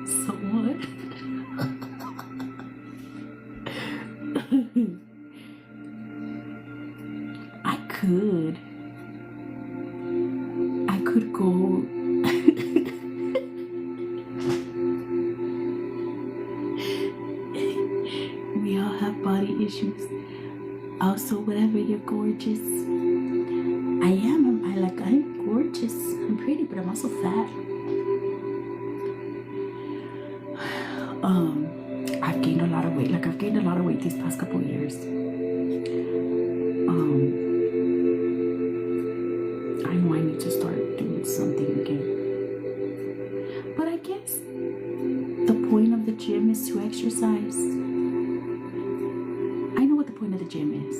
So what? I could go. We all have body issues. Also, whatever, you're gorgeous. I'm gorgeous. I'm pretty, but I'm also fat. I've gained a lot of weight. I've gained a lot of weight these past couple years. I know I need to start doing something again. But I guess the point of the gym is to exercise. I know what the point of the gym is.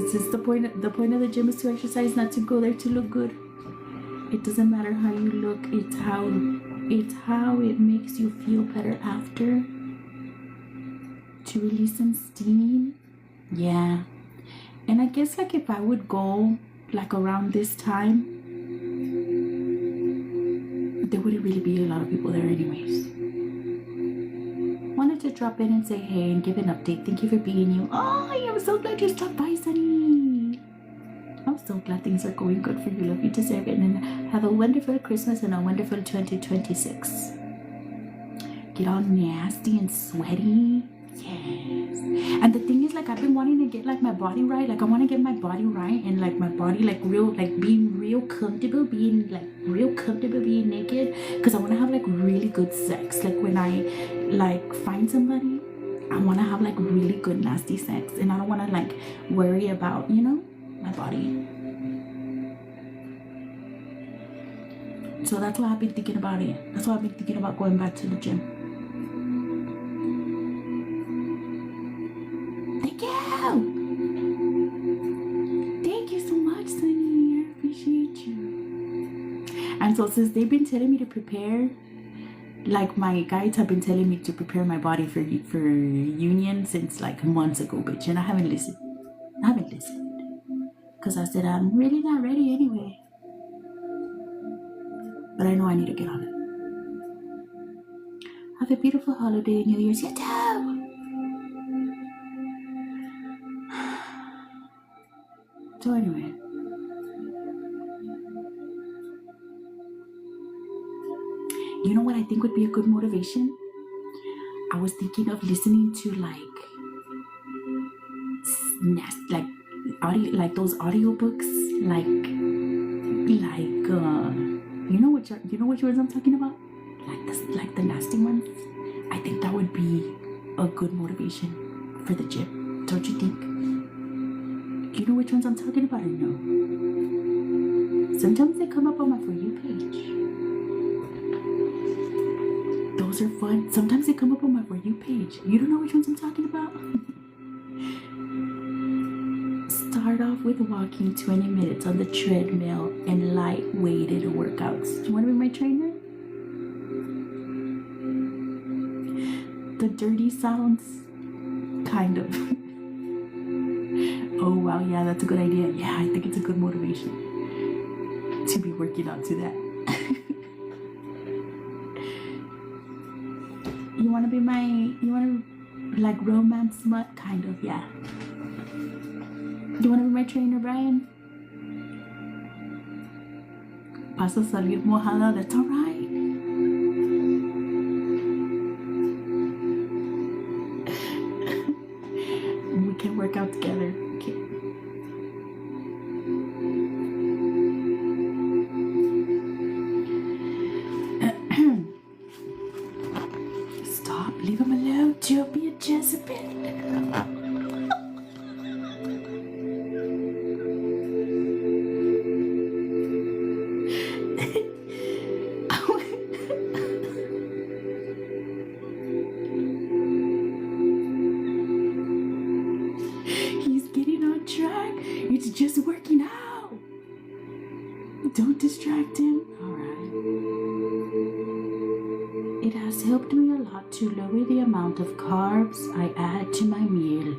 Is this the point? The point of the gym is to exercise, not to go there to look good. It doesn't matter how you look. It's how it makes you feel better after. To release some steam. Yeah. And I guess like if I would go like around this time, there wouldn't really be a lot of people there anyways. Wanted to drop in and say hey and give an update. Thank you for being you. Oh, I'm so glad you stopped by, Sunny. I'm so glad things are going good for you. Love you, deserve it. And have a wonderful Christmas and a wonderful 2026. Get all nasty and sweaty. Yes. And the thing is, like, I've been wanting to get like my body right. Like, I want to get my body right and like my body like real, like being real comfortable, being naked. Because I want to have like really good sex. Like when I like find somebody, I want to have like really good nasty sex, and I don't want to like worry about, you know, my body. So that's why I've been thinking about it. That's why I've been thinking about going back to the gym. Thank you. Thank you so much, Sunny. I appreciate you. And so since they've been telling me to prepare, like my guides have been telling me to prepare my body for union since like months ago, bitch, and I haven't listened. Because I said I'm really not ready anyway. But I know I need to get on it. Have a beautiful holiday, New Year's. You too. So anyway, you know what I think would be a good motivation? I was thinking of listening to like audio, like those audiobooks, like you know which ones I'm talking about? Like the nasty ones. I think that would be a good motivation for the gym. Don't you think? You know which ones I'm talking about or no? Sometimes they come up on my For You page. Those are fun. Sometimes they come up on my For You page. You don't know which ones I'm talking about? Start off with walking 20 minutes on the treadmill and light weighted workouts. Do you want to be my trainer? The dirty sounds? Kind of. Oh wow, yeah, that's a good idea. Yeah, I think it's a good motivation to be working out to that. You want to like romance smut? Kind of, yeah. You want to be my trainer, Brian? Vas a salir mojada, that's alright. We can work out together. Okay. Stop, leave him alone. Don't be a Jezebel. It's just working out. Don't distract him. Alright. It has helped me a lot to lower the amount of carbs I add to my meal,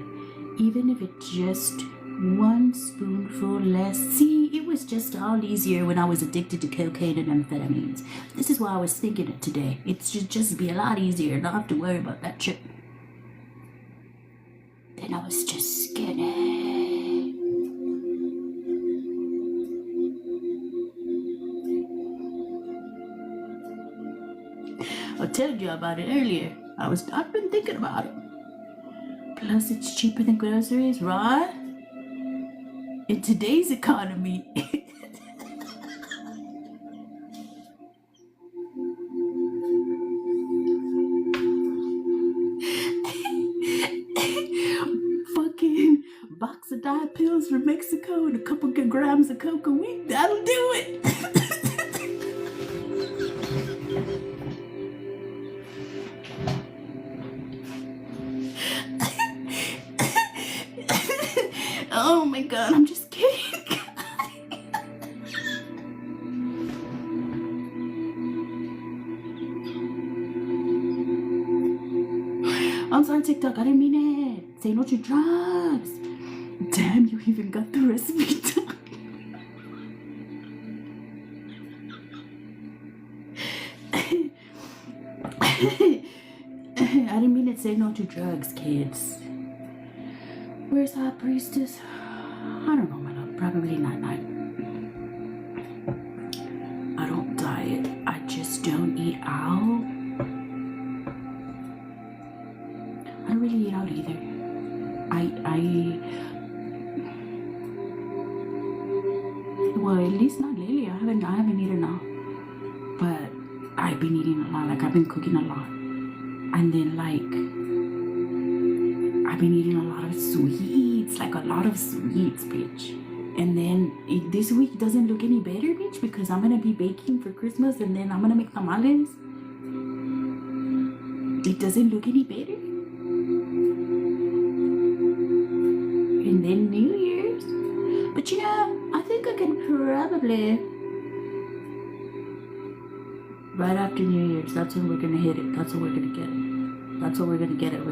even if it's just one spoonful less. See, it was just all easier when I was addicted to cocaine and amphetamines. This is why I was thinking it today. It should just be a lot easier, not have to worry about that shit. Then I was just skinny. I told you about it earlier. I've been thinking about it. Plus, it's cheaper than groceries, right? In today's economy. Fucking box of diet pills from Mexico and a couple of grams of coke a week. That'll do it. Oh my god, I'm just kidding. I'm sorry, TikTok, I didn't mean it. Say no to drugs. Damn, you even got the recipe down. I didn't mean to say no to drugs, kids. Where's Hot Priestess? I don't know, my love. probably not. I don't diet. I just don't eat out. I don't really eat out either. Well, at least not lately. I haven't eaten out. But I've been eating a lot. Like, I've been cooking a lot. And then, like, I've been eating a lot of sweets. Like, a lot of sweets, bitch. And then this week doesn't look any better, bitch, because I'm gonna be baking for Christmas and then I'm gonna make tamales. It doesn't look any better. And then New Year's. But you know, I think I can probably, right after New Year's, that's when we're gonna hit it. That's when we're gonna get it. That's when we're gonna get it.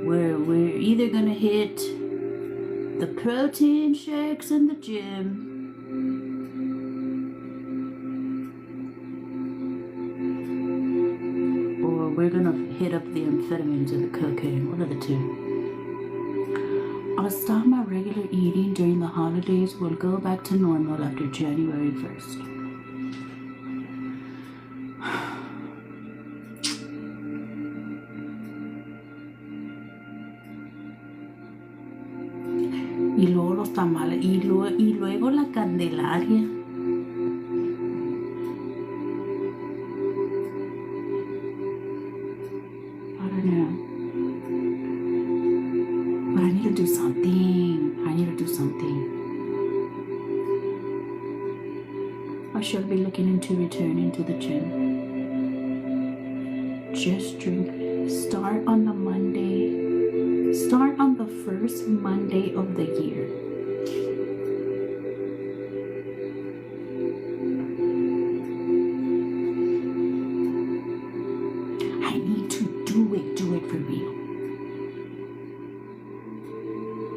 We're either gonna hit the protein shakes in the gym, or we're gonna hit up the amphetamines or the cocaine. One of the two. I'll stop my regular eating during the holidays. We'll go back to normal after January 1st. Y luego los tamales, y luego la Candelaria. I don't know. But I need to do something. I should be looking into returning to the gym. Just drink. Start on the first Monday of the year. I need to do it for real.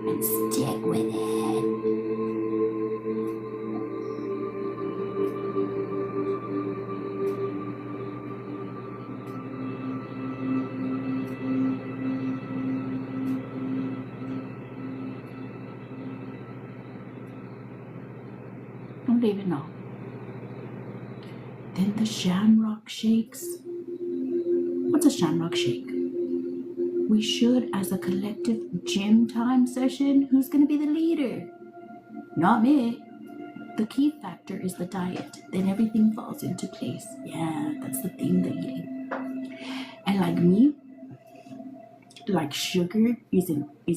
And stick with it. I don't even know. Then the Shamrock Shakes. What's a Shamrock Shake? We should, as a collective gym time session, who's going to be the leader? Not me. The key factor is the diet. Then everything falls into place. Yeah, that's the thing, the eating. And like me, like sugar is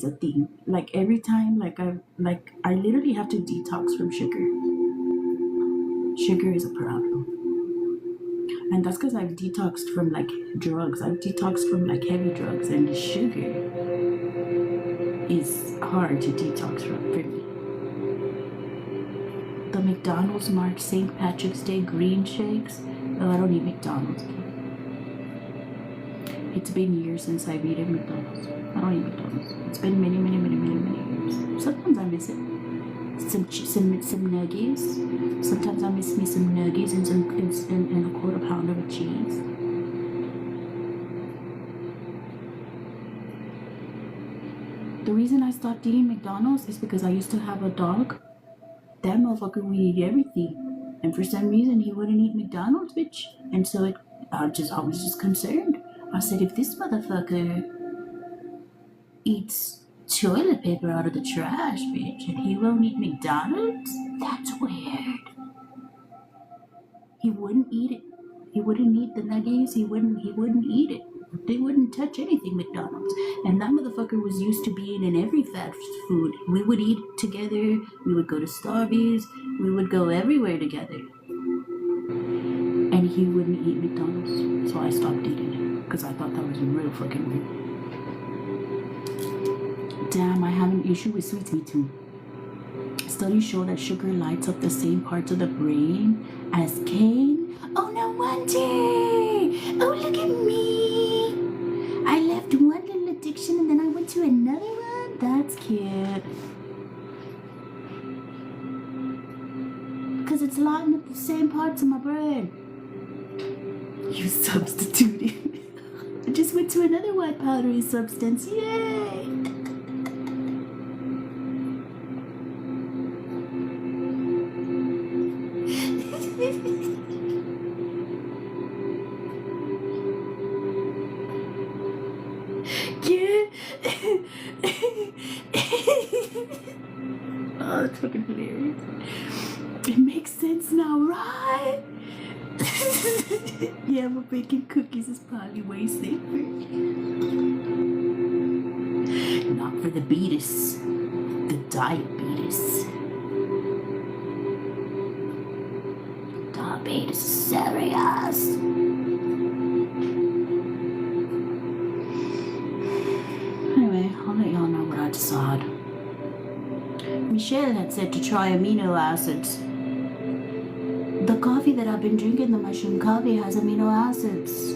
a thing. Like every time, I literally have to detox from sugar. Sugar is a problem. And that's because I've detoxed from like drugs. I've detoxed from like heavy drugs, and sugar is hard to detox from for me. The McDonald's marked St. Patrick's Day green shakes. Oh, I don't eat McDonald's. It's been years since I've eaten McDonald's. I don't eat McDonald's. It's been many years. Sometimes I miss it. Some nuggies. Sometimes I miss me some nuggies and a quarter pounder of cheese. The reason I stopped eating McDonald's is because I used to have a dog. That motherfucker would eat everything, and for some reason he wouldn't eat McDonald's, bitch. And so I was just concerned. I said, if this motherfucker eats toilet paper out of the trash, bitch, and he won't eat McDonald's? That's weird. He wouldn't eat it. He wouldn't eat the nuggies. He wouldn't eat it. They wouldn't touch anything McDonald's. And that motherfucker was used to being in every fast food. We would eat together. We would go to Starbucks. We would go everywhere together. And he wouldn't eat McDonald's. So I stopped eating it because I thought that was real fucking weird. Damn, I have an issue with sweets. Me too. Studies show that sugar lights up the same parts of the brain as cane. Oh, no wonder. Oh, look at me. I left one little addiction and then I went to another one. That's cute. Because it's lighting up the same parts of my brain. You substituted. I just went to another white powdery substance. Yay! That's fucking hilarious. It makes sense now, right? Yeah, but baking cookies is probably way safer. Not for the beatus. The diabetes. Diabetes is serious. Anyway, I'll let y'all know what I decide. Michelle had said to try amino acids. The coffee that I've been drinking, the mushroom coffee, has amino acids.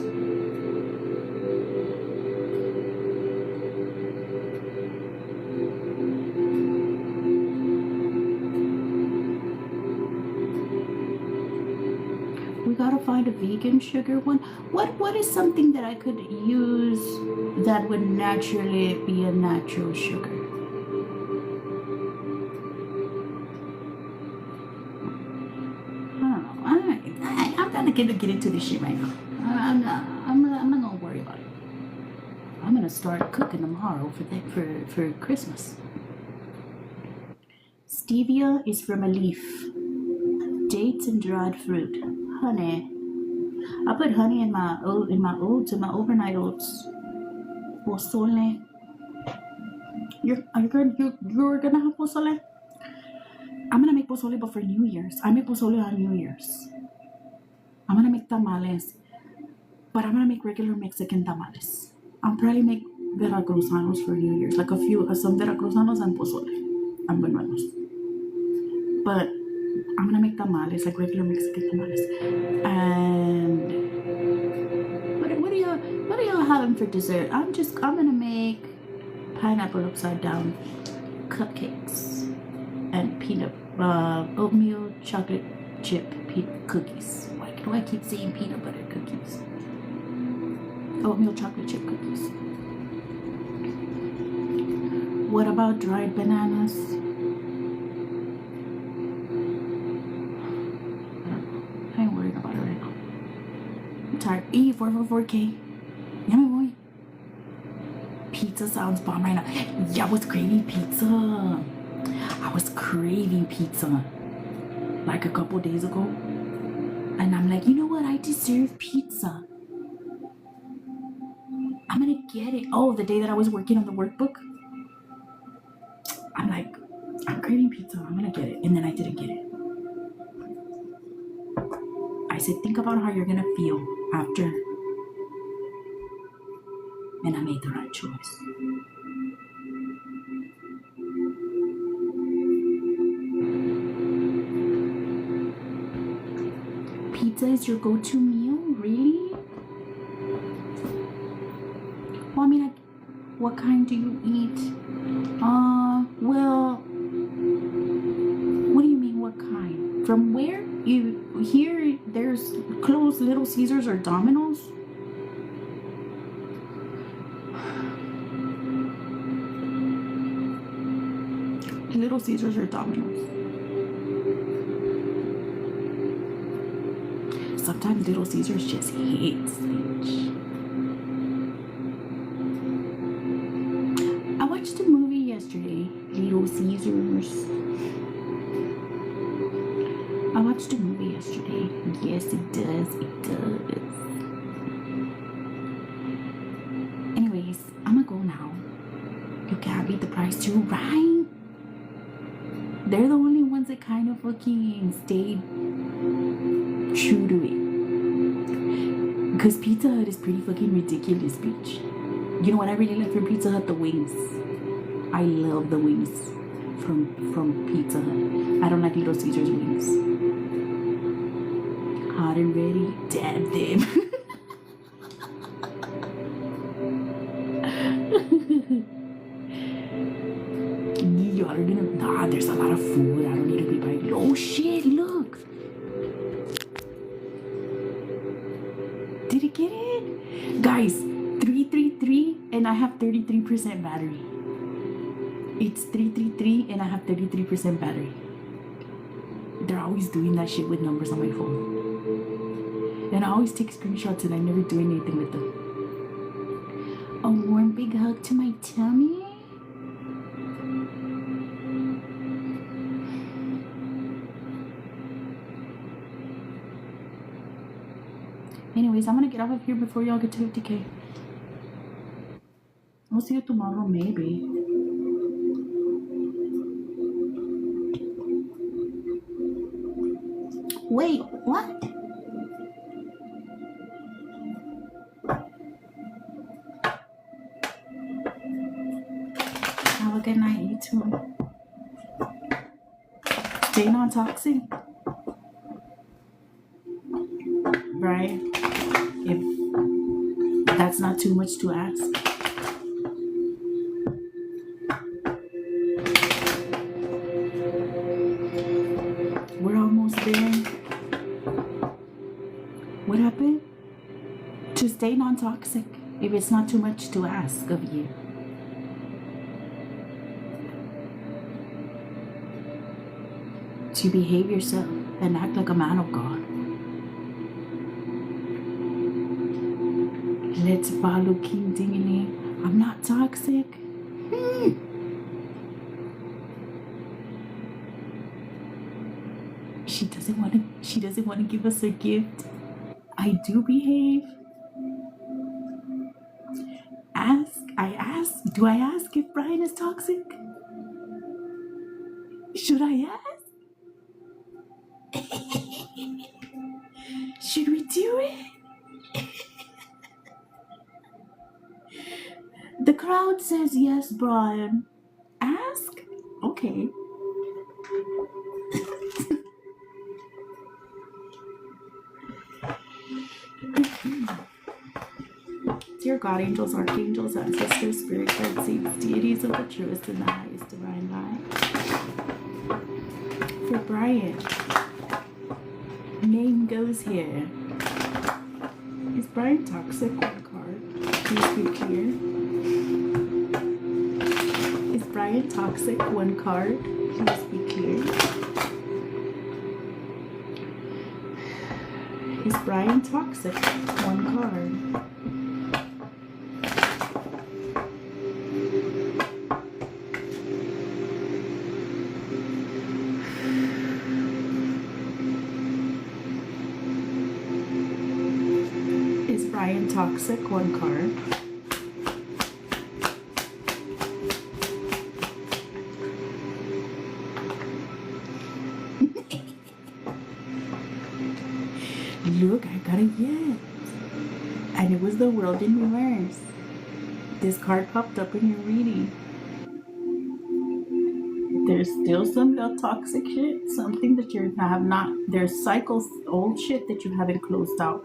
We gotta find a vegan sugar one. What is something that I could use that would naturally be a natural sugar? I'm gonna get into this shit right now. I'm not gonna worry about it. I'm gonna start cooking tomorrow for Christmas. Stevia is from a leaf. Dates and dried fruit. Honey. I put honey in my oats, in my overnight oats. Pozole. You're gonna have pozole? I'm gonna make pozole, but for New Year's. I make pozole on New Year's. I'm gonna make tamales, but I'm gonna make regular Mexican tamales. I'll probably make veracruzanos for New Year's, like some veracruzanos and pozole and buñuelos. But I'm gonna make tamales, like regular Mexican tamales. And what are y'all having for dessert? I'm gonna make pineapple upside down cupcakes and oatmeal chocolate chip cookies. Why do I keep saying peanut butter cookies? Oatmeal chocolate chip cookies. What about dried bananas? I ain't worried about it right now. I'm tired. 444K. Yeah, my boy. Pizza sounds bomb right now. Yeah, I was craving pizza. Like a couple days ago. And I'm like, you know what? I deserve pizza. I'm gonna get it. Oh, the day that I was working on the workbook, I'm like, I'm craving pizza. I'm gonna get it. And then I didn't get it. I said, think about how you're gonna feel after. And I made the right choice. Pizza is your go-to meal? Really? Well, I mean, like, what kind do you eat? Well, what do you mean, what kind? From where? Here, there's close Little Caesars or Domino's? Little Caesars or Domino's. Sometimes Little Caesars just hits, bitch. I watched a movie yesterday, Little Caesars. I watched a movie yesterday. Yes, it does. Anyways, I'm gonna go now. You can't beat the price too, right? They're the only ones that kind of fucking stayed true to it. Because Pizza Hut is pretty fucking ridiculous, bitch. You know what I really like from Pizza Hut? The wings. I love the wings from Pizza Hut. I don't like Little Caesars wings. Hot and ready, dab them. Y'all are gonna, nah, there's a lot of food. I don't need to be buying. Oh shit, look. Did it get it? Guys, 333 and I have 33% battery. It's 333 and I have 33% battery. They're always doing that shit with numbers on my phone. And I always take screenshots and I never do anything with them. A warm big hug to my tummy. Anyways, I'm gonna get off of here before y'all get to 50K. We'll see you tomorrow, maybe. Wait, what? Have a good night, you too. Stay non-toxic. Right? If that's not too much to ask. We're almost there. What happened? To stay non-toxic, if it's not too much to ask of you. To behave yourself and act like a man of God. Let's follow King Dingily. I'm not toxic. She doesn't want to give us her gift. I do behave. Do I ask if Brian is toxic? Should I ask? Should we do it? The crowd says yes, Brian. Ask? Okay. Dear God, angels, archangels, ancestors, spirit guides, saints, deities of the truest and the highest divine light. For Brian, name goes here. Is Brian toxic? One card. Please be clear. Is Brian toxic? One card. Please be clear. Is Brian toxic? One card. Is Brian toxic? One card. Look, I got a yes. And it was the world in reverse. This card popped up in your reading. There's still some toxic shit, something that you have not, there's cycles, old shit that you haven't closed out.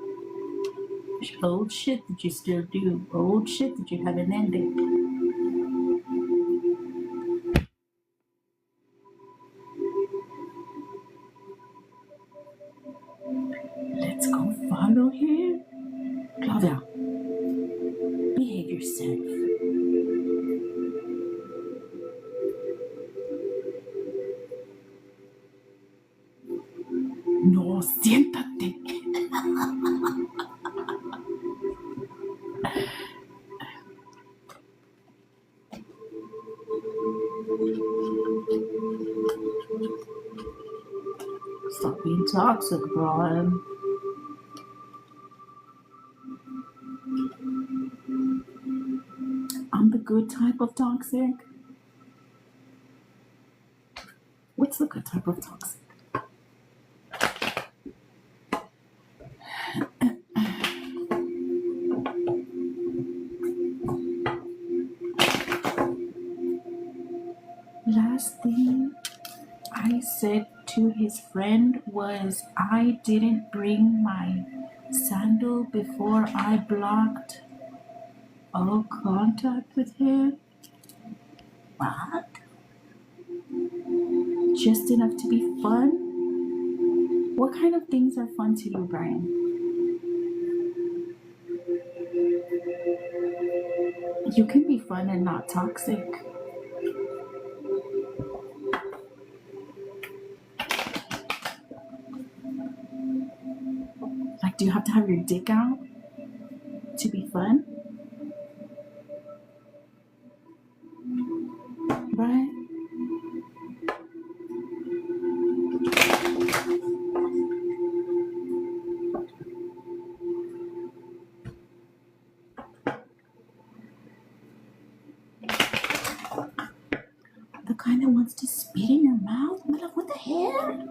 Old shit that you still do. Old shit that you haven't ended. Let's go follow him. Claudia, behave yourself. No, siéntate. Stop being toxic, Brian. I'm the good type of toxic. What's the good type of toxic? Last thing I said to his friend was, I didn't bring my sandal before I blocked all contact with him. What? Just enough to be fun? What kind of things are fun to you, Brian? You can be fun and not toxic. Like, do you have to have your dick out to be fun? Right? kind that wants to spit in your mouth. I'm like, what the hell?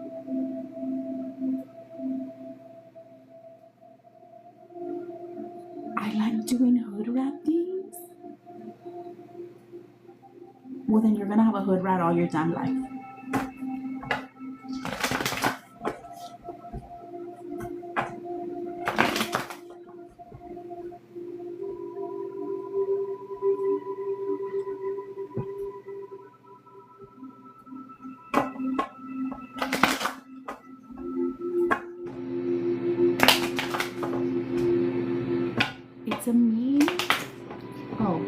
I like doing hood rat things. Well, then you're gonna have a hood rat all your damn life. It's a meme. Oh,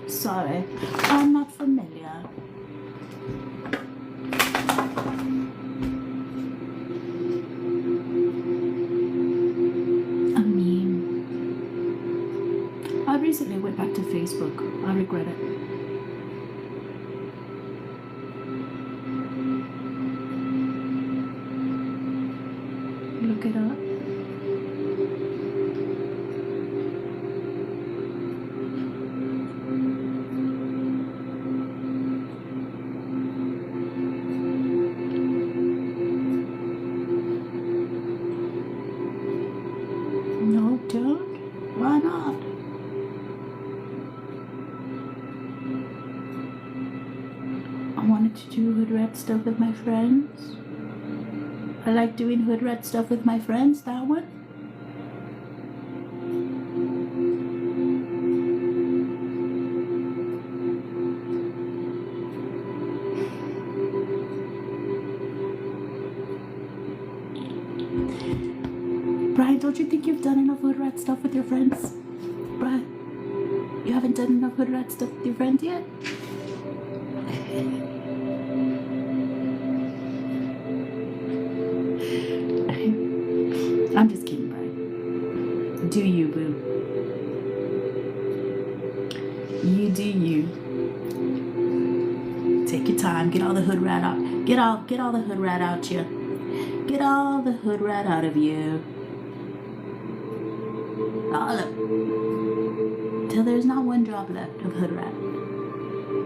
sorry, I'm not familiar. A meme. I recently went back to Facebook. I regret it. Look it up. No, don't. Why not? I wanted to do hood rat stuff with my friends. I like doing hood rat stuff with my friends. That one. Brian, don't you think you've done enough hood rat stuff with your friends? Brian, you haven't done enough hood rat stuff with your friends yet? I'm just kidding, Brian. Do you, boo? You do you. Take your time. Get all the hood rat out. Get all the hood rat out you. Get all the hood rat out of you. All of it. Till there's not one drop left of hood rat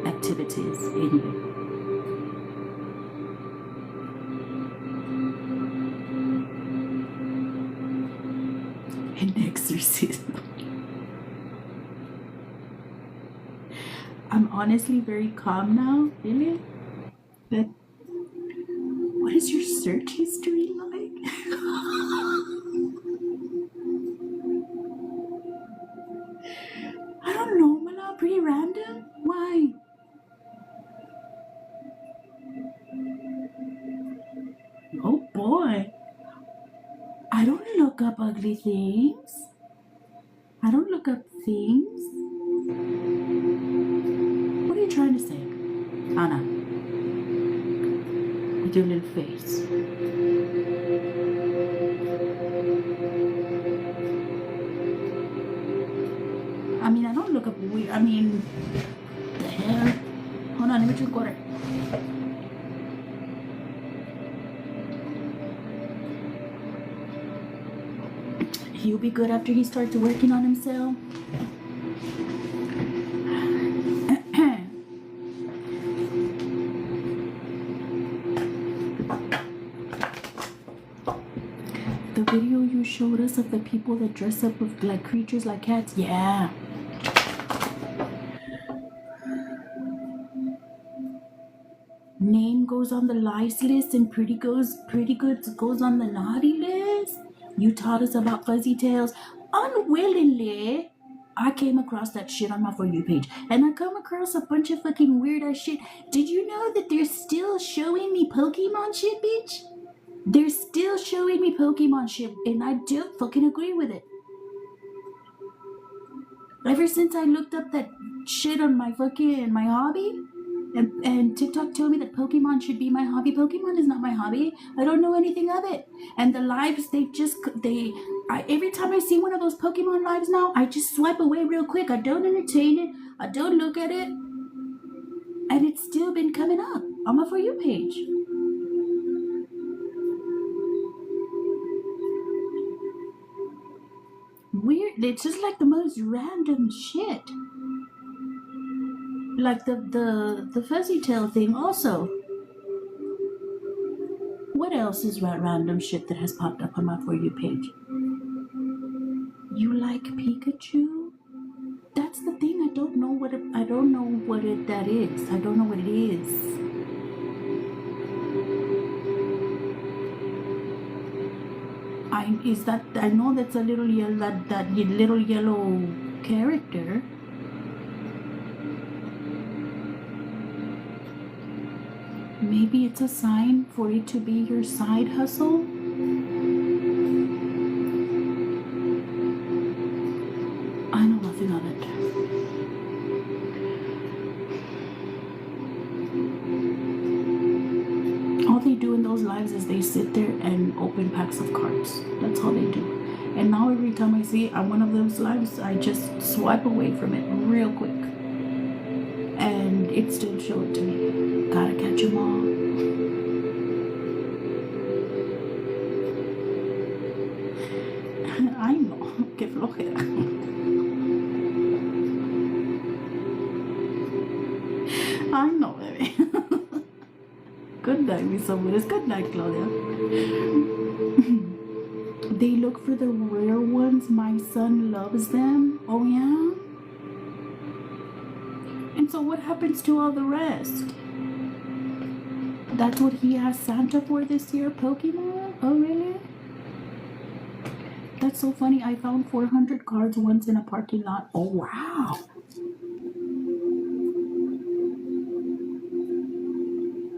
activities in you. An exorcism. I'm honestly very calm now. Really? But what is your search history like? I don't know, Mala. Pretty random. Why? Oh boy. I don't look up ugly things. I don't look up things. What are you trying to say? Anna. With your little face. I mean, I don't look up weird. I mean, the hell? Hold on, let me drink water. He'll be good after he starts working on himself. The video you showed us of the people that dress up with like creatures like cats, yeah. Name goes on the lice list and pretty goods goes on the naughty list. You taught us about fuzzy tails. Unwillingly, I came across that shit on my For You page. And I come across a bunch of fucking weird ass shit. Did you know that they're still showing me Pokemon shit, bitch? They're still showing me Pokemon shit, and I don't fucking agree with it. Ever since I looked up that shit on my hobby, and TikTok told me that Pokemon should be my hobby. Pokemon is not my hobby. I don't know anything of it. And the lives, every time I see one of those Pokemon lives now, I just swipe away real quick. I don't entertain it. I don't look at it. And it's still been coming up on my For You page. Weird. It's just like the most random shit. Like the fuzzy tail thing also. What else is random shit that has popped up on my For You page? You like Pikachu? That's the thing. I don't know what that is. I don't know what it is. I know that's a little yellow that little yellow character. Maybe it's a sign for it to be your side hustle. I know nothing of it. All they do in those lives is they sit there and open packs of cards. That's all they do. And now every time I see it on one of those lives, I just swipe away from it real quick. And it still showed to me. Gotta catch 'em all. Ay no, qué flojera. Ay no, baby. Good night, Miss Obudes. Good night, Claudia. They look for the rare ones. My son loves them. Oh, yeah? And so what happens to all the rest? That's what he has Santa for this year, Pokemon? Oh, really? That's so funny. I found 400 cards once in a parking lot. Oh, wow.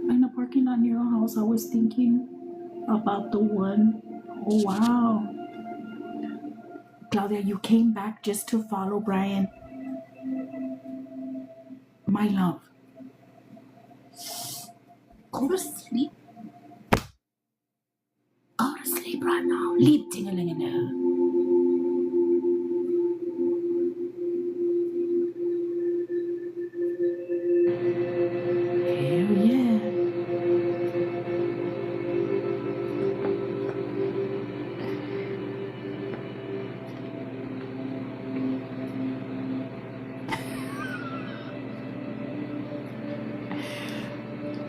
In a parking lot near our house, I was thinking about the one. Oh, wow. Claudia, you came back just to follow Brian. My love. Go to sleep. Go to sleep right now. Leave tingling in there. Hell yeah.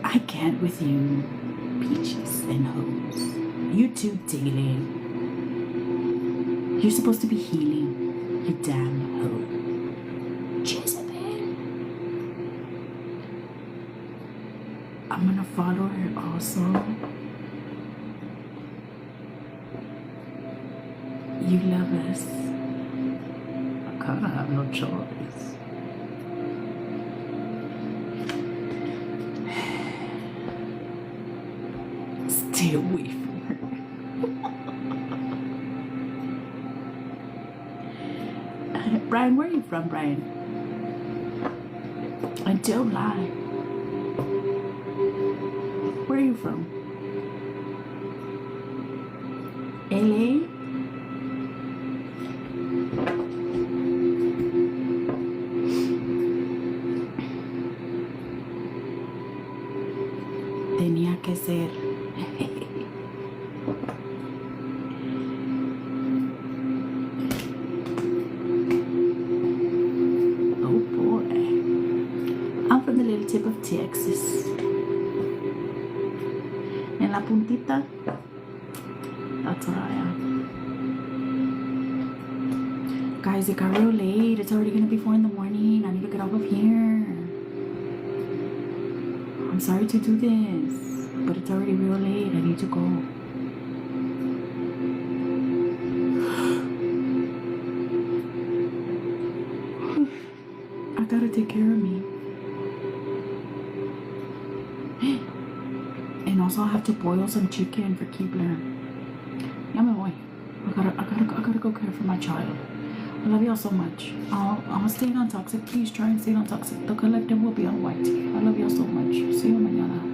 I can't with you, peaches and hoes. You too, Tingling. You're supposed to be healing, you damn hoe. Jezebel. I'm gonna follow her also. You love us. I kinda have no choice. Stay away from her. Brian, where are you from, Brian? And don't lie. Where are you from? LA? Tenía que ser. Oh boy. I'm from the little tip of Texas. En la puntita, that's where I am. Guys, it got real late. It's already gonna be 4 in the morning. I need to get off of here. I'm sorry to do this, but it's already real late. I need to go. I gotta take care of me. And also I have to boil some chicken for Keebler. Ya me voy. I gotta go care for my child. I love y'all so much. I'm staying on toxic. Please try and stay on toxic. The collective will be on white. I love y'all so much. See you mañana.